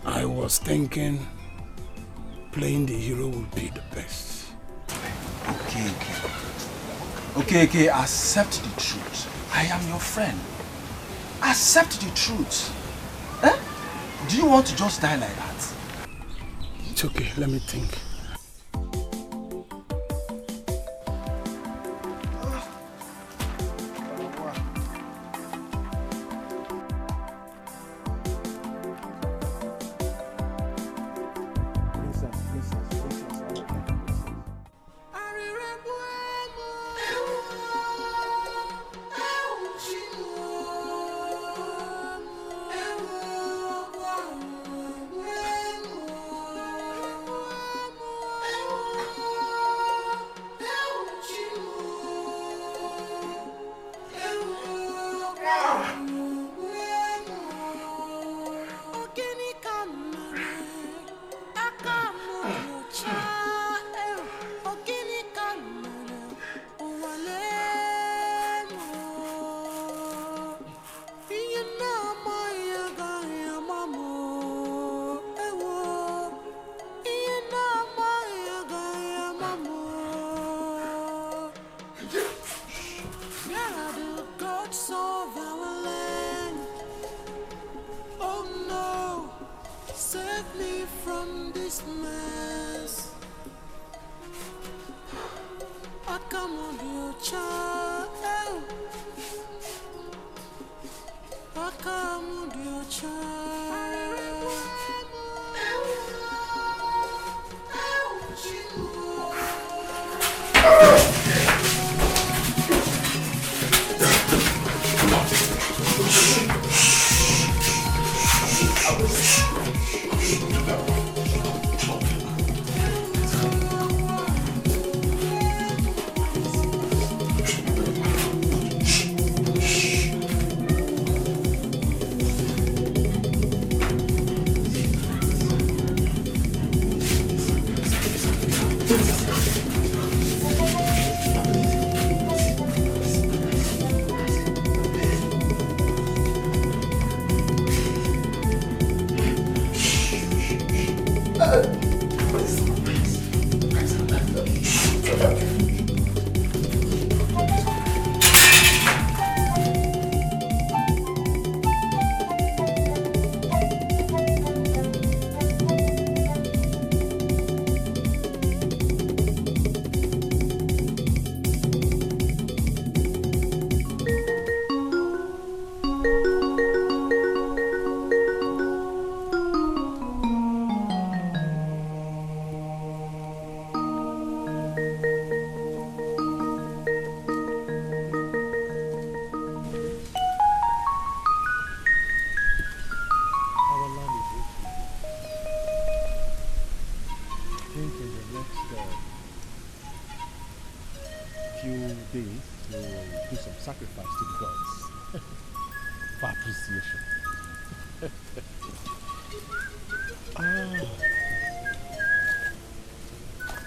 I was thinking playing the hero would be the best. Okay, accept the truth. I am your friend. Accept the truth. Do you want to just die like that? It's okay, let me think. from this mess. I come on your child. I come on your child.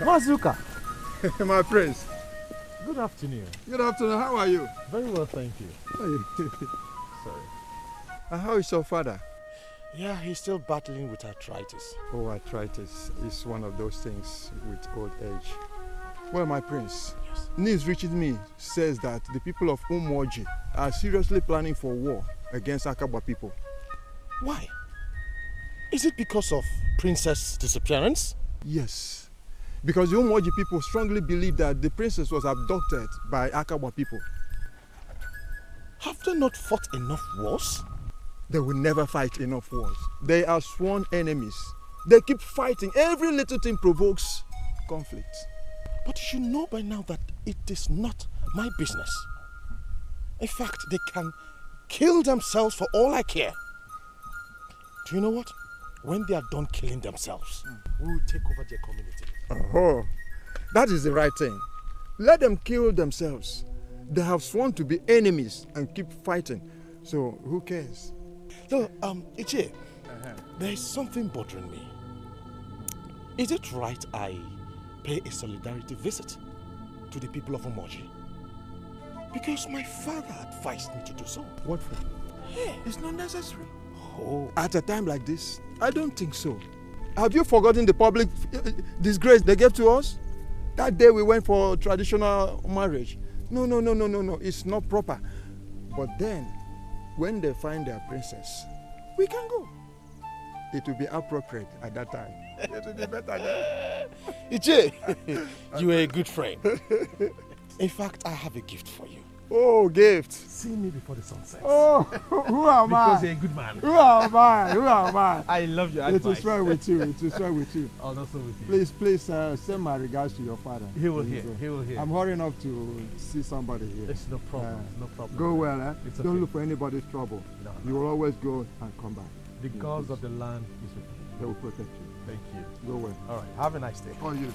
Mazuka. My prince. Good afternoon. Good afternoon. How are you? Very well, thank you. Sorry. And how is your father? Yeah, he's still battling with arthritis. Oh, arthritis is one of those things with old age. Well, my prince, news reaches me says that the people of Umoji are seriously planning for war against Akaba people. Why? Is it because of Princess' disappearance? Yes. Because the Umoji people strongly believe that the princess was abducted by Akaba people. Have they not fought enough wars? They will never fight enough wars. They are sworn enemies. They keep fighting. Every little thing provokes conflict. But you should know by now that it is not my business. In fact, they can kill themselves for all I care. Do you know what? When they are done killing themselves, we will take over their community. Oh, that is the right thing. Let them kill themselves. They have sworn to be enemies and keep fighting. So who cares? So, Ichie, there is something bothering me. Is it right I pay a solidarity visit to the people of Umoji? Because my father advised me to do so. What for? It's not necessary. Oh. At a time like this, I don't think so. Have you forgotten the public disgrace they gave to us? That day we went for traditional marriage. No. It's not proper. But then, when they find their princess, we can go. It will be appropriate at that time. It will be better then. Ichie, you are a good friend. In fact, I have a gift for you. Oh, gift. See me before the sun sets. Oh, who am I? Because you're a good man. Who am I? I love your advice. advice. It is well with you. I'll also with you. Please send my regards to your father. He will hear. I'm hurrying up to see somebody here. It's no problem. No problem. Go well, eh? It's okay. Don't look for anybody's trouble. No. You will always go and come back. The gods of the land is with you. They will protect you. Thank you. Go well. All right. Have a nice day. Oh, you too.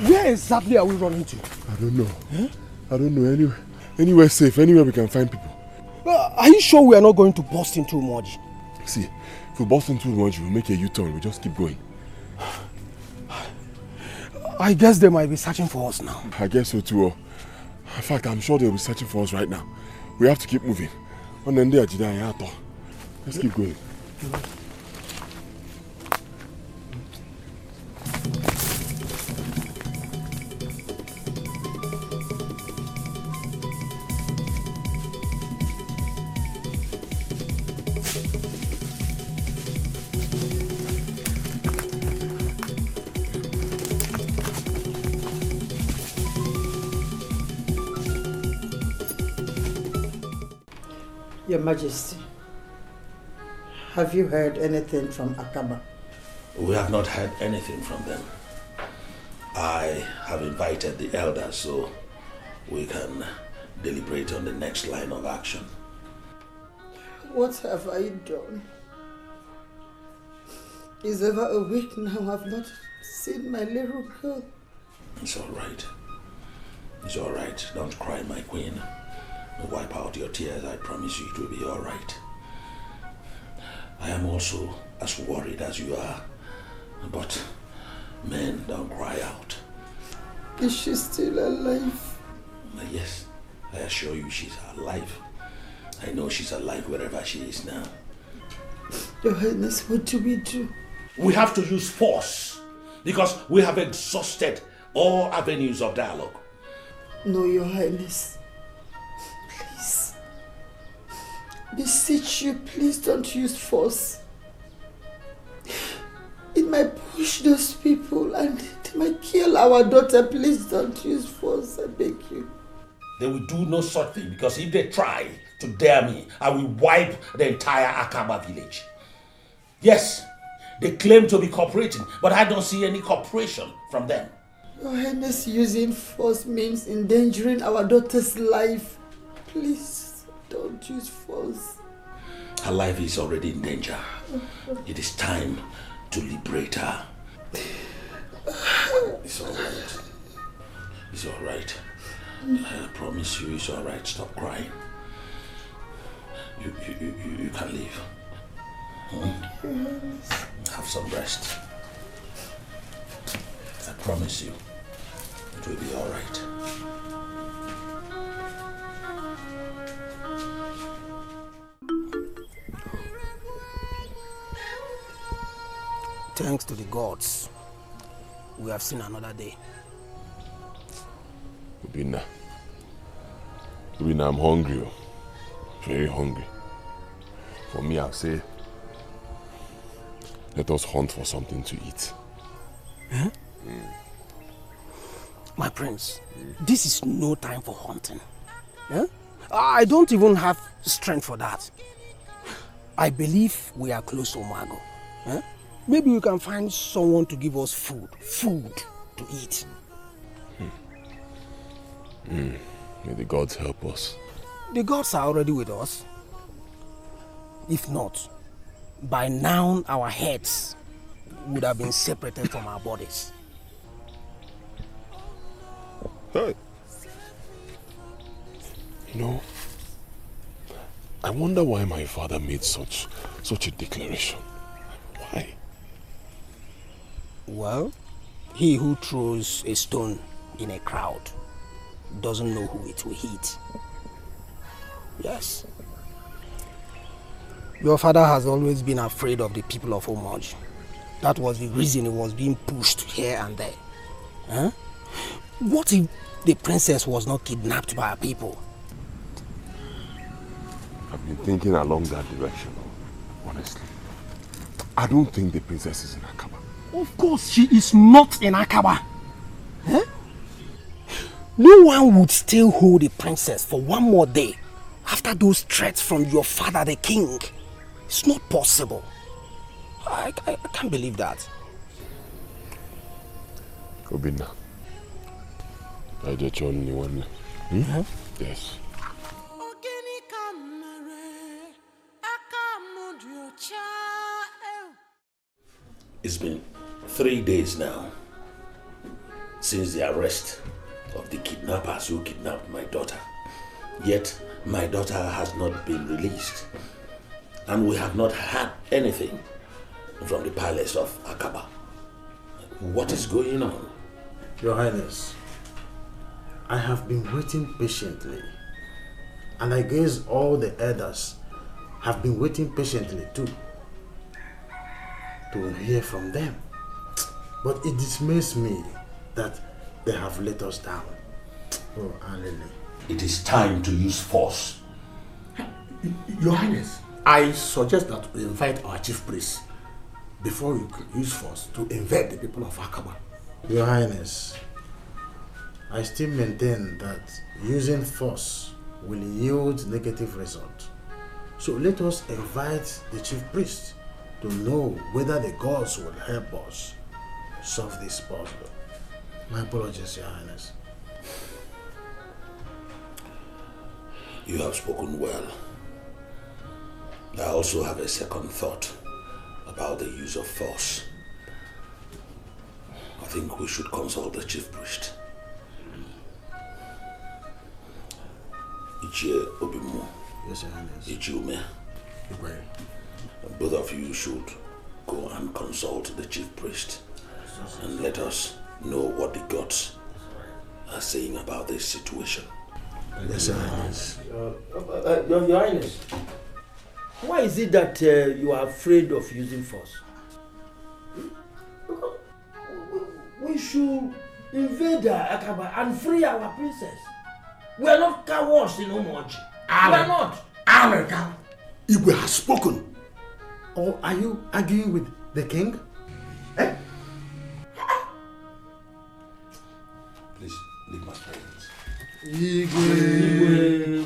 Where exactly are we running to? I don't know. Huh? I don't know. Anywhere safe, anywhere we can find people. Are you sure we are not going to burst into Umoji? See, if we burst into Umoji, we'll make a U-turn. We'll just keep going. I guess they might be searching for us now. I guess so too. In fact, I'm sure they'll be searching for us right now. We have to keep moving. Let's keep going. Your Majesty, have you heard anything from Akaba? We have not heard anything from them. I have invited the elders so we can deliberate on the next line of action. What have I done? It's over a week now I've not seen my little girl. It's all right. It's all right. Don't cry, my queen. Wipe out your tears. I promise you it will be all right. I am also as worried as you are. But men don't cry out. Is she still alive? Yes, I assure you she's alive. I know she's alive wherever she is now. Your Highness, what do we do? We have to use force because we have exhausted all avenues of dialogue. No, Your Highness. Please. Beseech you, please don't use force. It might push those people and it might kill our daughter. Please don't use force, I beg you. They will do no such thing because if they try to dare me, I will wipe the entire Akaba village. Yes, they claim to be cooperating, but I don't see any cooperation from them. Your Highness, using force means endangering our daughter's life. Please don't use force. Her life is already in danger. It is time to liberate her. It's all right. It's all right. I promise you it's all right. Stop crying. You can leave. Have some rest. I promise you it will be all right. Thanks to the gods, we have seen another day. Obina, I'm hungry. Very hungry. For me, I'll say, let us hunt for something to eat. Huh? My prince, this is no time for hunting. Huh? I don't even have strength for that. I believe we are close to Omago. Huh? Maybe we can find someone to give us food to eat. May the gods help us. The gods are already with us. If not, by now our heads would have been separated from our bodies. Hey. You know, I wonder why my father made such a declaration. Why? Well, he who throws a stone in a crowd doesn't know who it will hit. Yes. Your father has always been afraid of the people of Omoj. That was the reason he was being pushed here and there. Huh? What if the princess was not kidnapped by our people? I've been thinking along that direction, honestly. I don't think the princess is in Akaba. Of course she is not in Akaba. Huh? No one would still hold the princess for one more day after those threats from your father, the king. It's not possible. I can't believe that. Obina, I just only one. Yes. It's been 3 days now since the arrest of the kidnappers who kidnapped my daughter. Yet my daughter has not been released. And we have not had anything from the palace of Akaba. What is going on? Your Highness, I have been waiting patiently, and I guess all the elders have been waiting patiently too, to hear from them. But it dismays me that they have let us down. Oh, Alele. It is time to use force. Your Highness, I suggest that we invite our chief priest before we use force to invade the people of Akaba. Your Highness, I still maintain that using force will yield negative result. So let us invite the chief priest to know whether the gods will help us solve this puzzle. My apologies, Your Highness. You have spoken well. I also have a second thought about the use of force. I think we should consult the chief priest. Ichie Obimu. Yes, Your Highness. Ichiume. Both of you should go and consult the chief priest and let us know what the gods are saying about this situation. Yes, Your Highness. Your Highness, why is it that you are afraid of using force? Because we should invade Akaba and free our princess. We are not cowards in Umoji. We are not. America, Igwe has spoken. Or are you arguing with the king? Eh? Please, leave my presence. Igwe.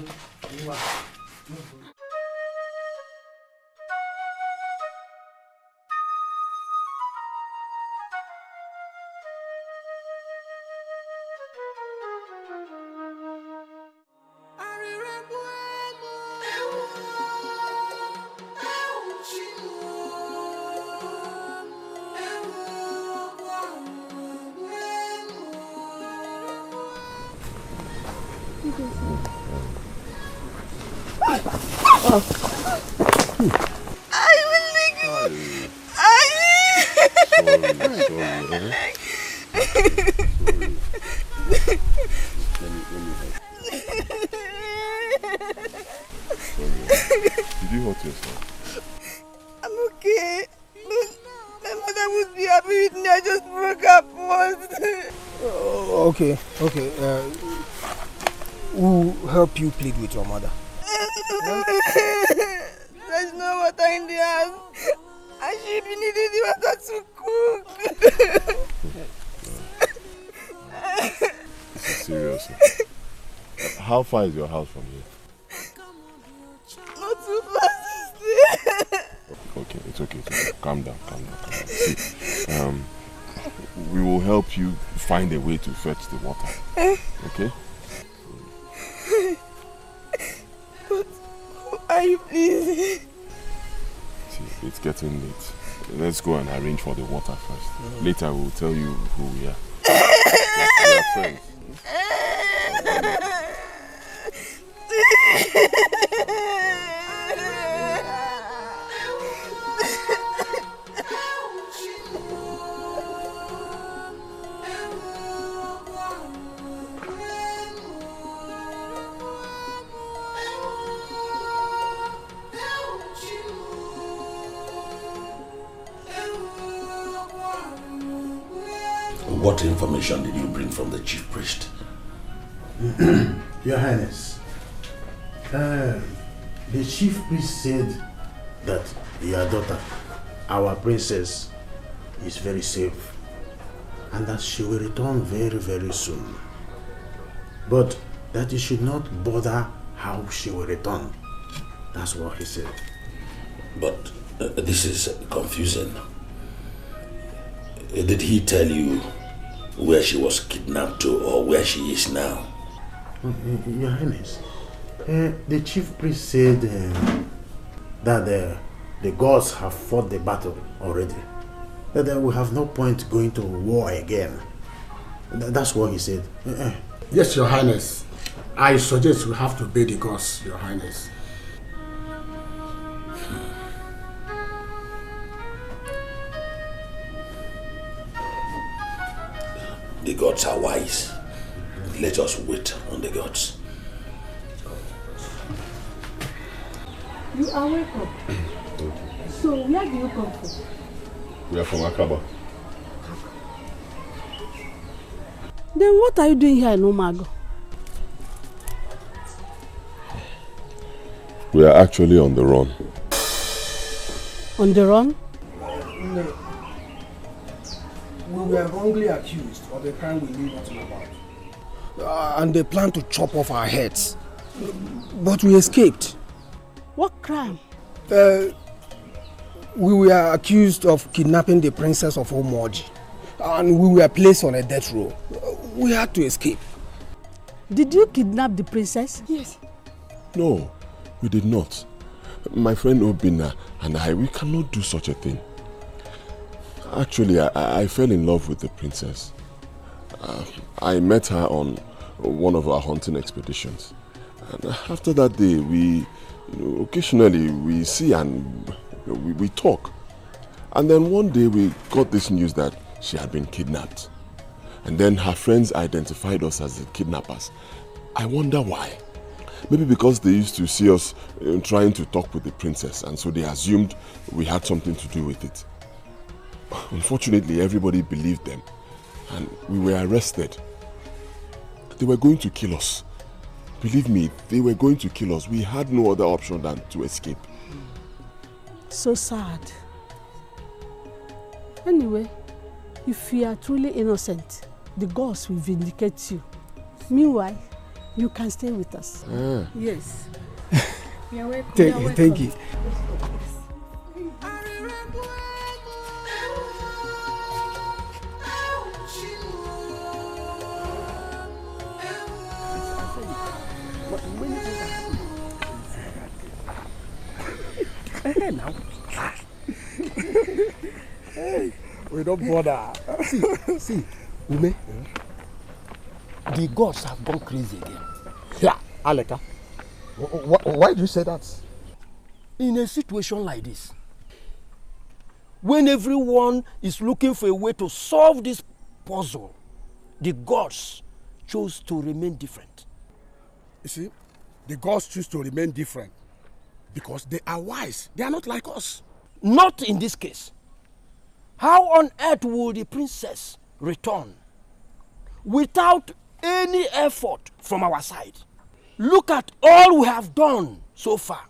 Did you hurt yourself? I'm okay. My mother would be happy with me. I just broke up once. Okay. We'll help you plead with your mother. There's no water in the house. I should be needing the water to cook. This is serious. How far is your house from here? Not too far. Okay, it's okay. Calm down. See, we will help you find a way to fetch the water. Okay? But who are you, please? See, it's getting late. Let's go and arrange for the water first. Later we'll tell you who we are. We are friends. What information did you bring from the chief priest? Your Highness, the chief priest said that your daughter, our princess, is very safe and that she will return very, very soon. But that you should not bother how she will return. That's what he said. But this is confusing. Did he tell you where she was kidnapped to or where she is now? Your Highness, the chief priest said that the gods have fought the battle already. That there will have no point going to war again. That's what he said. Yes, Your Highness. I suggest we have to obey the gods, Your Highness. the gods are wise. Let us wait on the gods. You are welcome. So, where do you come from? We are from Akaba. Then what are you doing here in Umago? We are actually on the run. On the run? No. We were wrongly accused of a crime we knew nothing about. And they planned to chop off our heads. But we escaped. What crime? We were accused of kidnapping the princess of Omoji. And we were placed on a death row. We had to escape. Did you kidnap the princess? Yes. No, we did not. My friend Obina and I, we cannot do such a thing. Actually, I fell in love with the princess. I met her on one of our hunting expeditions. And after that day, occasionally we see and we talk. And then one day we got this news that she had been kidnapped. And then her friends identified us as the kidnappers. I wonder why. Maybe because they used to see us trying to talk with the princess, and so they assumed we had something to do with it. Unfortunately, everybody believed them, and we were arrested. They were going to kill us. Believe me, they were going to kill us. We had no other option than to escape. So sad. Anyway, if you are truly innocent, the gods will vindicate you. Meanwhile, you can stay with us. Yes. You're welcome. Thank you. Hey, now. Hey, we don't bother. See, Ume, the gods have gone crazy again. Yeah, Aleka. Why do you say that? In a situation like this, when everyone is looking for a way to solve this puzzle, the gods chose to remain different. You see, the gods choose to remain different because they are wise. They are not like us. Not in this case. How on earth will the princess return without any effort from our side? Look at all we have done so far,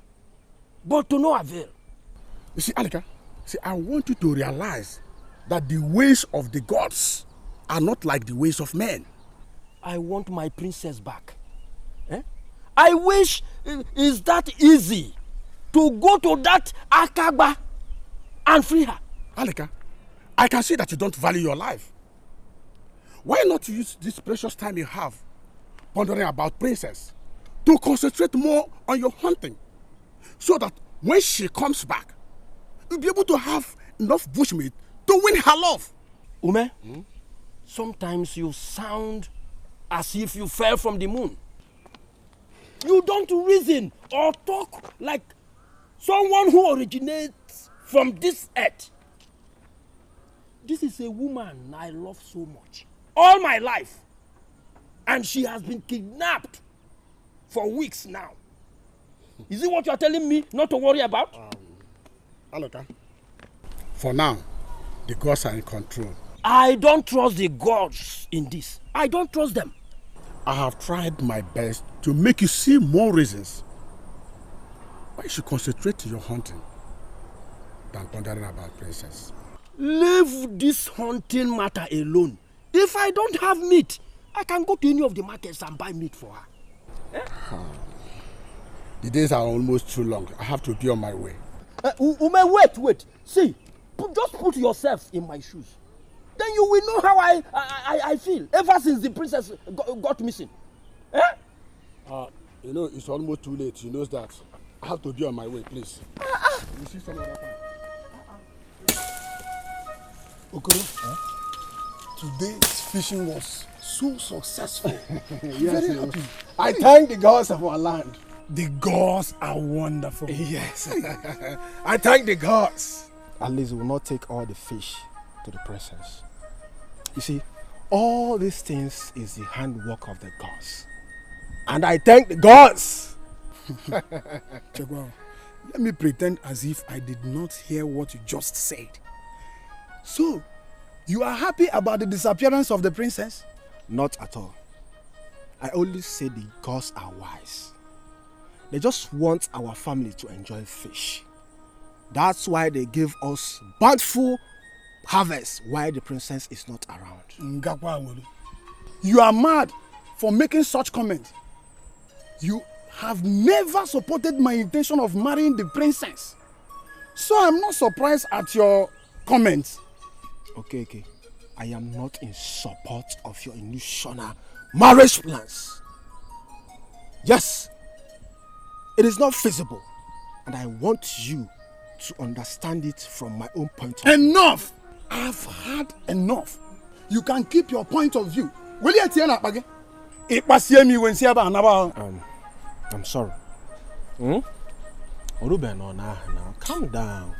but to no avail. You see, Alika, I want you to realize that the ways of the gods are not like the ways of men. I want my princess back. I wish it's that easy to go to that Akaba and free her. Alika, I can see that you don't value your life. Why not use this precious time you have pondering about princess to concentrate more on your hunting so that when she comes back, you'll be able to have enough bushmeat to win her love? Ume, sometimes you sound as if you fell from the moon. You don't reason or talk like someone who originates from this earth. This is a woman I love so much, all my life, and she has been kidnapped for weeks now. Is it what you are telling me not to worry about? Alika, for now, the gods are in control. I don't trust the gods in this. I don't trust them. I have tried my best to make you see more reasons why you should concentrate on your hunting than pondering about princess. Leave this hunting matter alone. If I don't have meat, I can go to any of the markets and buy meat for her. The days are almost too long. I have to be on my way. Ume, wait. See, just put yourself in my shoes. Then you will know how I feel ever since the princess got missing. You know, it's almost too late. She knows that. I have to be on my way, please. You see some other time. Okoro, today's fishing was so successful. Yes, Very happy. I thank the gods of our land. The gods are wonderful. Yes. I thank the gods. At least we will not take all the fish to the princess. You see, All these things is the handwork of the gods. And I thank the gods. Chegwa, let me pretend as if I did not hear what you just said. So, you are happy about the disappearance of the princess? Not at all. I only say the gods are wise. They just want our family to enjoy fish. That's why they give us bountiful harvest while the princess is not around. You are mad for making such comments. You have never supported my intention of marrying the princess. So I'm not surprised at your comments. Okay. I am not in support of your illusional marriage plans. Yes, it is not feasible. And I want you to understand it from my own point of view. Enough! I've had enough. You can keep your point of view. Will you tell me? I'm sorry. Now, calm down.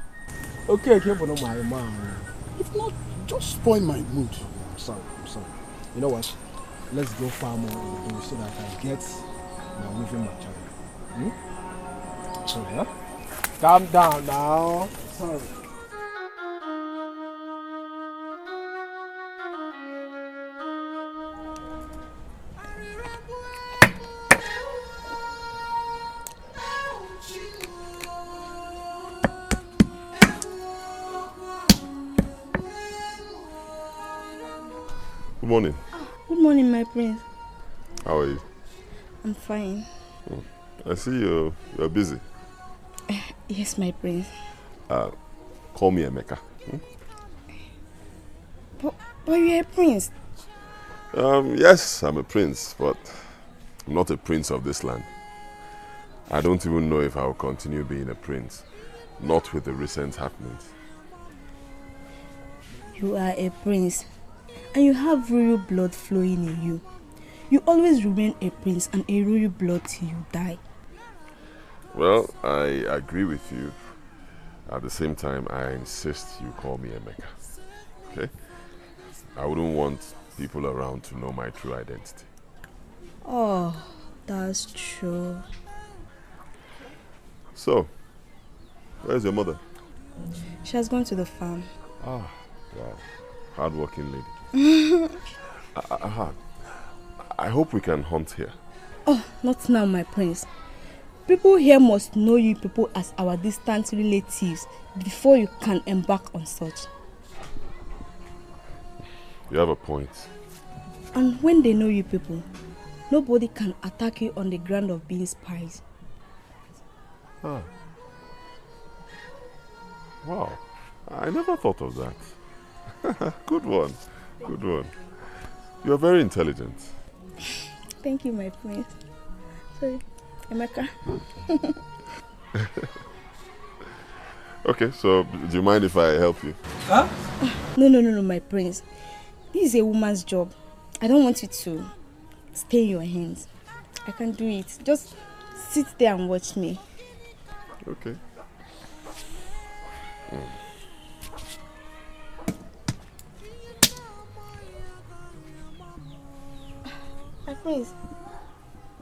Okay, but my mom. If not, just spoil my mood. I'm sorry. You know what? Let's go far more so that I can get my weaving material. So, huh? Calm down now. Sorry. Good morning. Good morning, my prince. How are you? I'm fine. I see you're busy. Yes, my prince. Call me Emeka. But you're a prince. Yes, I'm a prince, but I'm not a prince of this land. I don't even know if I'll continue being a prince, not with the recent happenings. You are a prince, and you have royal blood flowing in you. You always remain a prince and a royal blood till you die. Well, I agree with you. At the same time, I insist you call me Emeka. Okay? I wouldn't want people around to know my true identity. Oh, that's true. So, where's your mother? She has gone to the farm. Ah, wow. Hard-working lady. I hope we can hunt here. Oh, not now, my prince. People here must know you people as our distant relatives before you can embark on such. You have a point. And when they know you people, nobody can attack you on the ground of being spies. Ah. Wow. I never thought of that. Good one. Good one. You are very intelligent. Thank you, my prince. Sorry, Emeka. Okay, so do you mind if I help you? Huh? No, my prince. This is a woman's job. I don't want you to stay in your hands. I can't do it. Just sit there and watch me. Okay. My prince,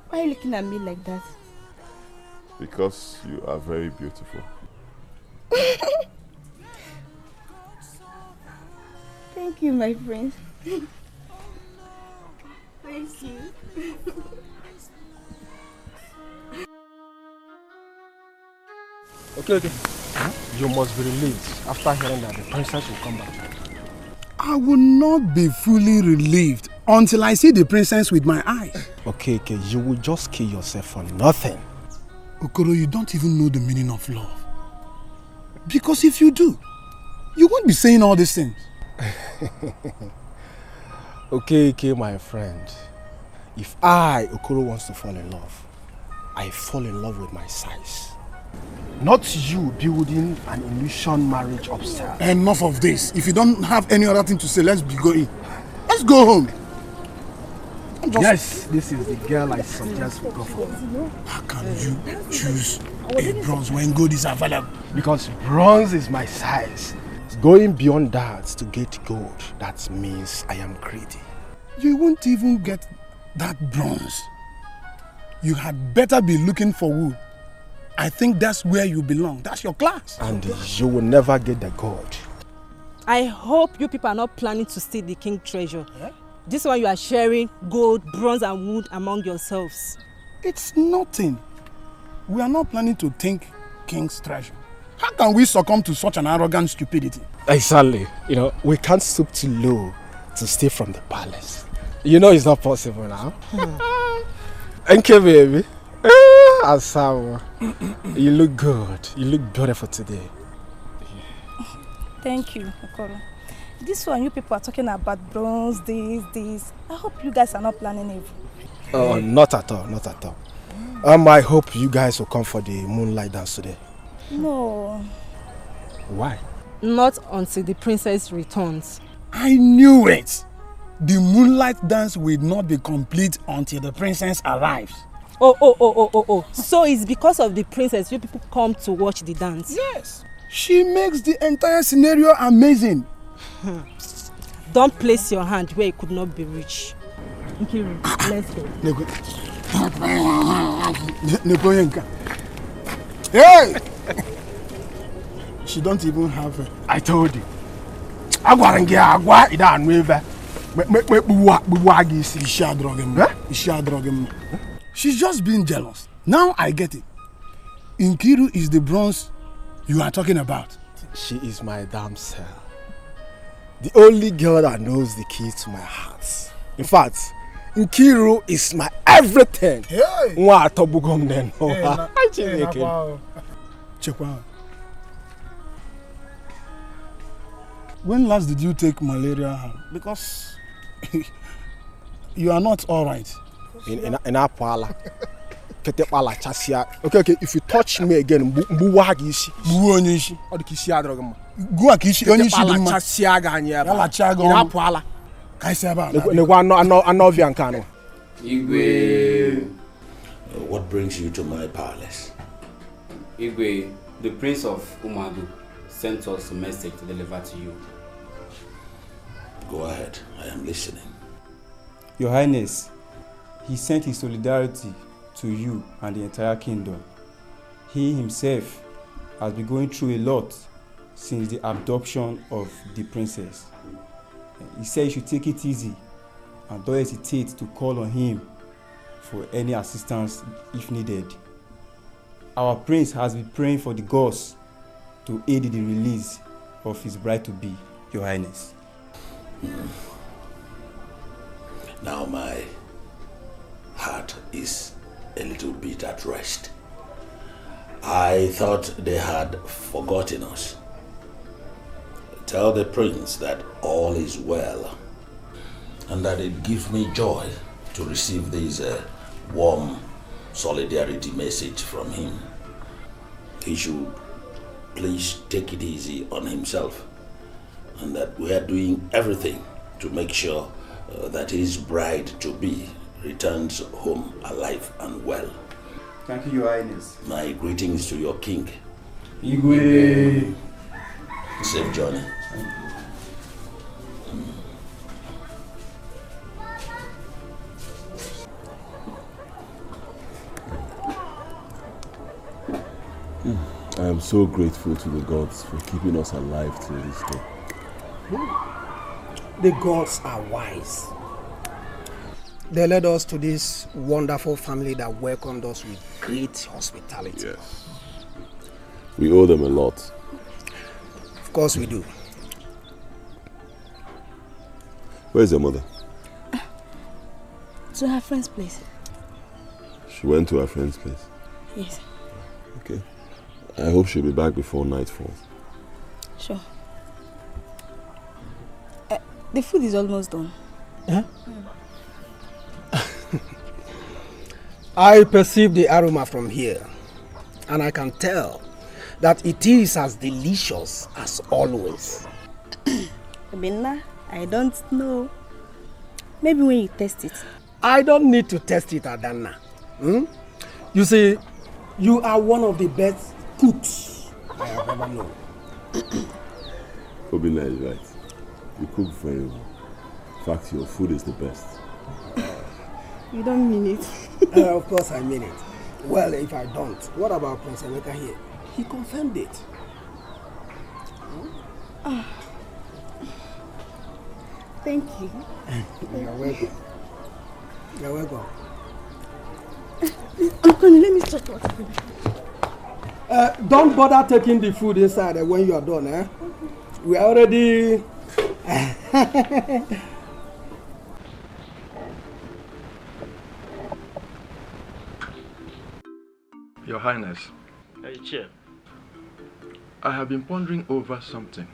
why are you looking at me like that? Because you are very beautiful. Thank you, my prince. Thank you. Okay. You must be relieved after hearing that the princess will come back. I will not be fully relieved until I see the princess with my eyes. Okay, you will just kill yourself for nothing. Okoro, you don't even know the meaning of love. Because if you do, you won't be saying all these things. Okay, my friend. If Okoro, wants to fall in love, I fall in love with my size. Not you building an illusion marriage upstairs. Enough of this. If you don't have any other thing to say, let's be going. Let's go home. Yes, this is the girl I suggest we go for. How can you choose a bronze when gold is available? Because bronze is my size. Going beyond that to get gold, that means I am greedy. You won't even get that bronze. You had better be looking for wood. I think that's where you belong. That's your class. And you will never get the gold. I hope you people are not planning to steal the king's treasure. Yeah? This one you are sharing gold, bronze and wood among yourselves. It's nothing. We are not planning to take king's treasure. How can we succumb to such an arrogant stupidity? Exactly. We can't stoop too low to steal from the palace. It's not possible now. Thank you, baby. Asawa, you look good. You look beautiful today. Thank you, Okoro. This one you people are talking about bronze, this. I hope you guys are not planning evil. Oh, not at all, not at all. I hope you guys will come for the moonlight dance today. No. Why? Not until the princess returns. I knew it. The moonlight dance will not be complete until the princess arrives. Oh. So it's because of the princess you people come to watch the dance? Yes. She makes the entire scenario amazing. Don't place your hand where it could not be reached. Nkiru, let's go. Hey! She don't even have it. I told you. She's just being jealous. Now I get it. Nkiru is the bronze you are talking about. She is my damsel. The only girl that knows the key to my heart. In fact, Nkiru is my everything. Hey. When last did you take malaria? Because you are not all right. In Apala. Okay, if you touch me again, Buwagishi. Buwanishi. Or the Kisiadrogam. Guakishi, Onishi, In Apala. Kaisaba. Igwe. What brings you to my palace? Igwe, the Prince of Umagu sent us a message to deliver to you. Go ahead, I am listening. Your Highness, he sent his solidarity to you and the entire kingdom. He himself has been going through a lot since the abduction of the princess. He said you should take it easy and don't hesitate to call on him for any assistance if needed. Our prince has been praying for the gods to aid in the release of his bride-to-be, Your Highness. Now my heart is a little bit at rest. I thought they had forgotten us. Tell the prince that all is well and that it gives me joy to receive this warm solidarity message from him. He should please take it easy on himself and that we are doing everything to make sure that his bride-to-be returns home alive and well. Thank you, Your Highness. My greetings to your king. Igwe. Safe journey. I am so grateful to the gods for keeping us alive till this day. The gods are wise. They led us to this wonderful family that welcomed us with great hospitality. Yes. We owe them a lot. Of course we do. Where's your mother? To her friend's place. She went to her friend's place? Yes. Okay. I hope she'll be back before night falls. Sure. The food is almost done. Huh? I perceive the aroma from here, and I can tell that it is as delicious as always. Binna, I don't know. Maybe when you taste it. I don't need to test it, Adanna. You see, you are one of the best cooks I have ever known. Obina is right. You cook very well. fact, your food is the best. You don't mean it. Of course I mean it. Well, if I don't, what about Prince Emeka here? He confirmed it. Thank you. You're welcome. You're welcome. Uncle, let me stop what happened. Don't bother taking the food inside when you are done. Eh? We are already... Your Highness. Hey, Chair. I have been pondering over something.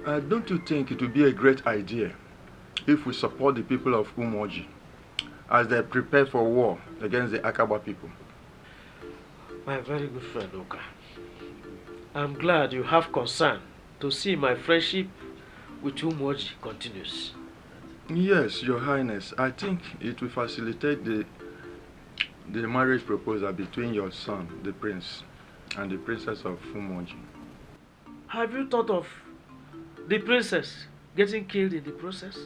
Don't you think it would be a great idea if we support the people of Umoji as they prepare for war against the Akaba people? My very good friend, Oka. I'm glad you have concern to see my friendship with Umoji continues. Yes, Your Highness. I think it will facilitate the marriage proposal between your son, the prince, and the princess of Umoji. Have you thought of the princess getting killed in the process?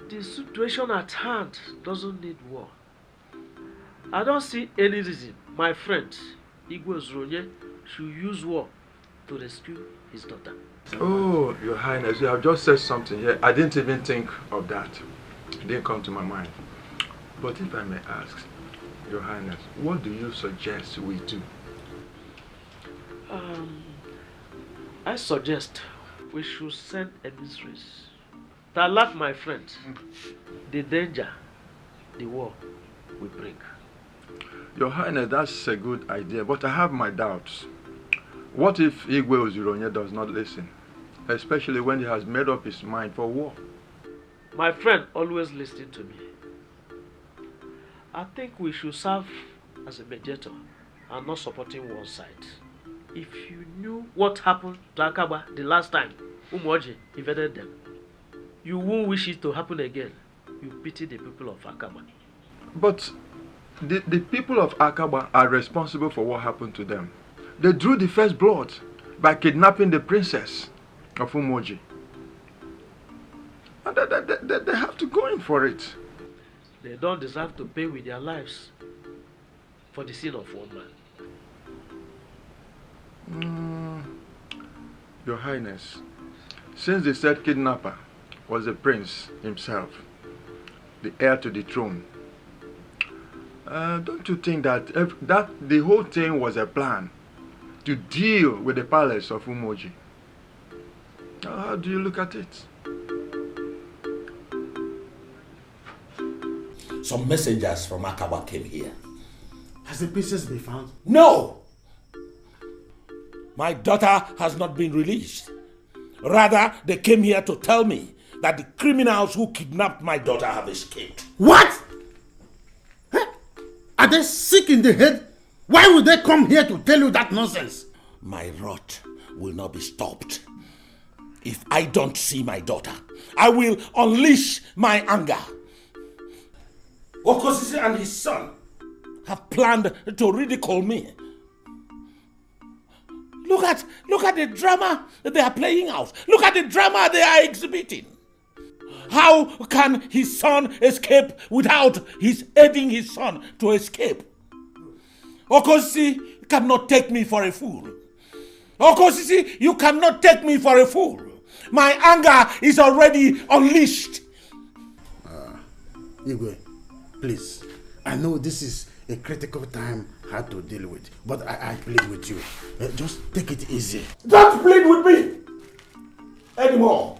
The situation at hand doesn't need war. I don't see any reason my friend Igwe Ozronye should use war to rescue his daughter. Oh, Your Highness, you have just said something here. I didn't even think of that. It didn't come to my mind. But if I may ask, Your Highness, what do you suggest we do? I suggest we should send emissaries to alert my friend the danger the war will bring. Your Highness, that's a good idea, but I have my doubts. What if Igwe Ozronye does not listen, especially when he has made up his mind for war? My friend always listens to me. I think we should serve as a mediator and not supporting one side. If you knew what happened to Akaba the last time Umoji invaded them, you won't wish it to happen again. You pity the people of Akaba. But the people of Akaba are responsible for what happened to them. They drew the first blood by kidnapping the princess of Umoji. And they have to go in for it. They don't deserve to pay with their lives for the sin of one man. Your Highness, since the said kidnapper was the prince himself, the heir to the throne, don't you think that the whole thing was a plan to deal with the palace of Umoji? How do you look at it? Some messengers from Akaba came here. Has the princess been found? No! My daughter has not been released. Rather, they came here to tell me that the criminals who kidnapped my daughter have escaped. What? Are they sick in the head? Why would they come here to tell you that nonsense? My wrath will not be stopped. If I don't see my daughter, I will unleash my anger. Okosisi and his son have planned to ridicule me. Look at the drama they are playing out. Look at the drama they are exhibiting. How can his son escape without his aiding his son to escape? Okosisi cannot take me for a fool. Okosisi, you cannot take me for a fool. My anger is already unleashed. Igwe, please. I know this is a critical time hard to deal with, but I plead with you. Just take it easy. Don't plead with me anymore.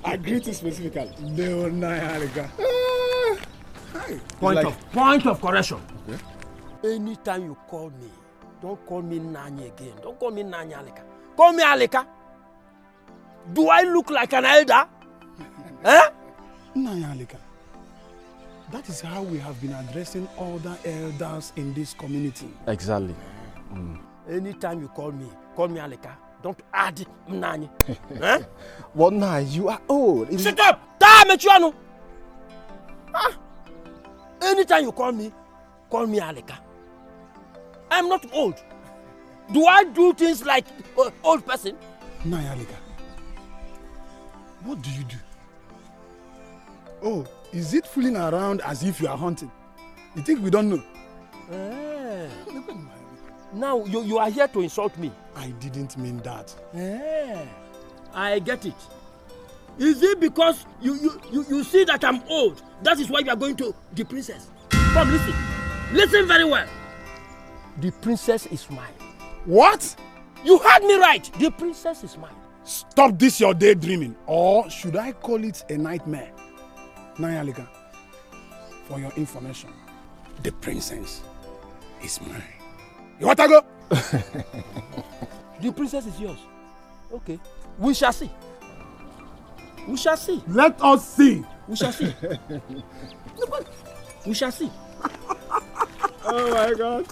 I greet you specifically. No, Nayarika. Point of correction. Anytime you call me, Don't call me Nanya again. Don't call me Nanya Alika. Call me Alika. Do I look like an elder? Eh? Nanya Alika. That is how we have been addressing other elders in this community. Exactly. Anytime you call me Alika. Don't add Nanya. Eh? Well, now you are old. Shut up! Mechuano! Anytime you call me Alika. I'm not old. Do I do things like old person? Nanya Alika. What do you do? Oh, is it fooling around as if you are hunting? You think we don't know? Now you are here to insult me. I didn't mean that. I get it. Is it because you see that I'm old? That is why you are going to the princess. Come listen. Listen very well. The princess is mine. What? You heard me right. The princess is mine. Stop this your daydreaming. Or should I call it a nightmare? Nanya Alika, for your information, the princess is mine. You want to go? The princess is yours. Okay. We shall see. We shall see. Let us see. We shall see. We shall see. Oh my God.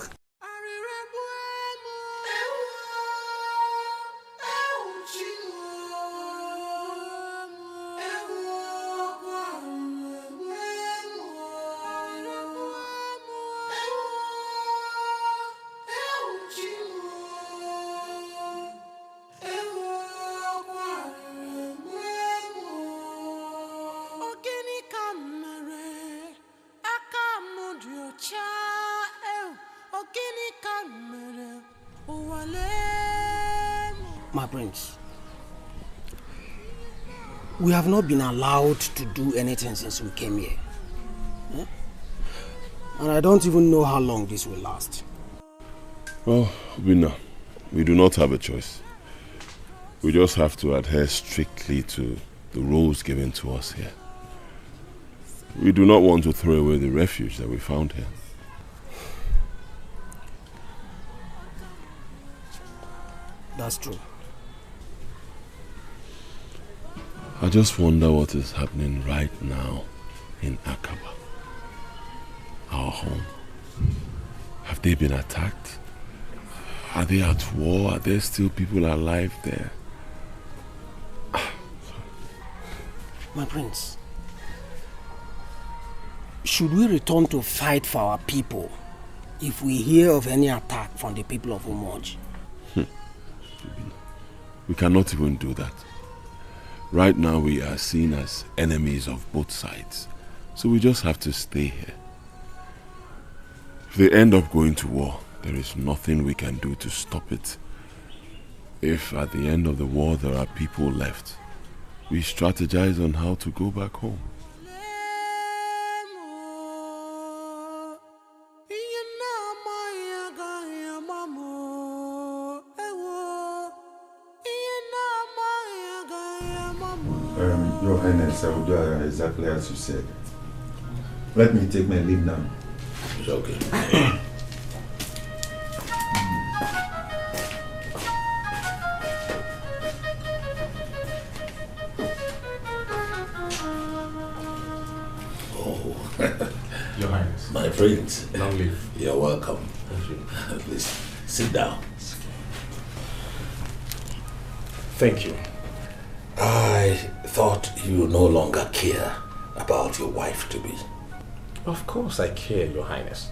My prince, we have not been allowed to do anything since we came here. And I don't even know how long this will last. Well, Obinna, we do not have a choice. We just have to adhere strictly to the rules given to us here. We do not want to throw away the refuge that we found here. That's true. I just wonder what is happening right now in Akaba, our home. Have they been attacked? Are they at war? Are there still people alive there? My prince, should we return to fight for our people if we hear of any attack from the people of Umoji? We cannot even do that. Right now we are seen as enemies of both sides. So we just have to stay here. If they end up going to war, there is nothing we can do to stop it. If at the end of the war there are people left, we strategize on how to go back home. Your Highness, I will do exactly as you said. Let me take my leave now. It's okay. Oh, Your Highness. My friends. Long live. You're welcome. Thank you. Please, sit down. Thank you. I thought you no longer care about your wife to be. Of course I care, Your Highness.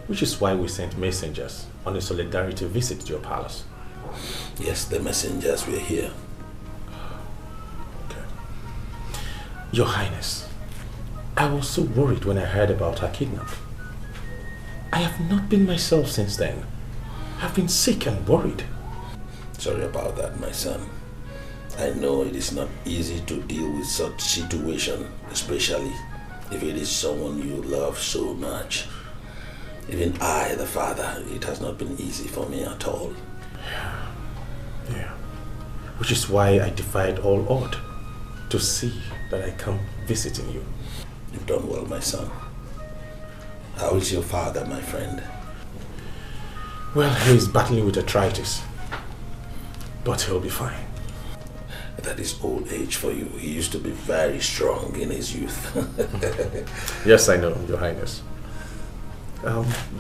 Which is why we sent messengers on a solidarity visit to your palace. Yes, the messengers were here. Okay. Your Highness, I was so worried when I heard about her kidnap. I have not been myself since then. I've been sick and worried. Sorry about that, my son. I know it is not easy to deal with such situation, especially if it is someone you love so much. Even I, the father, it has not been easy for me at all. Yeah. Which is why I defied all odds to see that I come visiting you. You've done well, my son. How is your father, my friend? Well, he's battling with arthritis. But he'll be fine. That is old age for you. He used to be very strong in his youth. Yes, I know, Your Highness.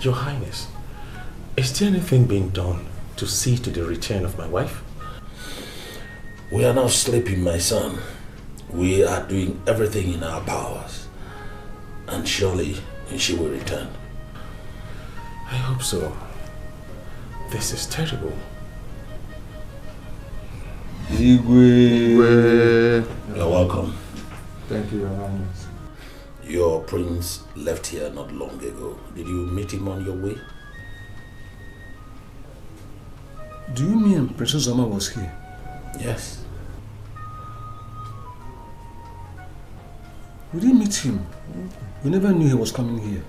Your Highness, is there anything being done to see to the return of my wife? We are not sleeping, my son. We are doing everything in our powers. And surely she will return. I hope so. This is terrible. Igwe. You're welcome. Thank you, Your Highness. Your prince left here not long ago. Did you meet him on your way? Do you mean Princess Zama was here? Yes. We didn't meet him. We never knew he was coming here.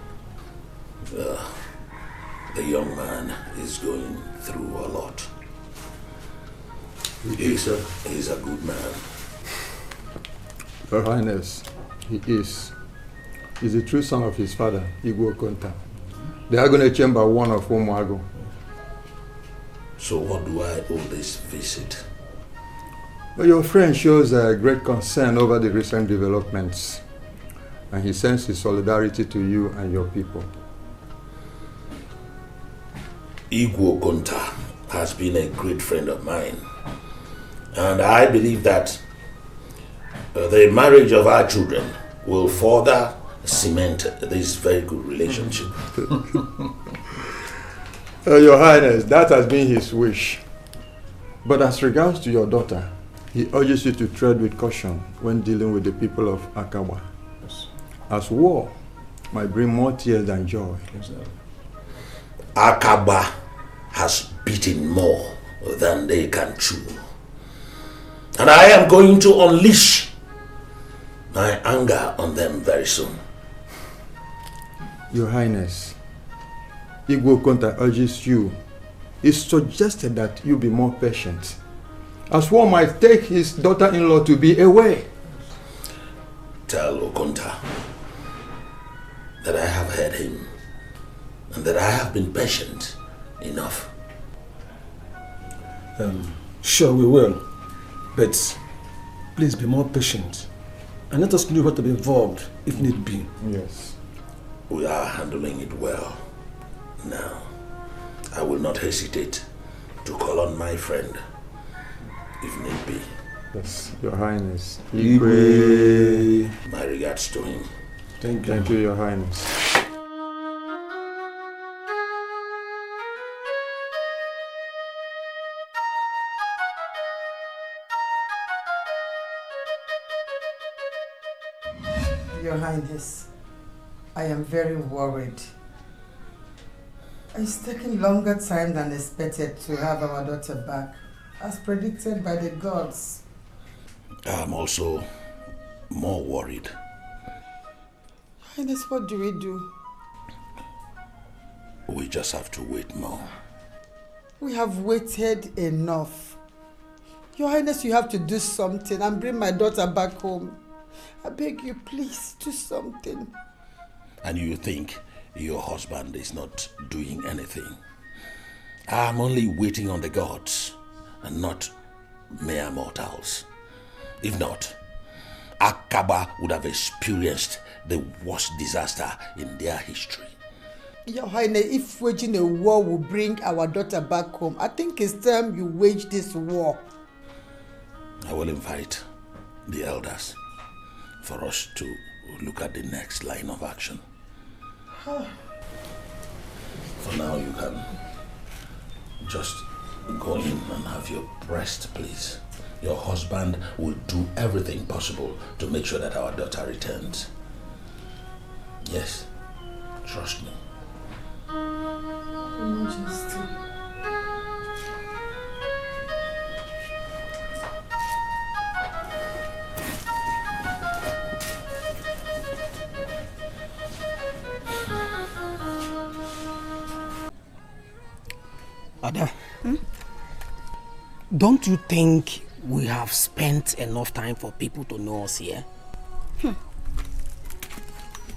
The young man is going through a lot. He's a good man. Your Highness, he is. He's the true son of his father, Igwe Okonta. The Agone Chamber one of Umuago. So what do I owe this visit? Well, your friend shows a great concern over the recent developments, and he sends his solidarity to you and your people. Igwe Okonta has been a great friend of mine, and I believe that the marriage of our children will further cement this very good relationship. Your Highness, that has been his wish. But as regards to your daughter, he urges you to tread with caution when dealing with the people of Akaba. As war might bring more tears than joy. Akaba has beaten more than they can chew. And I am going to unleash my anger on them very soon. Your Highness, Igwe Okonta urges you. He suggested that you be more patient, as one might take his daughter-in-law to be away. Tell Okonta that I have heard him and that I have been patient enough. Sure, we will. But please be more patient and let us know what to be involved if need be. Yes. We are handling it well. Now, I will not hesitate to call on my friend if need be. Yes, Your Highness. Igwe. My regards to him. Thank you, Your Highness. Your Highness, I am very worried. It's taking longer time than expected to have our daughter back, as predicted by the gods. I'm also more worried. Highness, what do we do? We just have to wait more. We have waited enough. Your Highness, you have to do something and bring my daughter back home. I beg you, please, do something. And you think your husband is not doing anything? I'm only waiting on the gods and not mere mortals. If not, Akaba would have experienced the worst disaster in their history. Your Highness, if waging a war will bring our daughter back home, I think it's time you wage this war. I will invite the elders for us to look at the next line of action. For now, you can just go in and have your rest, please. Your husband will do everything possible to make sure that our daughter returns. Yes, trust me. Majesty. Ada, don't you think we have spent enough time for people to know us here?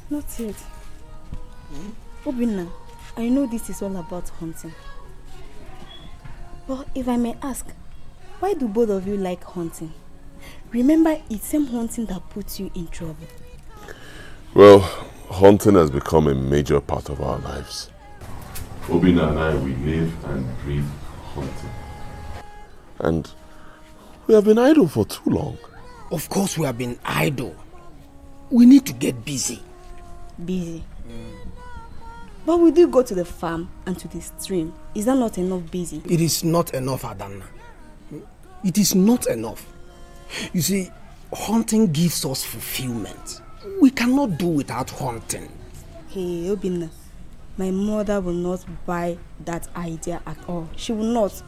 Not yet. Obinna, I know this is all about hunting. Well, if I may ask, why do both of you like hunting? Remember, it's same hunting that puts you in trouble. Well, hunting has become a major part of our lives. Obina and I, we live and breathe hunting. And we have been idle for too long. Of course we have been idle. We need to get busy. Busy? But we do go to the farm and to the stream. Is that not enough busy? It is not enough, Adanna. It is not enough. You see, hunting gives us fulfillment. We cannot do without hunting. Hey, Obinna, my mother will not buy that idea at all. She will not.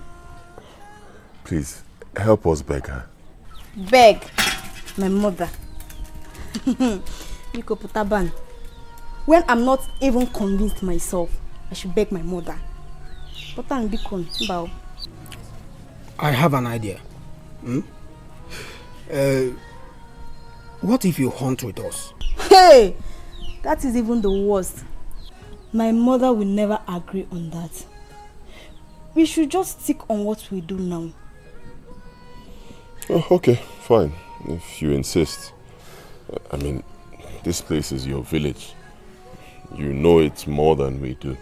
Please, help us beg her. Beg? My mother. Yiko Putaban. When I'm not even convinced myself, I should beg my mother. Potan Bikon, bow. I have an idea. What if you hunt with us? Hey! That is even the worst. My mother will never agree on that. We should just stick on what we do now. Oh, okay, fine. If you insist. I mean, this place is your village. You know it more than we do.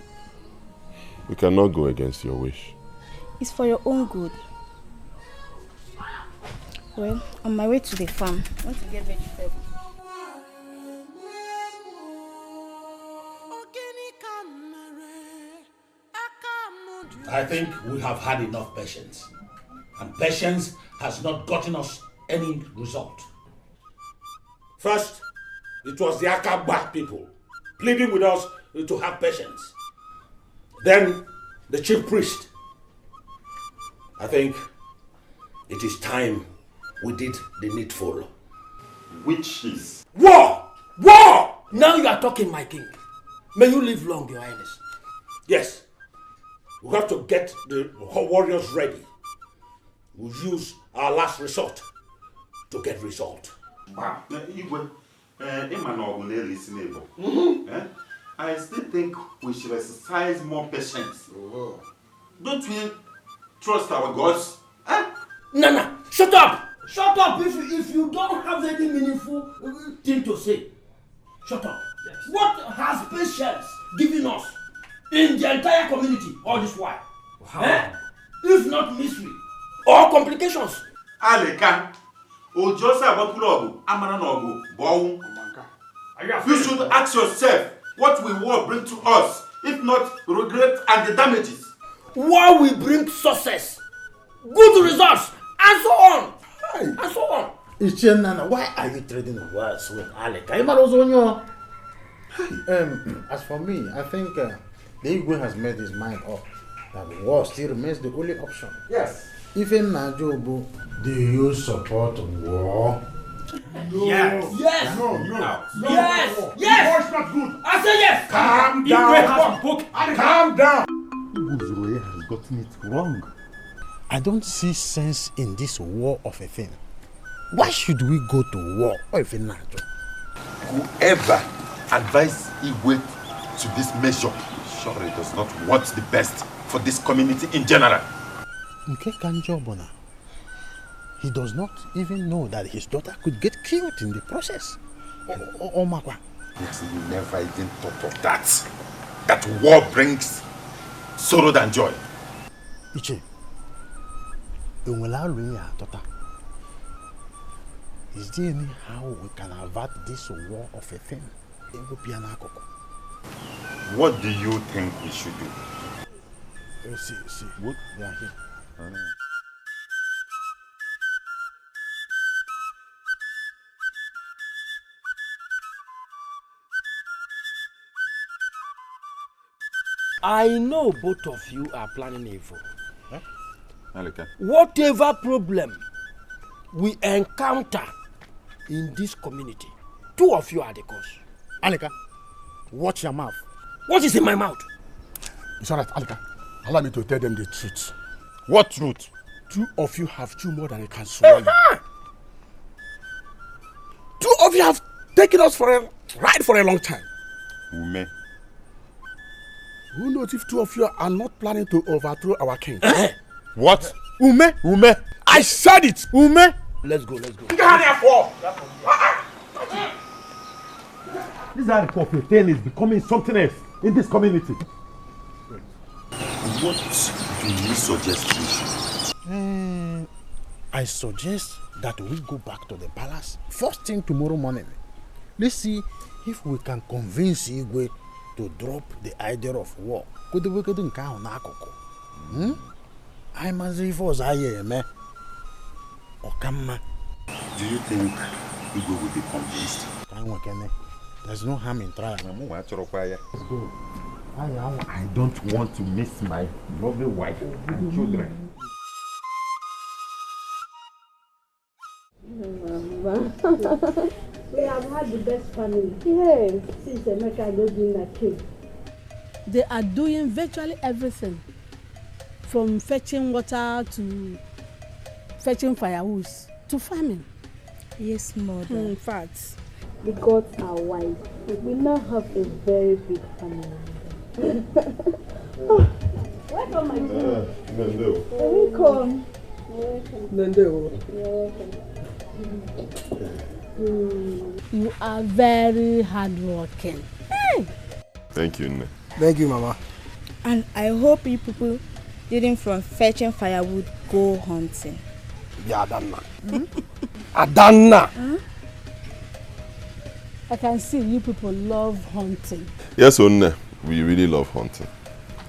We cannot go against your wish. It's for your own good. Well, on my way to the farm, I want to get vegetables. I think we have had enough patience. And patience has not gotten us any result. First, it was the Akaba people pleading with us to have patience. Then, the chief priest. I think it is time we did the needful. Which is? War! War! Now you are talking, my king. May you live long, your highness. Yes. We have to get the warriors ready. We'll use our last resort to get result. Wow. I still think we should exercise more patience. Don't we trust our gods? Nana, shut up! Shut up if you don't have any meaningful thing to say. Shut up. Yes. What has patience given us in the entire community all this while? If not misery or complications. Aleka, Ojosa Bakulogu, Amananogu, Bow. You should ask yourself, what will war bring to us, if not regret and the damages? War will bring success, good results, and so on. And so on. Ichenana, why are you trading words with Alec? As for me, I think the Igwe has made his mind up that war still remains the only option. Yes. Even Najobu, do you support war? No. Yes. Yes. No. Yes. No. Yes. War is not good. I say yes. Calm down. Calm down. Igwe has gotten it wrong. I don't see sense in this war of a thing. Why should we go to war? Whoever advised Igwe to this measure surely does not want the best for this community in general. He does not even know that his daughter could get killed in the process. He never even thought of that. That war brings sorrow than joy. Iche, is there any how we can avert this war of a thing? What do you think we should do? See, what? They are here. I know both of you are planning evil. Aleka. Whatever problem we encounter in this community, two of you are the cause. Aleka, watch your mouth. What is in my mouth? It's all right, Aleka. Allow me to tell them the truth. What truth? Two of you have chewed more than you can swallow. Two of you have taken us for a ride for a long time. Ume. Who knows if two of you are not planning to overthrow our king? What? Ume? Ume? I said it! Ume? Let's go, let's go. This Ariko tale is becoming something else in this community. What do you suggest we should do? I suggest that we go back to the palace first thing tomorrow morning. Let's see if we can convince Igwe to drop the idea of war. Could we get in town? I must say for Zaye, Okama. Do you think Igwe will be convinced? There's no harm in trying. Let's go. I don't want to miss my lovely wife and children. We have had the best family. Yes. Since Emeka got in that cave. They are doing virtually everything. From fetching water to fetching firewood to farming. Yes, mother. In fact, the gods are wise. We now have a very big family. Welcome, my dear. Welcome. You are very hardworking. Hey. Thank you, Nne. Thank you, Mama. And I hope you people didn't from fetching firewood go hunting. Yeah, Adanna. Adanna! I can see you people love hunting. Yes, Nne. We really love hunting.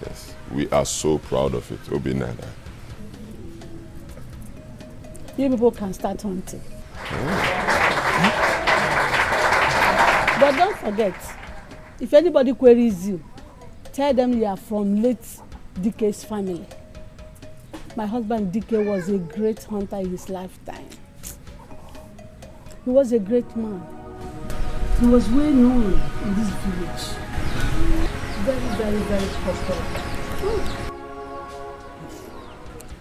Yes. We are so proud of it, Obinada. You people can start hunting. But don't forget, if anybody queries you, tell them you are from late Dike's family. My husband Dike was a great hunter in his lifetime. He was a great man. He was well known in this village. Very, very, very prosperous.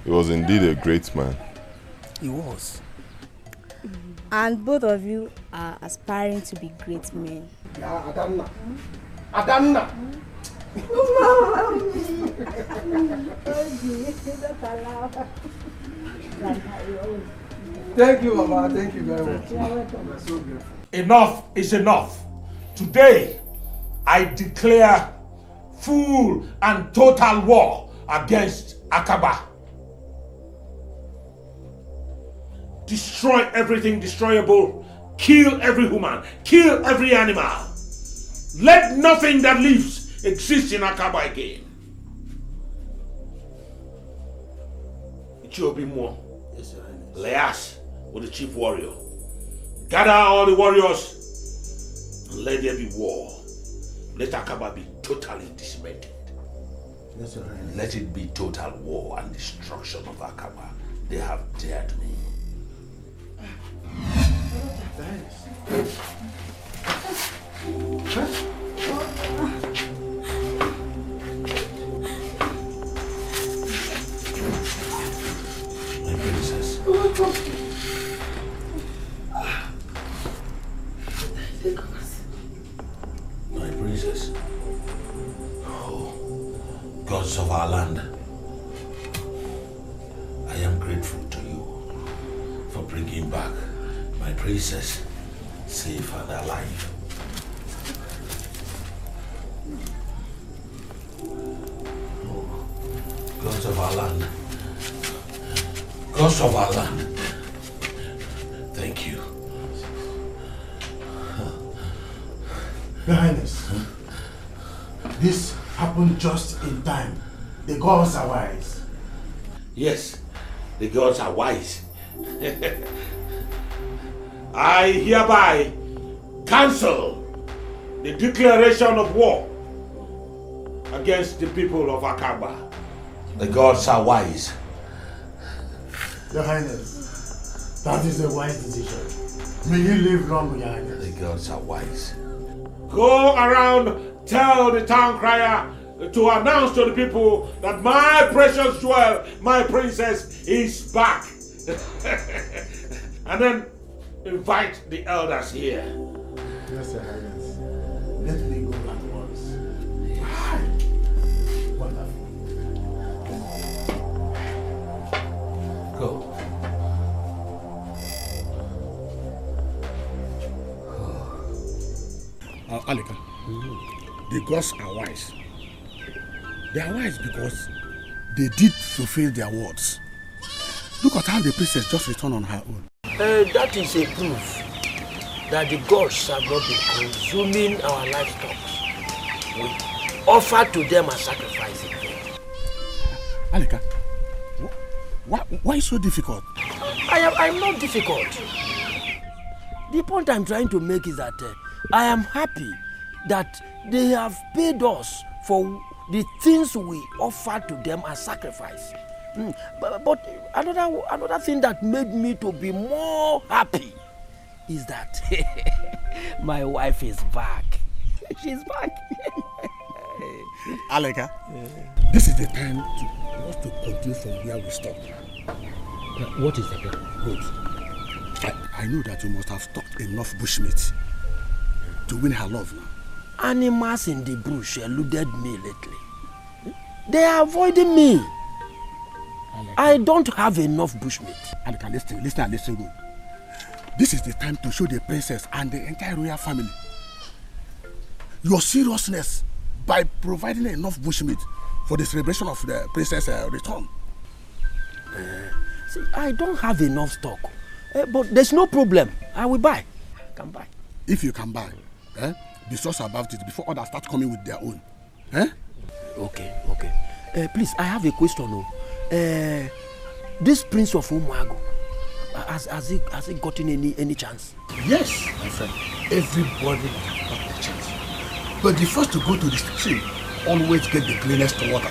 He was indeed a great man. He was. And both of you are aspiring to be great men. Yeah, Adanna. Adanna! Thank you, Mama. Thank you very much. So good. Enough is enough. Today, I declare full and total war against Akaba. Destroy everything destroyable. Kill every human. Kill every animal. Let nothing that lives exist in Akaba again. It will be more. Yes, Your Highness. Leas with the chief warrior. Gather all the warriors and let there be war. Let Akaba be totally dismantled. Yes, Your Highness. Let it be total war and destruction of Akaba. They have dared me. My princess. My princess. Oh, gods of our land. I am grateful to you for bringing back my princess safe and alive. Oh, gods of our land. Gods of our land. Thank you. Your Highness, this happened just in time. The gods are wise. Yes, the gods are wise. I hereby cancel the declaration of war against the people of Akaba. The gods are wise. Your Highness, that is a wise decision. May you live long, Your Highness. The gods are wise. Go around, tell the town crier to announce to the people that my precious jewel, my princess, is back. And then invite the elders here. Yes, Your Highness. Let me go at once. Wonderful. Go. Alika, the gods are wise. They are wise because they did fulfill their words. Look at how the princess just returned on her own. That is a proof that the gods have not been consuming our livestock. We offer to them a sacrifice. Alika, why so difficult? I'm not difficult. The point I'm trying to make is that I am happy that they have paid us for the things we offer to them as sacrifice. But another thing that made me to be more happy is that my wife is back. She's back. Alika, this is the time to us to continue from where we stopped. What is the plan? Good. I know that you must have stocked enough bushmeat to win her love now. Animals in the bush eluded me lately. They are avoiding me. I don't have enough bushmeat. Alika, listen good. This is the time to show the princess and the entire royal family your seriousness by providing enough bushmeat for the celebration of the princess' return. See, I don't have enough stock, but there's no problem. I will buy. I can buy. If you can buy, be serious about it before others start coming with their own. Okay. Please, I have a question. This Prince of Umago, has he gotten any chance? Yes, my friend. Everybody has got a chance. But the first to go to the stream always get the cleanest water.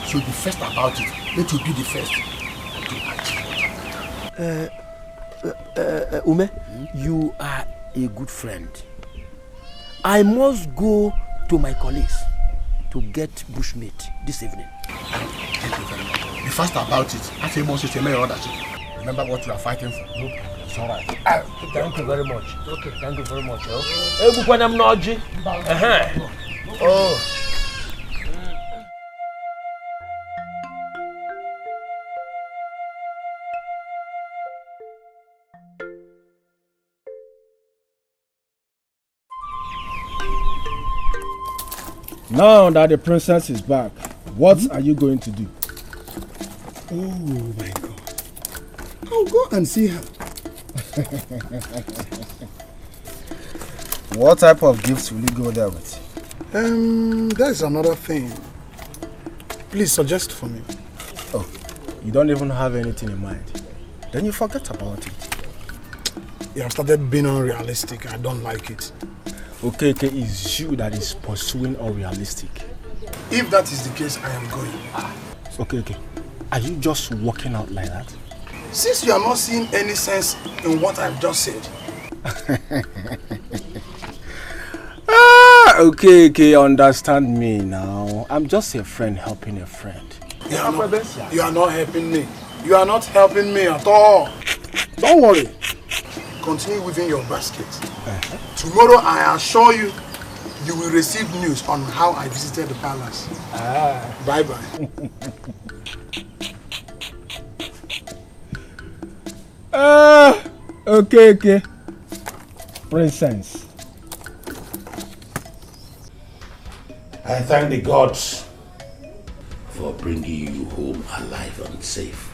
So be first about it. Let you be the first to Ume, you are a good friend. I must go to my colleagues to get bushmeat this evening. Thank you very much. Be fast about it. Remember what you are fighting for. No, it's all right. Thank you very much. Okay, thank you very much. Oh. Now that the princess is back, what are you going to do? Oh my God. I'll go and see her. What type of gifts will you go there with? That's another thing. Please suggest for me. Oh, you don't even have anything in mind. Then you forget about it. You have started being unrealistic. I don't like it. Okay, it's you that is pursuing unrealistic. If that is the case, I am going. Okay. Are you just walking out like that? Since you are not seeing any sense in what I've just said. Okay, understand me now. I'm just a friend helping a friend. You are not helping me. You are not helping me at all. Don't worry. Continue within your basket. Tomorrow, I assure you, you will receive news on how I visited the palace. Bye-bye. Okay. Princess. I thank the gods for bringing you home alive and safe.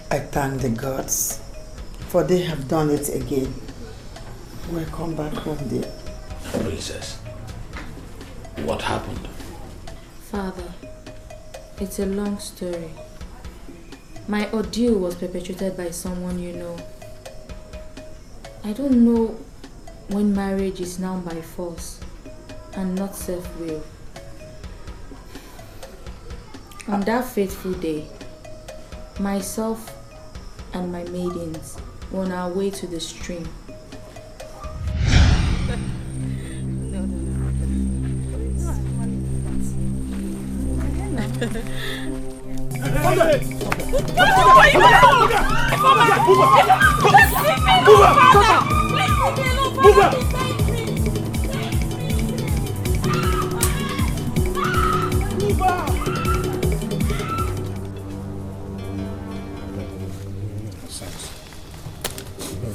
I thank the gods for they have done it again. Welcome back home, dear. Princess, what happened? Father, it's a long story. My ordeal was perpetrated by someone you know. I don't know when marriage is now by force and not self-will. On that fateful day, myself and my maidens were on our way to the stream.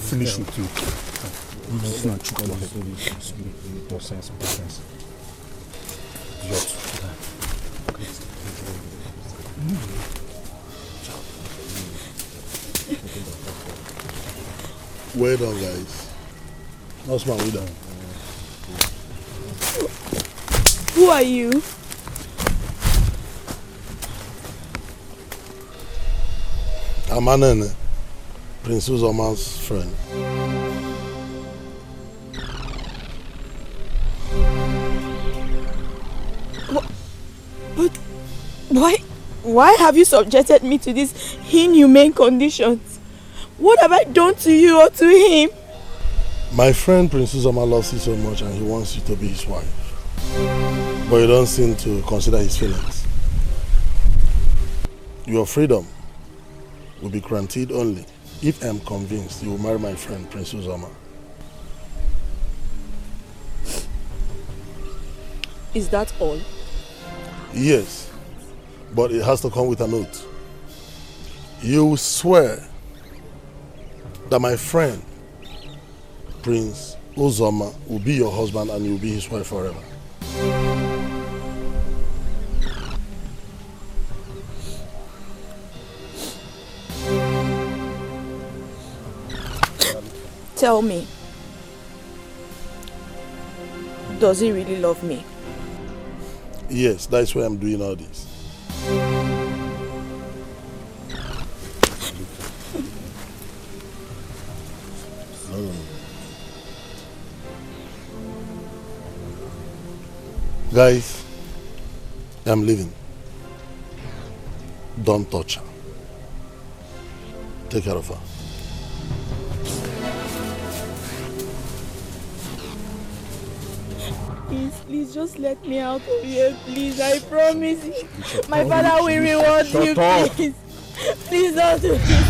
finish with you. It's not true. Nonsense. Well done, guys. Osman, well done. Who are you? I'm Anene, Prince Uzoma's friend. But why have you subjected me to these inhumane conditions? What have I done to you or to him? My friend Prince Uzoma loves you so much and he wants you to be his wife. But you don't seem to consider his feelings. Your freedom will be granted only if I am convinced you will marry my friend Prince Uzoma. Is that all? Yes, but it has to come with an oath. You will swear that my friend Prince Uzoma will be your husband and you will be his wife forever. Tell me, does he really love me? Yes, that's why I'm doing all this. Guys, I'm leaving. Don't touch her. Take care of her. Please just let me out of here, please. I promise you. My father will reward you, please. Please don't do this.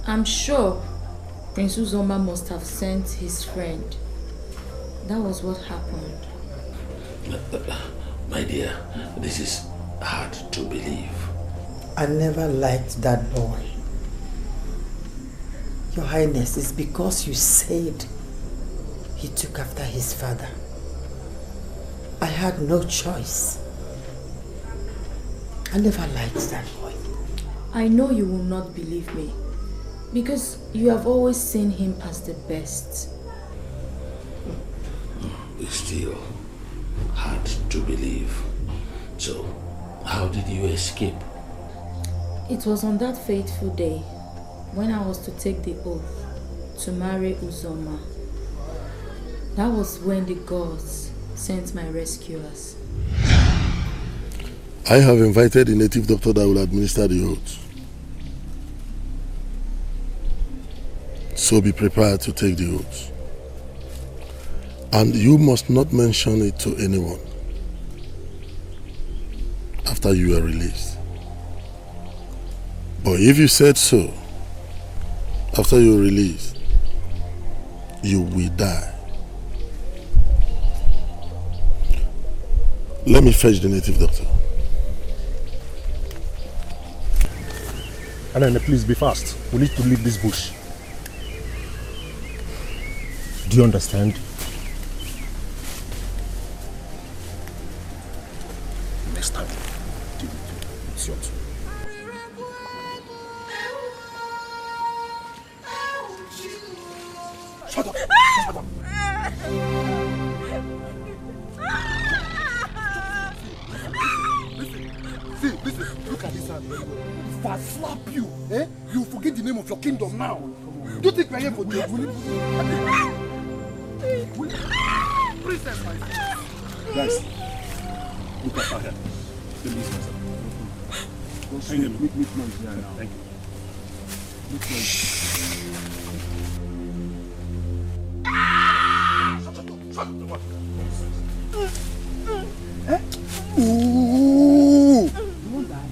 I'm sure Prince Uzoma must have sent his friend. That was what happened. My dear, this is hard to believe. I never liked that boy. Your Highness, it's because you said he took after his father. I had no choice. I never liked that boy. I know you will not believe me because you have always seen him as the best. It's still hard to believe. So, how did you escape? It was on that fateful day when I was to take the oath to marry Uzoma. That was when the gods sent my rescuers. I have invited a native doctor that will administer the oath. So be prepared to take the oath. And you must not mention it to anyone after you are released. But if you said so, after you're released, you will die. Let me fetch the native doctor. Anene, please be fast. We need to leave this bush. Do you understand? Next time, it's yours. Shut up! Shut up! Listen, look at this hand. If I slap you, you forget the name of your kingdom now. Do you think we're here for joke? Princess, my friend. Guys, look at her. Let me see. Thank you. Thank you. Ooh! You won't die.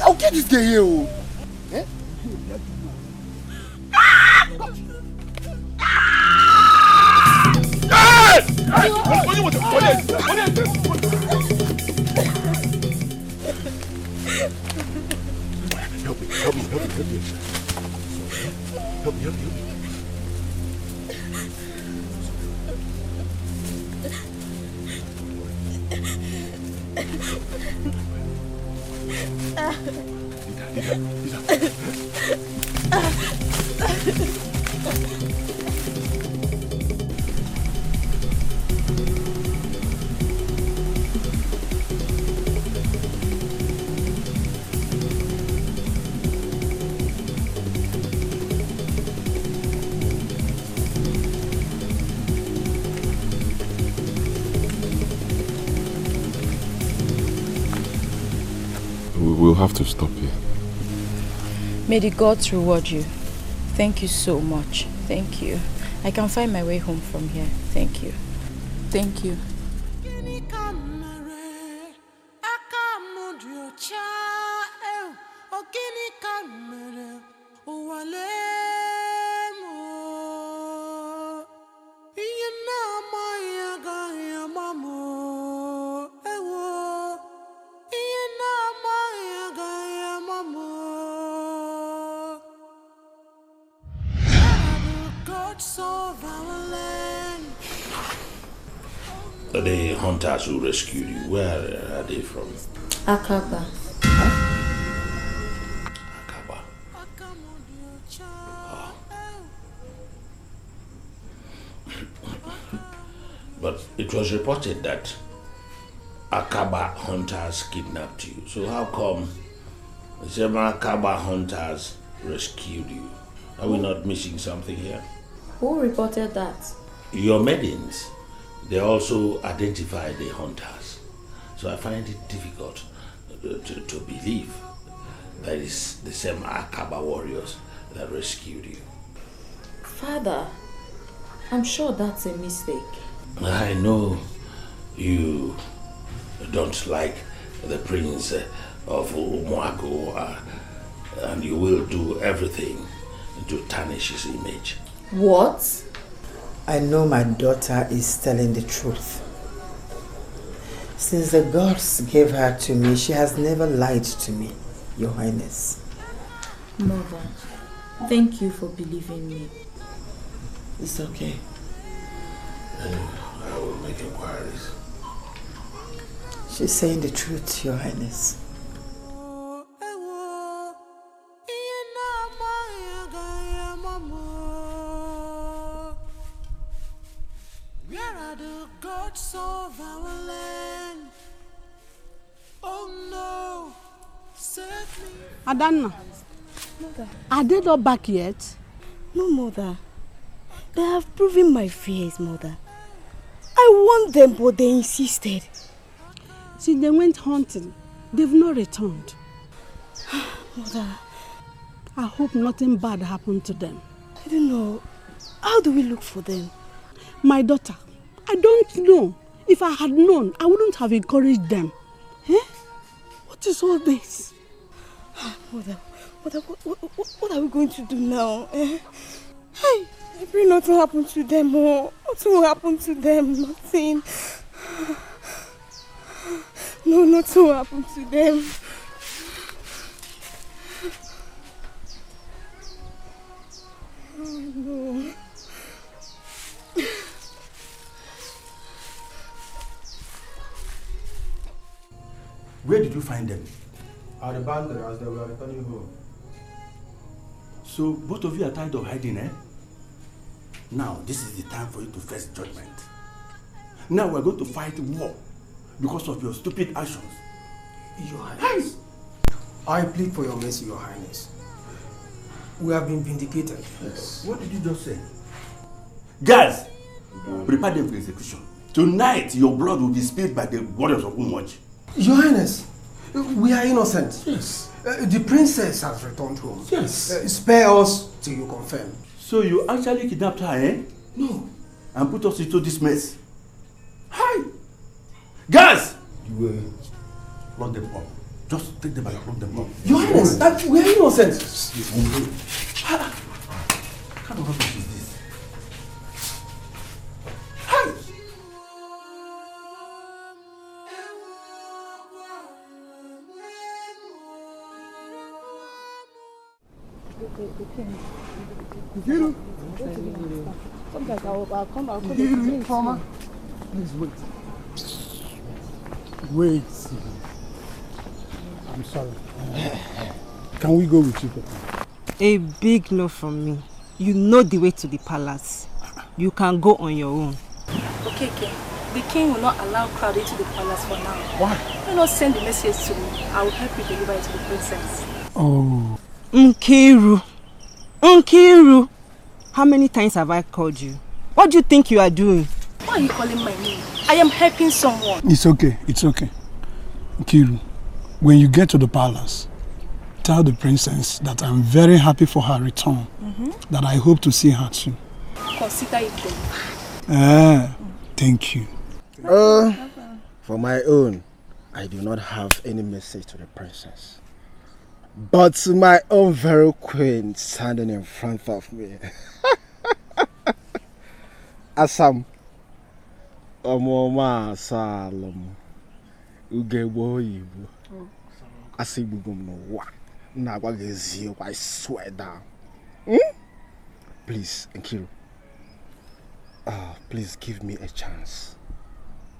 I'll get this guy here. Eh? Yes! What do you want? Help me. Help me. We'll have to stop here. May the gods reward you. Thank you so much. Thank you. I can find my way home from here. Thank you. Thank you. The hunters who rescued you, where are they from? Akaba. Akaba. Oh. But it was reported that Akaba hunters kidnapped you. So how come the same Akaba hunters rescued you? Are we not missing something here? Who reported that? Your maidens. They also identify the hunters. So I find it difficult to believe that it's the same Akaba warriors that rescued you. Father, I'm sure that's a mistake. I know you don't like the prince of Umuago, and you will do everything to tarnish his image. What? I know my daughter is telling the truth. Since the gods gave her to me, she has never lied to me, Your Highness. Mother, thank you for believing me. It's okay. I will make inquiries. She's saying the truth, Your Highness. Of our land. Oh no, save me. Adanna, Mother. Are they not back yet? No, Mother. They have proven my fears, Mother. I warned them, but they insisted. Since they went hunting, they've not returned. Mother. I hope nothing bad happened to them. I don't know. How do we look for them? My daughter, I don't know. If I had known, I wouldn't have encouraged them. Eh? What is all this? Mother, what are we going to do now? Eh? Hey, I pray nothing happened to them. Oh, nothing will happen to them. Nothing. No, nothing will happen to them. Oh, no. Where did you find them? At the boundary as they were returning home. So both of you are tired of hiding, eh? Now, this is the time for you to face judgment. Now we're going to fight war because of your stupid actions. Your Highness. I plead for your mercy, Your Highness. We have been vindicated. Yes. What did you just say? Guys, prepare them for execution. Tonight, your blood will be spilled by the warriors of Umuago. Your Highness, we are innocent. Yes. The princess has returned home. Yes. Spare us till you confirm. So you actually kidnapped her, eh? No. And put us into this mess? Hi! Guys! You will lock them up. Just take them and lock them up. Your Highness, we are innocent. What kind of rubbish is this? Hi! the king. Nkiru. Sometimes I'll come. Nkiru, Mama. Please wait. Wait. I'm sorry. Can we go with you? A big no from me. You know the way to the palace. You can go on your own. Okay. The king will not allow crowd into the palace for now. Why? You not send the message to me. I will help you deliver it to the princess. Oh. Nkiru. How many times have I called you? What do you think you are doing? Why are you calling my name? I am helping someone. It's okay. Nkiru, when you get to the palace, tell the princess that I'm very happy for her return. That I hope to see her soon. Consider it done. Thank you. For my own, I do not have any message to the princess. But to my own very queen standing in front of me. Asam. Omoma Salom. Ugebo Yibu. Asibugum no wa. Nagwagezio, I swear down. Please, Nkiru. Please give me a chance.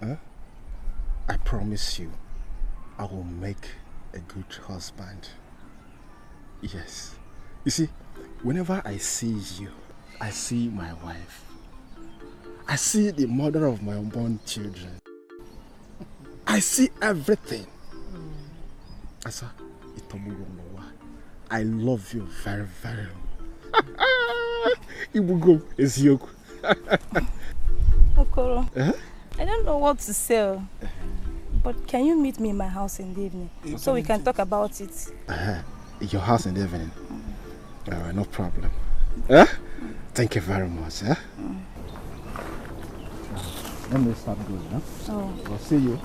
I promise you, I will make a good husband. Yes. You see, whenever I see you, I see my wife. I see the mother of my unborn children. I see everything. Asa, I love you very, very much. Ibugum is yoku. Okoro, I don't know what to say, but can you meet me in my house in the evening so we can talk about it? Your house in the evening? No problem. Thank you very much. Let me start going. I'll see you.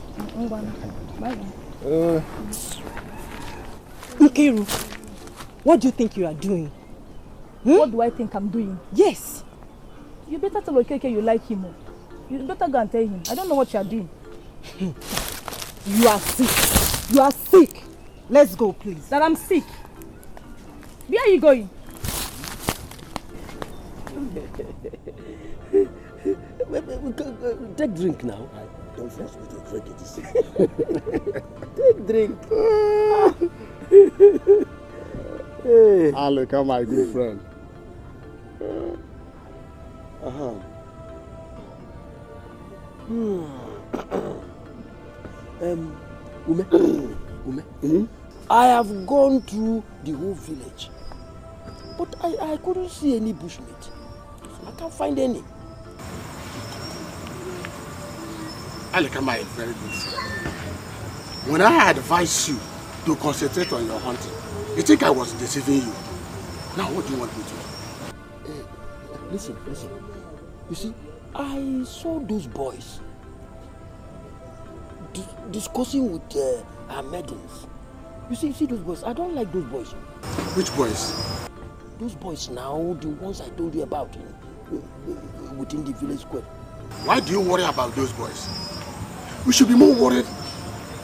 Bye. Nkiru, what do you think you are doing? What do I think I'm doing? Yes. You better tell Okeke you like him. You better go and tell him. I don't know what you are doing. You are sick. Let's go, please. That I'm sick. Where are you going? Take drink now. Don't force me to drink it. Take drink. Hey. Alika, my good friend. Ume. I have gone through the whole village, but I couldn't see any bushmeat. I can't find any. Alikama is very good. When I advise you to concentrate on your hunting, you think I was deceiving you. Now what do you want me to do? Listen. You see, I saw those boys discussing with our maidens. You see those boys? I don't like those boys. Which boys? Those boys now, the ones I told you about within the village square. Why do you worry about those boys? We should be more worried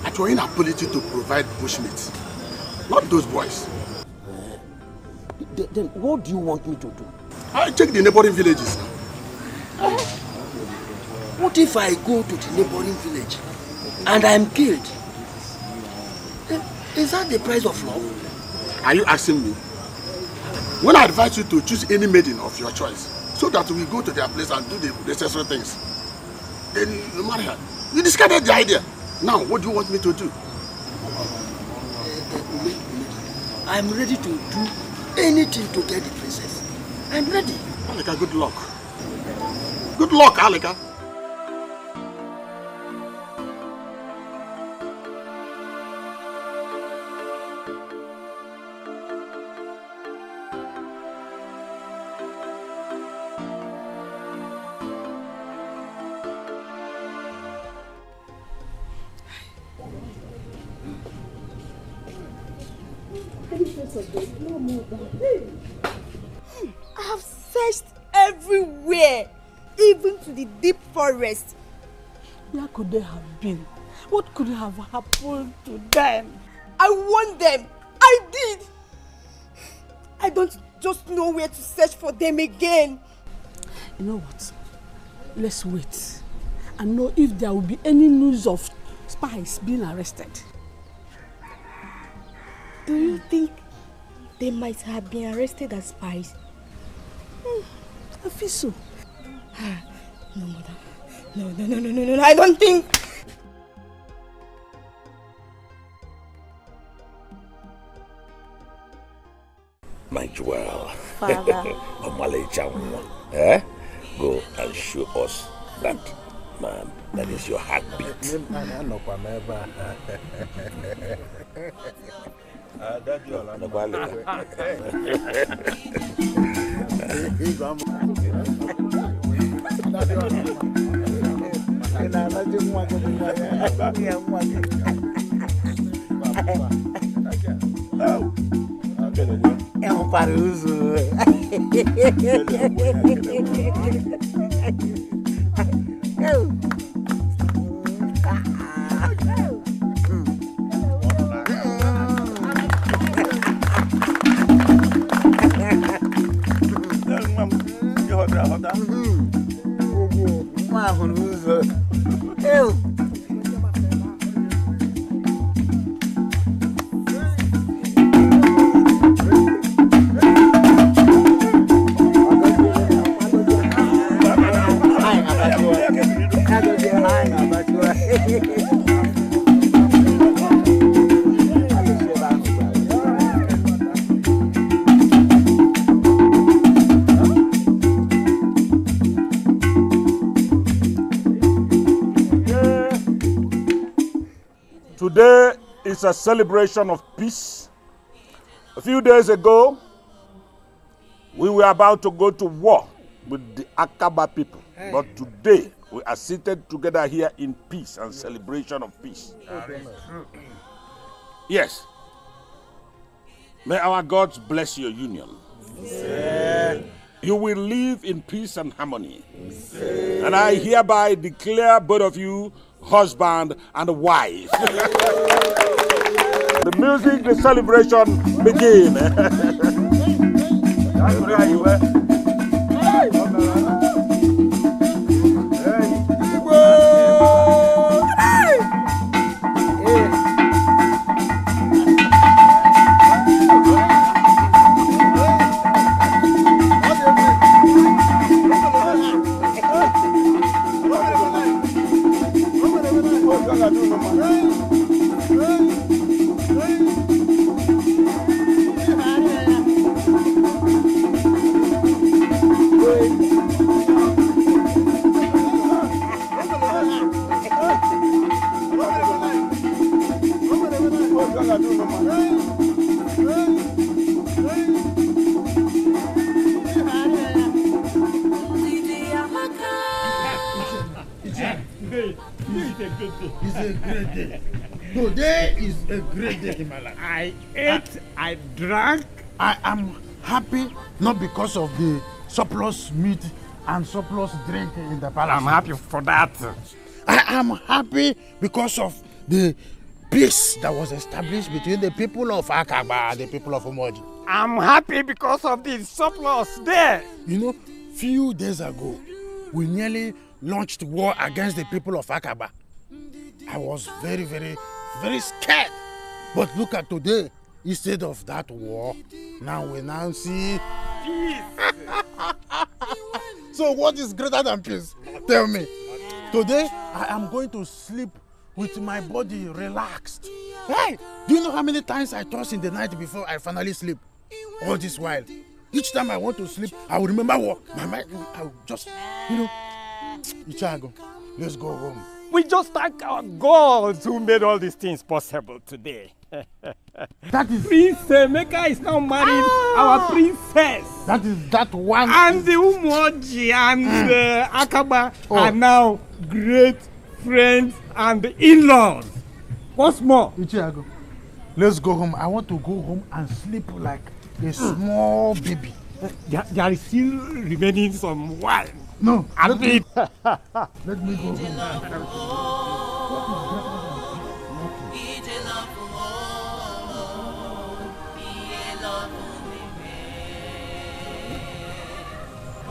at your inability to provide bushmeat, not those boys. Then what do you want me to do? I'll check the neighboring villages. What if I go to the neighboring village and I'm killed? Is that the price of love? Are you asking me? When I advise you to choose any maiden of your choice, so that we go to their place and do the necessary things, then you marry her. You discarded the idea. Now, what do you want me to do? I'm ready to do anything to get the princess. I'm ready. Alika, good luck. Good luck, Alika. I have searched everywhere, even to the deep forest. Where could they have been? What could have happened to them? I want them. I did. I don't just know where to search for them again. You know what? Let's wait and know if there will be any news of spies being arrested. Do you think they might have been arrested as spies? I feel so. No, mother. No, I don't think. My jewel. Father. Go and show us that man. That is your heartbeat. É um paruso. Today is a celebration of peace. A few days ago, we were about to go to war with the Akaba people. But today, we are seated together here in peace and celebration of peace. Yes. May our gods bless your union. You will live in peace and harmony. And I hereby declare both of you husband and wife. The music, the celebration begin. Today is a great day in my life. I ate, I drank. I am happy not because of the surplus meat and surplus drink in the palace. I'm happy for that. I am happy because of the peace that was established between the people of Akaba and the people of Umoji. I'm happy because of the surplus there. You know, few days ago, we nearly launched war against the people of Akaba. I was very, very, very scared. But look at today. Instead of that war, now we now see peace. So what is greater than peace? Tell me. Today, I am going to sleep with my body relaxed. Hey, do you know how many times I toss in the night before I finally sleep? All this while. Each time I want to sleep, I will remember what my mind, I will just, Ichago, let's go home. We just thank our gods who made all these things possible today. That is Prince Emeka is now marrying our princess. That is that one. And the Umoji and Akaba are now great friends and in-laws. What's more? Ichiago, let's go home. I want to go home and sleep like a small baby. There is still remaining some wine. No, let me go home.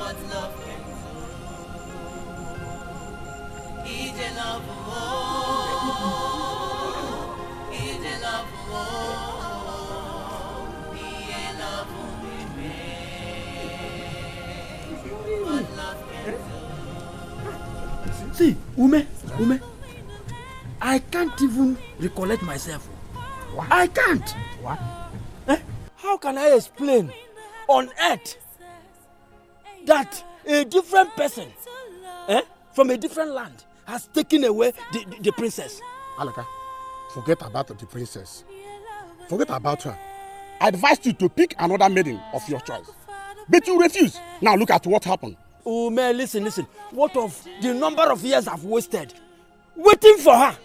what love can do. It's a love, oh, it's a love, oh, it's a love, what love can do. See, Ume, I can't even recollect myself. What? I can't. What? How can I explain on earth that a different person from a different land has taken away the princess? Alaka, forget about the princess. Forget about her. I advised you to pick another maiden of your choice. But you refuse. Now look at what happened. Oh man, listen. What of the number of years I've wasted waiting for her?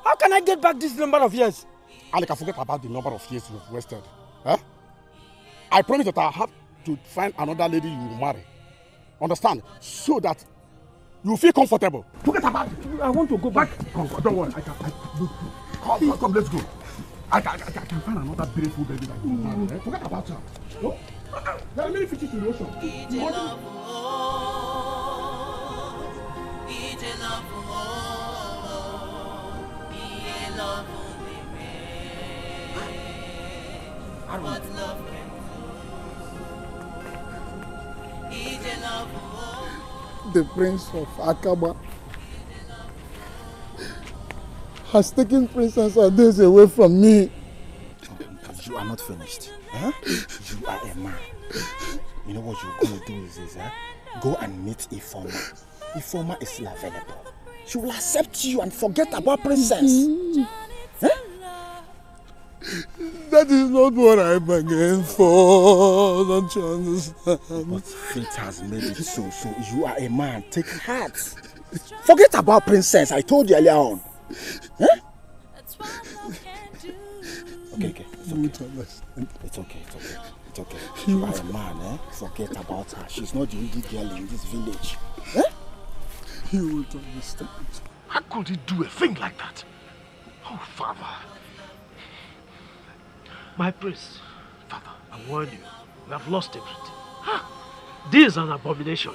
How can I get back this number of years? Alaka, forget about the number of years you've wasted. I promise that I have to find another lady you will marry. Understand? So that you feel comfortable. Forget about it. I want to go back. Come, don't worry. Come, let's go. I can find another beautiful baby that you will marry. Forget about her. No? There are many fishes in the ocean. It's a love, oh, it's a love, oh, it's a love, what love can do. It's a love, oh. The prince of Akaba has taken Princess Ades away from me. You are not finished. You are a man. You know what you're going to do is go and meet Ifoma. Ifoma is still available. She will accept you and forget about Princess. That is not what I bargained for. Don't you understand? But fate has made it so. So you are a man. Take heart. Forget about Princess. I told you earlier on. Okay. It's okay. You are a man, Forget about her. She's not the only girl in this village. You won't understand. How could he do a thing like that? Oh, Father. My prince, Father, I warn you, you have lost everything. This is an abomination.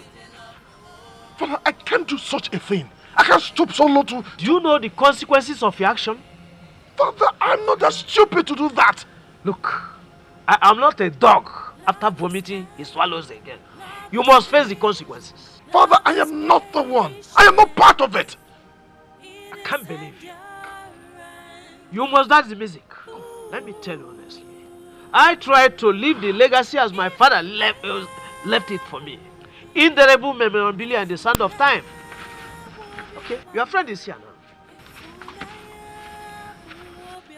Father, I can't do such a thing. I can't stoop so low to... Do you know the consequences of your action? Father, I'm not that stupid to do that. Look, I am not a dog. After vomiting, he swallows again. You must face the consequences. Father, I am not the one. I am not part of it. I can't believe you. You must dance the music. Let me tell you honestly. I tried to leave the legacy as my father left it for me. Indelible memorabilia in the sand of time. Okay, your friend is here now.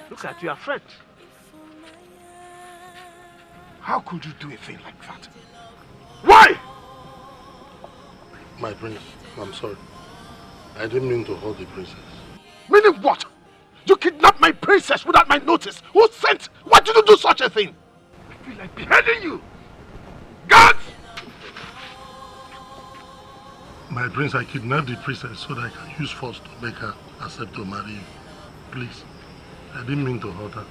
Look at your friend. How could you do a thing like that? Why? My prince, I'm sorry. I didn't mean to hold the princess. Meaning what? You kidnapped my princess without my notice. Who sent? Why did you do such a thing? I feel like beheading you. Guards! My prince, I kidnapped the princess so that I can use force to make her accept to marry you. Please, I didn't mean to hurt her.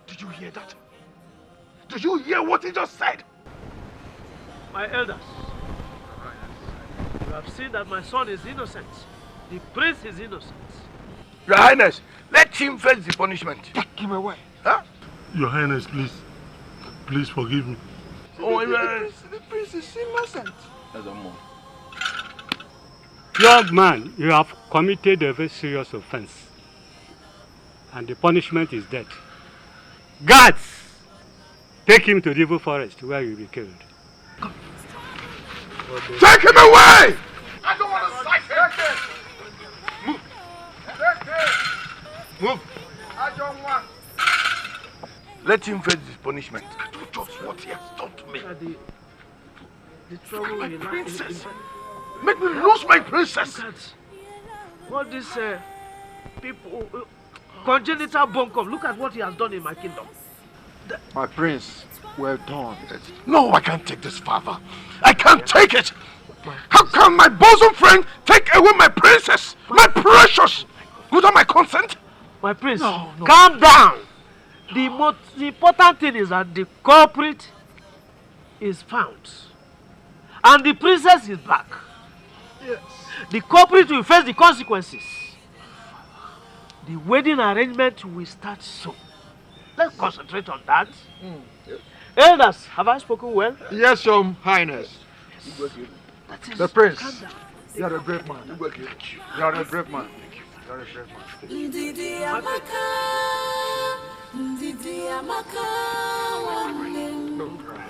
Did you hear that? Do you hear what he just said? My elders, you have seen that my son is innocent. The prince is innocent. Your Highness, let him face the punishment. Take him away. Huh? Your Highness, please forgive me. The prince is innocent. Young man, you have committed a very serious offense. And the punishment is death. Guards! Take him to the evil forest where he will be killed. Take him away! I don't want to sight him! Move! Move! I don't want. Let him face his punishment. I do just what he has done to me. The trouble my will princess. Make me lose my princess. Look at what these people, congenital bunkum. Look at what he has done in my kingdom. My prince, well done. No, I can't take this, father. I can't take it. How can my bosom friend take away my princess, my precious, without my consent? My prince, calm down. The most important thing is that the culprit is found and the princess is back, Yes. the culprit will face the consequences. The wedding arrangement will start soon. Let's concentrate on that. Elders, have I spoken well? Yes, Your Highness. That is, The prince. calm down. You are a brave man. You are a brave man. You are a brave man. Ndidi amaka, ndidi amaka, Don't cry.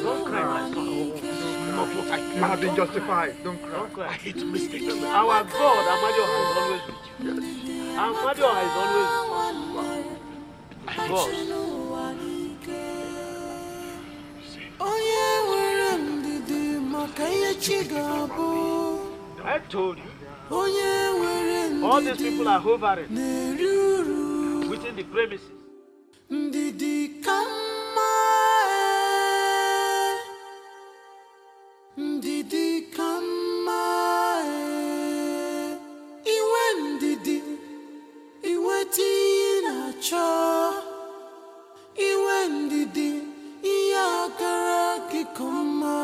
Don't cry, my son. You have been justified. Don't cry. Don't cry. I hate mistakes. Our God, Amadioha, is always with you. Amadioha is always with you. God. I told you. All these people are hovering within the premises. ndidi kama, ndidi kama, iwe ndidi, iwe tinacho, iwe ndidi, iyagara kikoma,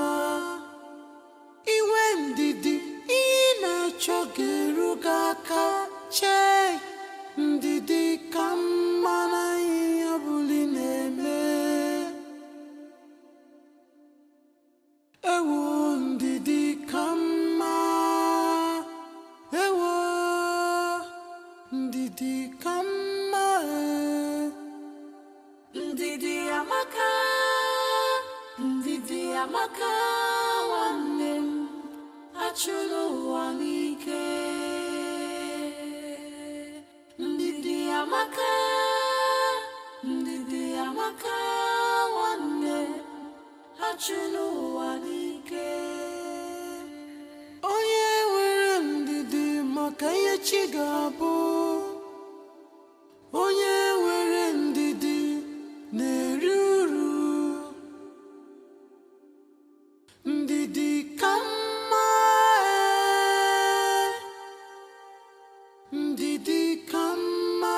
iwe ndidi, inacho gerugaka che, ndidi kama na iyabuli neme, ewo ndidi kama, ewo ndidi kama, ndidi amaka, ndidi amaka, wanem achulu wanike, ndidi amaka, ndidi amaka, wanem achulu wanike. Onye were ndidi maka ihe chi ga-abụ, onye were ndidi na-eri uru, ndidi ka mma, ndidi ka mma,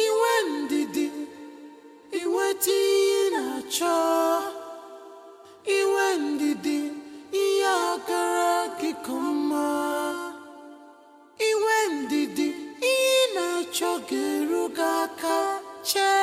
iwe ndidi, iwe tinye na-achọ, iwe ndidi, ihe agara gị ka mma, iwe ndidi, ihe na-achọ ga-eru gị aka che.